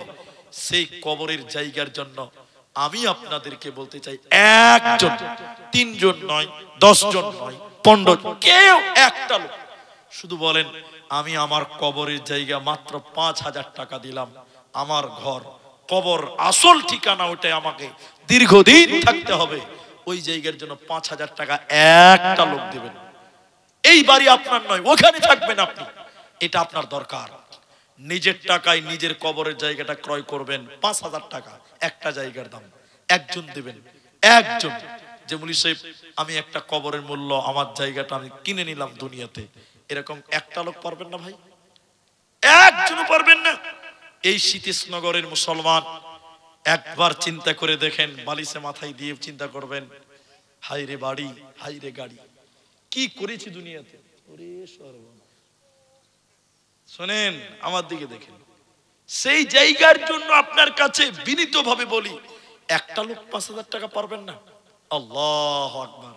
সেই কবরের জায়গার জন্য আমি আপনাদেরকে বলতে চাই, একজন, 3 জন নয়, 10 জন নয়, 15 জন, কেউ একটা লোক শুধু বলেন, আমি আমার কবরের জায়গা মাত্র 5,000 টাকা দিলাম, আমার ঘর, কবর আসল ঠিকানা ওটাই, আমাকে দীর্ঘদিন থাকতে হবে, ওই জায়গার জন্য 5,000 টাকা একটা লোক দেবেন। এই বাড়ি আপনার নয়, ওখানে থাকবেন আপনি, এটা আপনার দরকার। নিজের টাকায় নিজের কবরের জায়গাটা ক্রয় করবেন, 5,000 টাকা একটা জায়গার দাম, একজন দেবেন, একজন। যে মুলি সাহেব, আমি একটা কবরের মূল্য, আমার জায়গাটা আমি কিনে নিলাম দুনিয়াতে, এরকম একটা লোক পারবেন না ভাই? একজনও পারবেন না। এই শীতেশনগরের মুসলমান একবার চিন্তা করে দেখেন, বালিশে মাথায় দিয়ে চিন্তা করবেন, হাই রে বাড়ি, হাই রে গাড়ি, কি করেছি দুনিয়াতে। ওরে সর্বনাশ। শোনেন, আমার দিকে দেখেন, সেই জায়গার জন্য আপনার কাছে বিনীতভাবে বলি, একটা লোক 5,000 টাকা পারবেন না? আল্লাহু আকবার।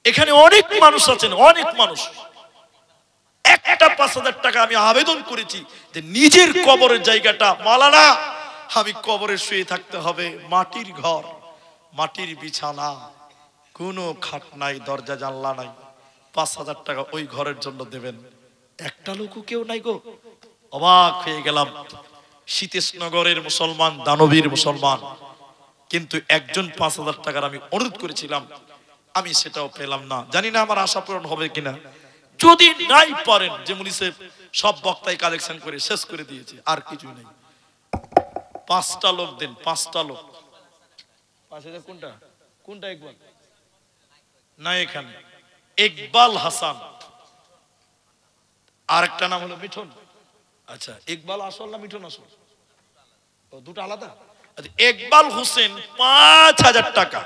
এখানে অনেক মানুষ আছেন, অনেক মানুষ, একটা 5,000 টাকা আমি আবেদন করেছি যে নিজের কবরের জায়গাটা, মালানা আমি কবরে শুয়ে থাকতে হবে, মাটির ঘর, মাটির বিছানা, কোনো খাট নাই, দরজা জানলা নাই, 5,000 টাকা ওই ঘরের জন্য দেবেন। একটা লোকও কেউ নাই গো। অবাক হয়ে গেলাম। শীতেশনগরের মুসলমান দানবীর মুসলমান, কিন্তু একজন 5,000 টাকার আমি অনুরোধ করেছিলাম, আমি সেটাও পেলাম না। জানি না আমার আশা পূরণ হবে কিনা। যদি নাই পারেন, যে মুনি সাহেব সব বক্তাই কালেকশন করে শেষ করে দিয়েছে, আর কিছুই নাই, 5টা লোক দেন, 5টা লোক। 5,000 কোনটা কোনটা? ইকবাল না, এখানে ইকবাল হাসান, আরেকটা নাম হলো মিঠুন। আচ্ছা, ইকবাল আসল না মিঠুন আসল? দুটো আলাদা। আচ্ছা, ইকবাল হোসেন 5,000 টাকা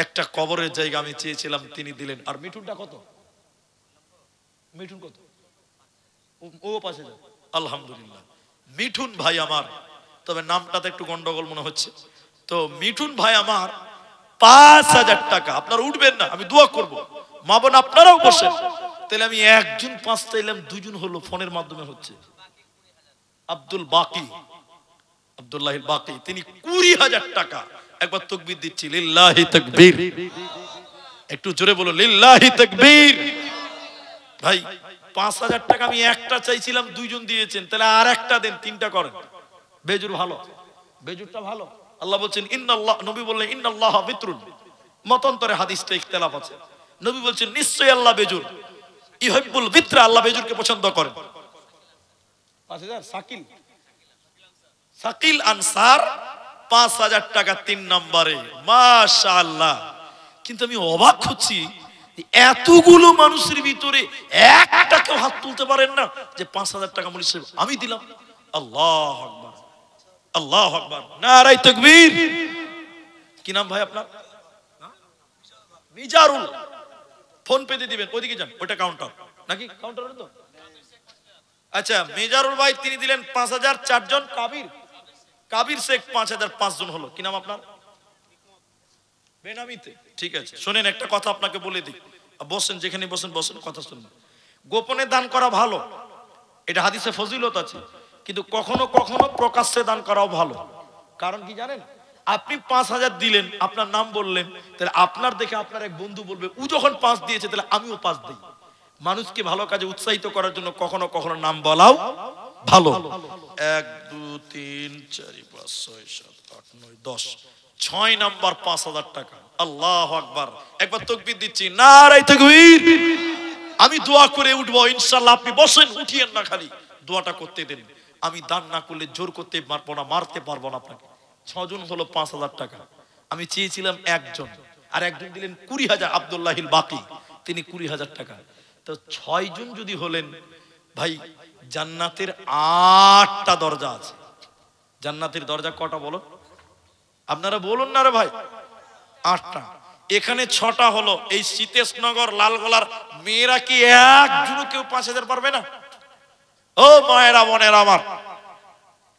একটা কবরের জায়গা আমি চেয়েছিলাম, তিনি দিলেন। আর মিঠুনটা কত? মিঠুন কত? ও 5,000। আলহামদুলিল্লাহ, মিঠুন ভাই আমার, তবে নামটাতে একটু গন্ডগোল মনে হচ্ছে। তো মিঠুন ভাই আমার 5,000 টাকা। আপনারা উঠবেন না, আমি দোয়া করব, মা বোন আপনারাও বসেন। তাহলে আমি একজন 5 চাইলাম, 2 জন হলো, ফোনের মাধ্যমে হচ্ছে। আব্দুল বাকি, আব্দুল্লাহ বাকি, তিনি 20,000 টাকা। একবার তাকবীর দিচ্ছি, লিল্লাহি তাকবীর। একটু জোরে বলো, লিল্লাহি তাকবীর। ভাই 5,000 টাকা আমি একটা চাইছিলাম, 2 জন দিয়েছেন, তাহলে আর একটা দেন, 3টা করেন। বেজুর ভালো, বেজুরটা ভালো। আল্লাহ বলছেন ইন্নাল্লাহ, নবী বললেন ইন্নাল্লাহ বিত্রুন। মতান্তরে হাদিসটা ইখতিলাফ আছে। নবী বলছেন নিশ্চয়ই আল্লাহ বেজুর, ইউহিব্বুল বিত্রা, আল্লাহ বেজুরকে পছন্দ করেন। 5,000 সাকিল, সাকিল আনসার 5,000 টাকা 3 নম্বরে, মাশাআল্লাহ। কিন্তু আমি অবাক হচ্ছি, এতগুলো মানুষের ভিতরে একটা কেউ হাত তুলতে পারেন না যে 5,000 টাকা মুলি সাহেব আমি দিলাম। আল্লাহু আকবার, আল্লাহু আকবার, নারায়ে তাকবীর। কি নাম ভাই আপনার? মিজারুল। ফোন পে দিয়ে দিবেন, ওইদিকে যান, ওটা কাউন্টার নাকি? কাউন্টার তো। আচ্ছা, মিজারুল ভাই তিনি দিলেন 5,000। 4 জন কাবির, কাবির শেখ 5,000, 5 জন হলো। কি নাম আপনার? বেনামিতে। ঠিক আছে, শোনেন একটা কথা আপনাকে বলে দিই, বসেন যেখানে বসেন, বসেন কথা শুনুন। গোপনে দান করা ভালো, এটা হাদিসে ফজিলত আছে, কিন্তু কখনো কখনো প্রকাশ্যে দান করাও ভালো। কারণ কি জানেন, আপনি 5,000 দিলেন, আপনার নাম বললেন, তাহলে আপনার দেখে আপনার এক বন্ধু বলবে ও যখন 5 দিয়েছে তাহলে আমিও 5 দিই। মানুষকে ভালো কাজে উৎসাহিত করার জন্য কখনো কখনো নাম বলাও ভালো। 1 2 3 4 5 6 7 8 9 10, 6 নাম্বার 5,000 টাকা। আল্লাহু আকবার, একবার তাকবীর দিচ্ছি, নারায়ে তাকবীর। আমি দোয়া করে উঠবো ইনশাআল্লাহ, আপনি বসেন, উঠিয়েন না, খালি দোয়াটা করতে দেন। আমি দান না করলে জোর করতে পারবো না, মারতে পারবো না আপনাকে। 6 জন হলো 5,000 টাকা। আমি চেয়েছিলাম একজন, আর একজন দিলেন 20,000, আব্দুল্লাহিল বাকি, তিনি 20,000 টাকা। তো 6 জন যদি হলেন, ভাই জান্নাতের 8টা দরজা আছে। জান্নাতের দরজা কটা বলো, আপনারা বলুন না রে ভাই। 8টা, এখানে 6টা হলো। এই সীতেশনগর লালগোলার মেয়েরা কি একজনও কেউ 5,000 পারবে না? ও মায়েরা বোনেরা আমার,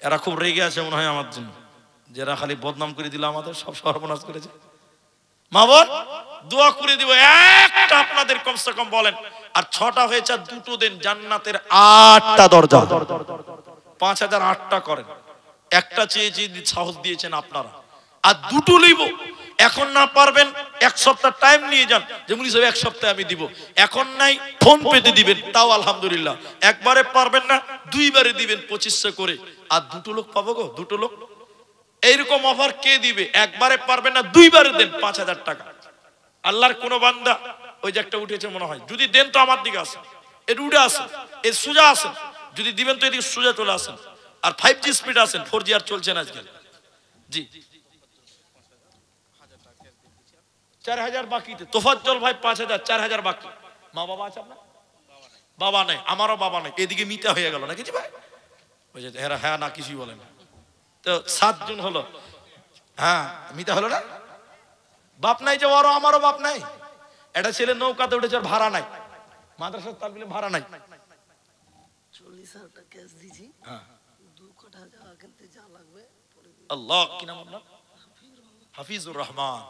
এরা খুব রেগে আছে মনে হয় আমার জন্য, যারা খালি বদনাম করে দিল, আমাদের সব সর্বনাশ করেছে। মা বোন দোয়া করে দিব, একটা আপনাদের কমসে কম বলেন। আর 6টা হয়েছে, আর 2টো দেন, জান্নাতের 8টা দরজা। 5,000 8টা করেন। একটা চেয়েছি, সাহস দিয়েছেন আপনারা, আর 2টো লইব। এখন না পারবেন 1 সপ্তাহ টাইম নিয়ে যান, যে মুনি সাহেব 1 সপ্তাহে আমি দিব। এখন নাই ফোন পেতে দিবেন, তাও আলহামদুলিল্লাহ। একবারে পারবেন না 2বারে দিবেন 2500 করে, আর 2টো লোক পাবো গো, 2টো লোক। এইরকম অফার কে দিবে? একবারে পারবেন না 2বারে দেন 5,000 টাকা। আল্লাহর কোন বান্দা, ওই যে একটা উঠেছে মনে হয়, যদি দেন তো আমার দিকে আসেন, এর উড়ে আসেন, এর সোজা আসেন, যদি দিবেন তো এদিকে সোজা চলে আসেন। আর 5G স্পিড আসেন, 4G আর চলছে না আজকাল। জি 4,000 বাকিতে তোফাজ্জল ভাই 5,000, 4,000 বাকি। মা বাবা আছে আপনার? বাবা নাই, আমারও বাবা নাই। এদিকে মিতা হয়ে গেল নাকি জি ভাই? ওই যে হ্যাঁ না কিছুই বলে না। তো 7 জন হলো, হ্যাঁ মিতা হলো না। বাপ নাই যে ওরও, আমারও বাপ নাই। এটা ছেলে নৌকাতে উঠেছে, আর ভাড়া নাই, মাদ্রাসার তালবিলে ভাড়া নাই। 40,000 টাকা ক্যাশ দিছি, 2 কাঠা জায়গা কিনতে যা লাগবে পরে দিই। আল্লাহ, কি নাম আপনার? হাফিজুর রহমান।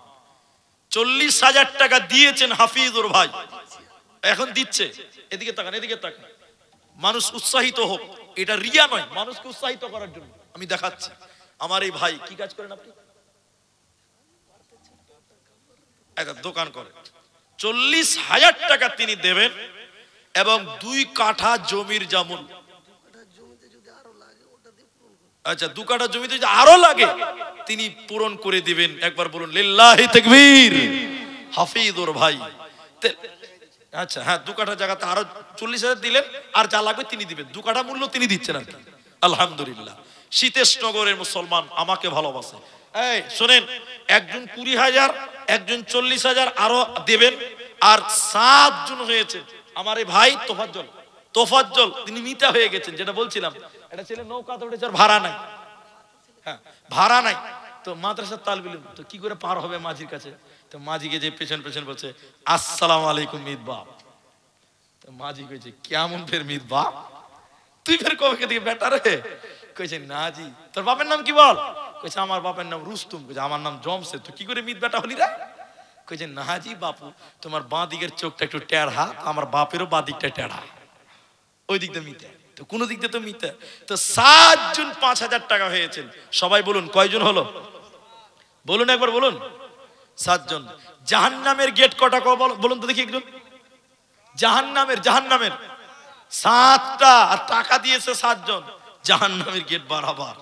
40,000 টাকা দিয়েছেন হাফিজুর ভাই, এখন দিচ্ছে। এদিকে তাকান, এদিকে তাকান, মানুষ উৎসাহিত হোক। এটা রিয়া নয়, মানুষকে উৎসাহিত করার জন্য আমি দেখাচ্ছি। আমার এই ভাই কি কাজ করেন আপনি? একটা দোকান করে। 40,000 টাকা তিনি দেবেন, এবং 2 কাঠা জমির জামুন। আচ্ছা 2 কাঠা জমিতে যদি আরো লাগে তিনি পূরণ করে দিবেন। একবার বলুন লিল্লাহি তাকবীর। হাফিজুর ভাই, আচ্ছা হ্যাঁ 2 কাঠা জায়গাতে আরো 40,000 দিলেন, আর যা লাগবে তিনি দিবেন। 2 কাঠা মূল্য তিনি দিচ্ছেন আর কি। আলহামদুলিল্লাহ। সীতেশনগরের মুসলমান আমাকে ভালোবাসে। এই শোনেন, একজন 20,000, একজন 40,000 আরো দেবেন, আর 7 জন হয়েছে। আমার এই ভাই তোফাজ্জল তিনি মিতা হয়ে গেছেন, যেটা বলছিলাম। এটা ছেলে নৌকাতে উঠেছে, আর ভাড়া নাই। হ্যাঁ ভাড়া নাই, তো মাদ্রাসার তালবিল, তো কি করে পার হবে মাঝির কাছে? তো মাঝিকে যে পেছন পেছন বলছে আসসালামু আলাইকুম মিত বাপ। তো মাঝি কইছে কেমন ফের মিত বাপ, তুই ফের কবে থেকে বেটা রে? কইছে না জি। তোর বাপের নাম কি বল? কইছে আমার বাপের নাম রুস্তুম। কইছে আমার নাম জমশেদ। তো কি করে মিত বেটা হলি রে? কইছে না জি বাপু, তোমার বাঁ দিকের চোখটা একটু টেढ़া, আমার বাপেরও বাঁ দিকটা টেढ़া, ওই দিক দিয়ে মিথ্যা, তো কোন দিক দিয়ে তো মিথ্যা। তো 7 জন 5,000 টাকা হয়েছেন। সবাই বলুন কয়জন হলো? বলুন একবার বলুন। 7 জন। জাহান্নামের গেট কটা বলুন তো দেখি একজন। জাহান্নামের 7টা, আর টাকা দিয়েছে 7 জন। জাহান্নামের গেট বাড়াবার।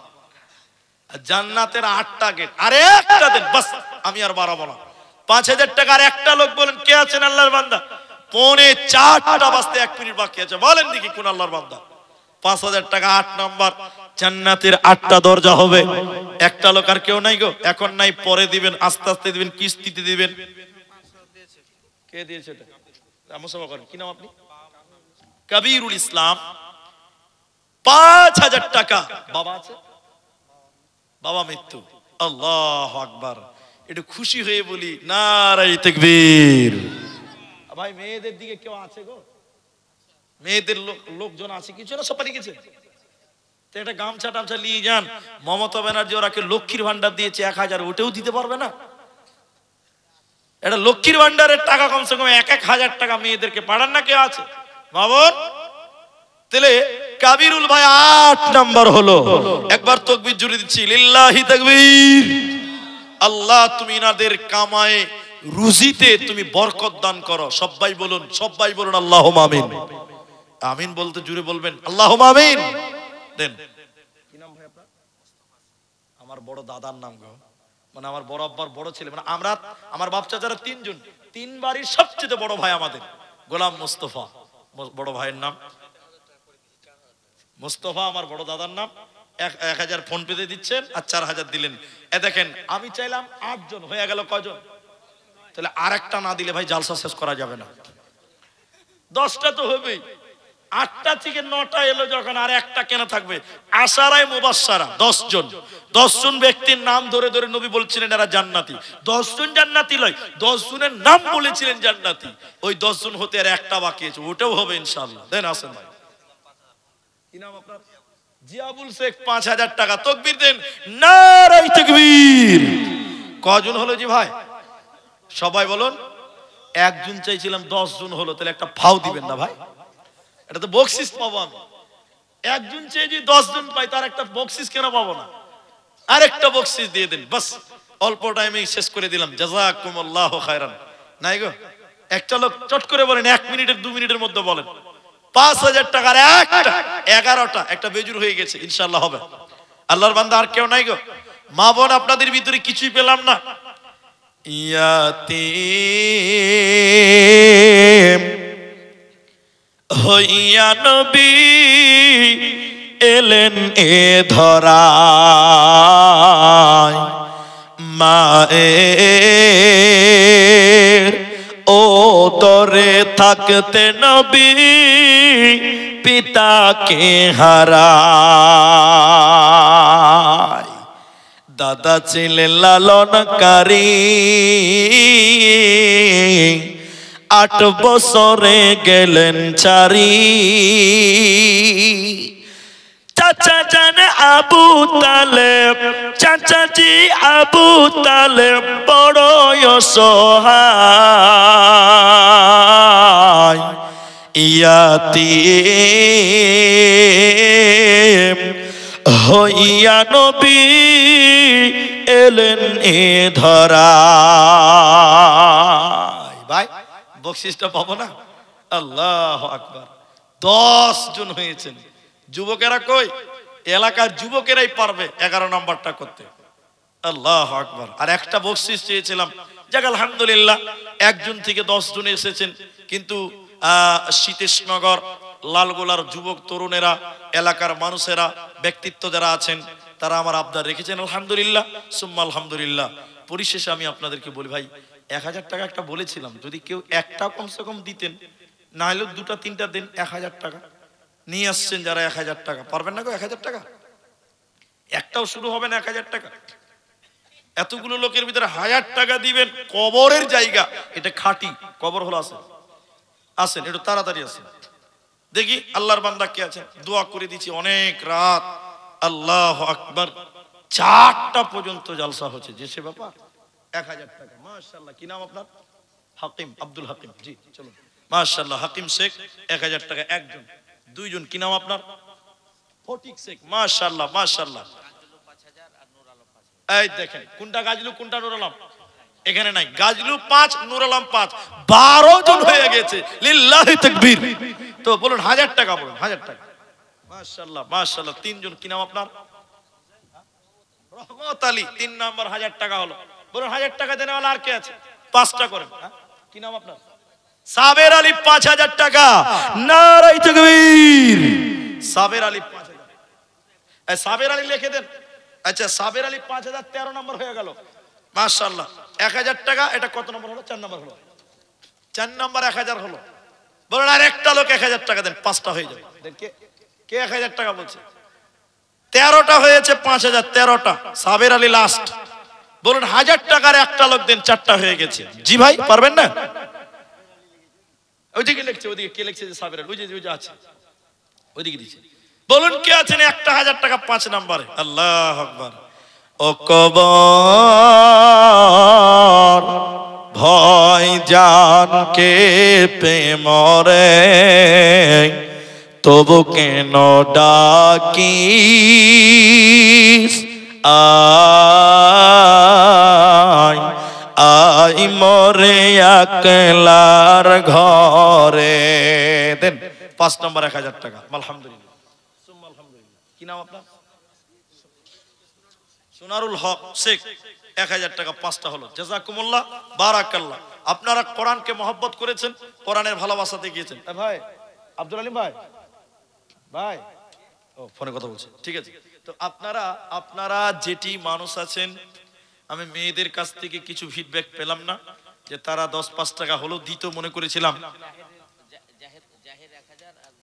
আর জান্নাতের 8টা গেট, আর একটা দেন বাস, আমি আর বাড়াবো না। 5,000 টাকা। আর একটা লোক বলেন কে আছেন আল্লাহর বান্দা? 3:45 বাজতে 1 মিনিট বাকি আছে, বলেন দেখি কোন আল্লাহর বান্দা? 5,000 টাকা 8 নাম্বার, জান্নাতের 8টা দরজা হবে। একটা লোক, আর কেউ নাই গো? এখন নাই, পরে দিবেন, আস্তে আস্তে দিবেন, কিস্তিতে দিবেন। কে দিয়েছে এটা? আমসভা করেন, কি নাম আপনি? কবিরুল ইসলাম। 5,000 টাকা। বাবা আছে? বাবা মৃত্যু। আল্লাহু আকবার। একটু খুশি হয়ে বলি নারায়ে তাকবীর। ভাই মেয়েদের দিকে কেউ আছে গো? মেয়েদের লোকজন আছে কিছু না? সবাই গেছে। তো একটা গামছা টামছা নিয়ে যান। মমতা ব্যানার্জি ওরাকে লক্ষ্মীর ভান্ডার দিয়েছে 1,000, ওটাও দিতে পারবে না? এটা লক্ষ্মীর ভান্ডারের টাকা কমসে কম 1,000 টাকা মেয়েদেরকে পাঠান না, কে আছে মা বোন? তাহলে কাবিরুল ভাই 8 নাম্বার হলো। একবার তাকবীর জুড়ে দিচ্ছি, লিল্লাহি তাকবীর। আল্লাহ তুমি ইনাদের কামায়ে রুজিতে তুমি বরকত দান করো। সবাই বলুন আল্লাহুম্মা আমিন। আমিন বলতে জুড়ে বলবেন আল্লাহুম্মা আমিন। দেন কি নাম ভাই আপনার? আমার বড় দাদার নাম গো, মানে আমার বড় আব্বার বড় ছেলে, মানে আমরা আমার বাপ চাচারা 3 জন, 3 বাড়ির সবচেয়ে বড় ভাই আমাদের গোলাম মোস্তফা, বড় ভাইয়ের নাম মোস্তফা, আমার বড় দাদার নাম। 1000 ফোন পেতে দিচ্ছেন আর 4000 দিলেন। দেখেন আমি চাইলাম 8 জন, হয়ে গেল কজন? তাহলে আরেকটা না দিলে ভাই জালসা শেষ করা যাবে না। 10টা তো হবেই, 8টা থেকে 9টা এলো যখন, আর একটা কেন থাকবে? আশারায়ে মুবাশশারা 10 জন, 10 জন ব্যক্তির নাম ধরে ধরে নবী বলছিলেন এরা জান্নাতি। 10 জন জান্নাতি নয়, 10 জনের নাম বলেছিলেন জান্নাতি। ওই 10 জন হতে আর একটা বাকি আছে, ওটাও হবে ইনশাআল্লাহ। দেন আসেন ভাই, কি নাম আপনার? জিয়াবুল শেখ, 5000 টাকা। তাকবীর দেন, নারায়ে তাকবীর। কজন হলো জি ভাই? সবাই বলুন। একজন চাইছিলাম, 10 জন হলো, তাহলে একটা ফাও দিবেন না ভাই? এটা তো বকশিস পাবো আমি। একজন চেয়ে যদি 10 জন পাই, তার একটা বকশিস কেন পাবো না? আরেকটা বকশিস দিয়ে দেন, বাস অল্প টাইমে শেষ করে দিলাম। জাযাকুমুল্লাহু খায়রান। নাই গো, একটা লোক চট করে বলেন, 1 মিনিটের 2 মিনিটের মধ্যে বলেন। 5000 টাকার একটা 11টা, একটা বেজুর হয়ে গেছে, ইনশাআল্লাহ হবে। আল্লাহর বান্দা আর কেউ নাই গো? মা বোন আপনাদের ভিতরে কিছুই পেলাম না। ইয়াতীম হইয়া নবী এলেন এ ধরায়, মায়ের ও দরে থাকতে নবী পিতাকে হারায়। দাদা ছিলেন লালনকারী, 8 বছরে গেলেন চারি। চাচা জানে আবু তালেব, চাচাজি আবু তালেব বড় অসহায়। ইয়াতীম হইয়া নবী এলেন এ ধরায়। ভাই বকশিসটা পাবো না? আল্লাহু আকবার। 10 জন হয়েছেন। যুবকেরা কই? এলাকার যুবকেরাই পারবে 11 নাম্বারটা করতে। আল্লাহু আকবার। আর একটা বকশিস চেয়েছিলাম, যাক আলহামদুলিল্লাহ 1 জন থেকে 10 জন এসেছেন। কিন্তু শীতেশনগর লালগোলার যুবক তরুণেরা, এলাকার মানুষেরা, ব্যক্তিত্ব যারা আছেন, তারা আমার আবদার রেখেছেন, আলহামদুলিল্লাহ সুম্মা আলহামদুলিল্লাহ। পরিশেষে আমি আপনাদেরকে বলি ভাই, 1000 টাকা একটা বলেছিলাম, যদি কেউ একটা কমসে কম দিতেন, না হলেও 2টা 3টা দেন। 1000 টাকা নিয়ে আসছেন যারা, 1000 টাকা পারবেন না গো? 1000 টাকা একটাও শুরু হবে না। 1000 টাকা এতগুলো লোকের ভিতরে 1000 টাকা দিবেন, কবরের জায়গা, এটা খাঁটি কবর হলো। আসেন একটু তাড়াতাড়ি আসেন, দেখি আল্লাহর বান্দা কে আছেন। দোয়া করে দিচ্ছি অনেক রাত, আল্লাহু আকবার, 4টা পর্যন্ত জালসা হচ্ছে। যে সে ব্যাপার 1000 টাকা, মাশাআল্লাহ। কি নাম আপনার? হাকিম, আব্দুল হাকিম। জি চলুন, মাশাআল্লাহ। হাকিম শেখ 1000 টাকা একজন। 2 জন। কি নাম আপনার? ফটিক শেখ, মাশাআল্লাহ মাশাআল্লাহ। এই দেখেন, কোনটা গাজলু কোনটা নুর আলম? এখানে নাই। গাজলু 5, নুর আলম 5, 12 জন হয়ে গেছে। লিল্লাহি তাকবীর। তো বলুন 1000 টাকা, বলুন 1000 টাকা। মাশাআল্লাহ মাশাআল্লাহ। 3 জন। কি নাম আপনার? রহমত আলী। 3 নাম্বার 1000 টাকা হলো। বলুন 1000 টাকা দেনেওয়ালা আর কে আছে? 5টা করেন। কি নাম আপনার? সাবের আলী, 5000 টাকা। নারায়ে তাকবীর। সাবের আলী 5000। এই সাবের আলী লিখে দেন। আচ্ছা, সাবের আলী 5000, 13 নম্বর হয়ে গেল। মাশাআল্লাহ। 1000 টাকা, এটা কত নম্বর হলো? 4 নম্বর হলো। 4 নম্বর 1000 হলো। বলুন আর একটা লোক 1000 টাকা দেন, 5টা হয়ে যাবে। দেন কে কে 1000 টাকা বলছে? 13টা হয়েছে, 5000, 13টা। সাবের আলী লাস্ট। বলুন 1000 টাকার একটা লোক দেন, 4টা হয়ে গেছে। জি ভাই পারবেন না? ওইদিকে লিখছে, ওইদিকে কে লিখছে? যে সাবের আলী, ওই যে আছে ওইদিকে দিচ্ছে। বলুন কে আছেন? একটা 1000 টাকা 5 নম্বরে। আল্লাহু আকবার। ও কবর ভয় জানকে প্রেমরে তবু কেন ডাকিস আয় আই মরে একলার ঘরে। দেন 5 নম্বর 1000 টাকা। আলহামদুলিল্লাহ, আলহামদুলিল্লাহ। কি নাম আপনার? সোনারুল হক শেখ। 1000 টাকা 5টা হলো। জাযাকুমুল্লাহ, বারাকাল্লাহ। আপনারা কোরআনকে মহব্বত করেছেন, কোরআনের ভালোবাসা দেখিয়েছেন। ভাই আব্দুল আলিম ভাই, ভাই ও ফোনে কথা বলছে, ঠিক আছে। তো আপনারা যেটি মানুষ আছেন, আমি মেয়েদের কাছ থেকে কিছু ফিডব্যাক পেলাম না যে তারা 10-5 টাকা হলো দিত, মনে করেছিলাম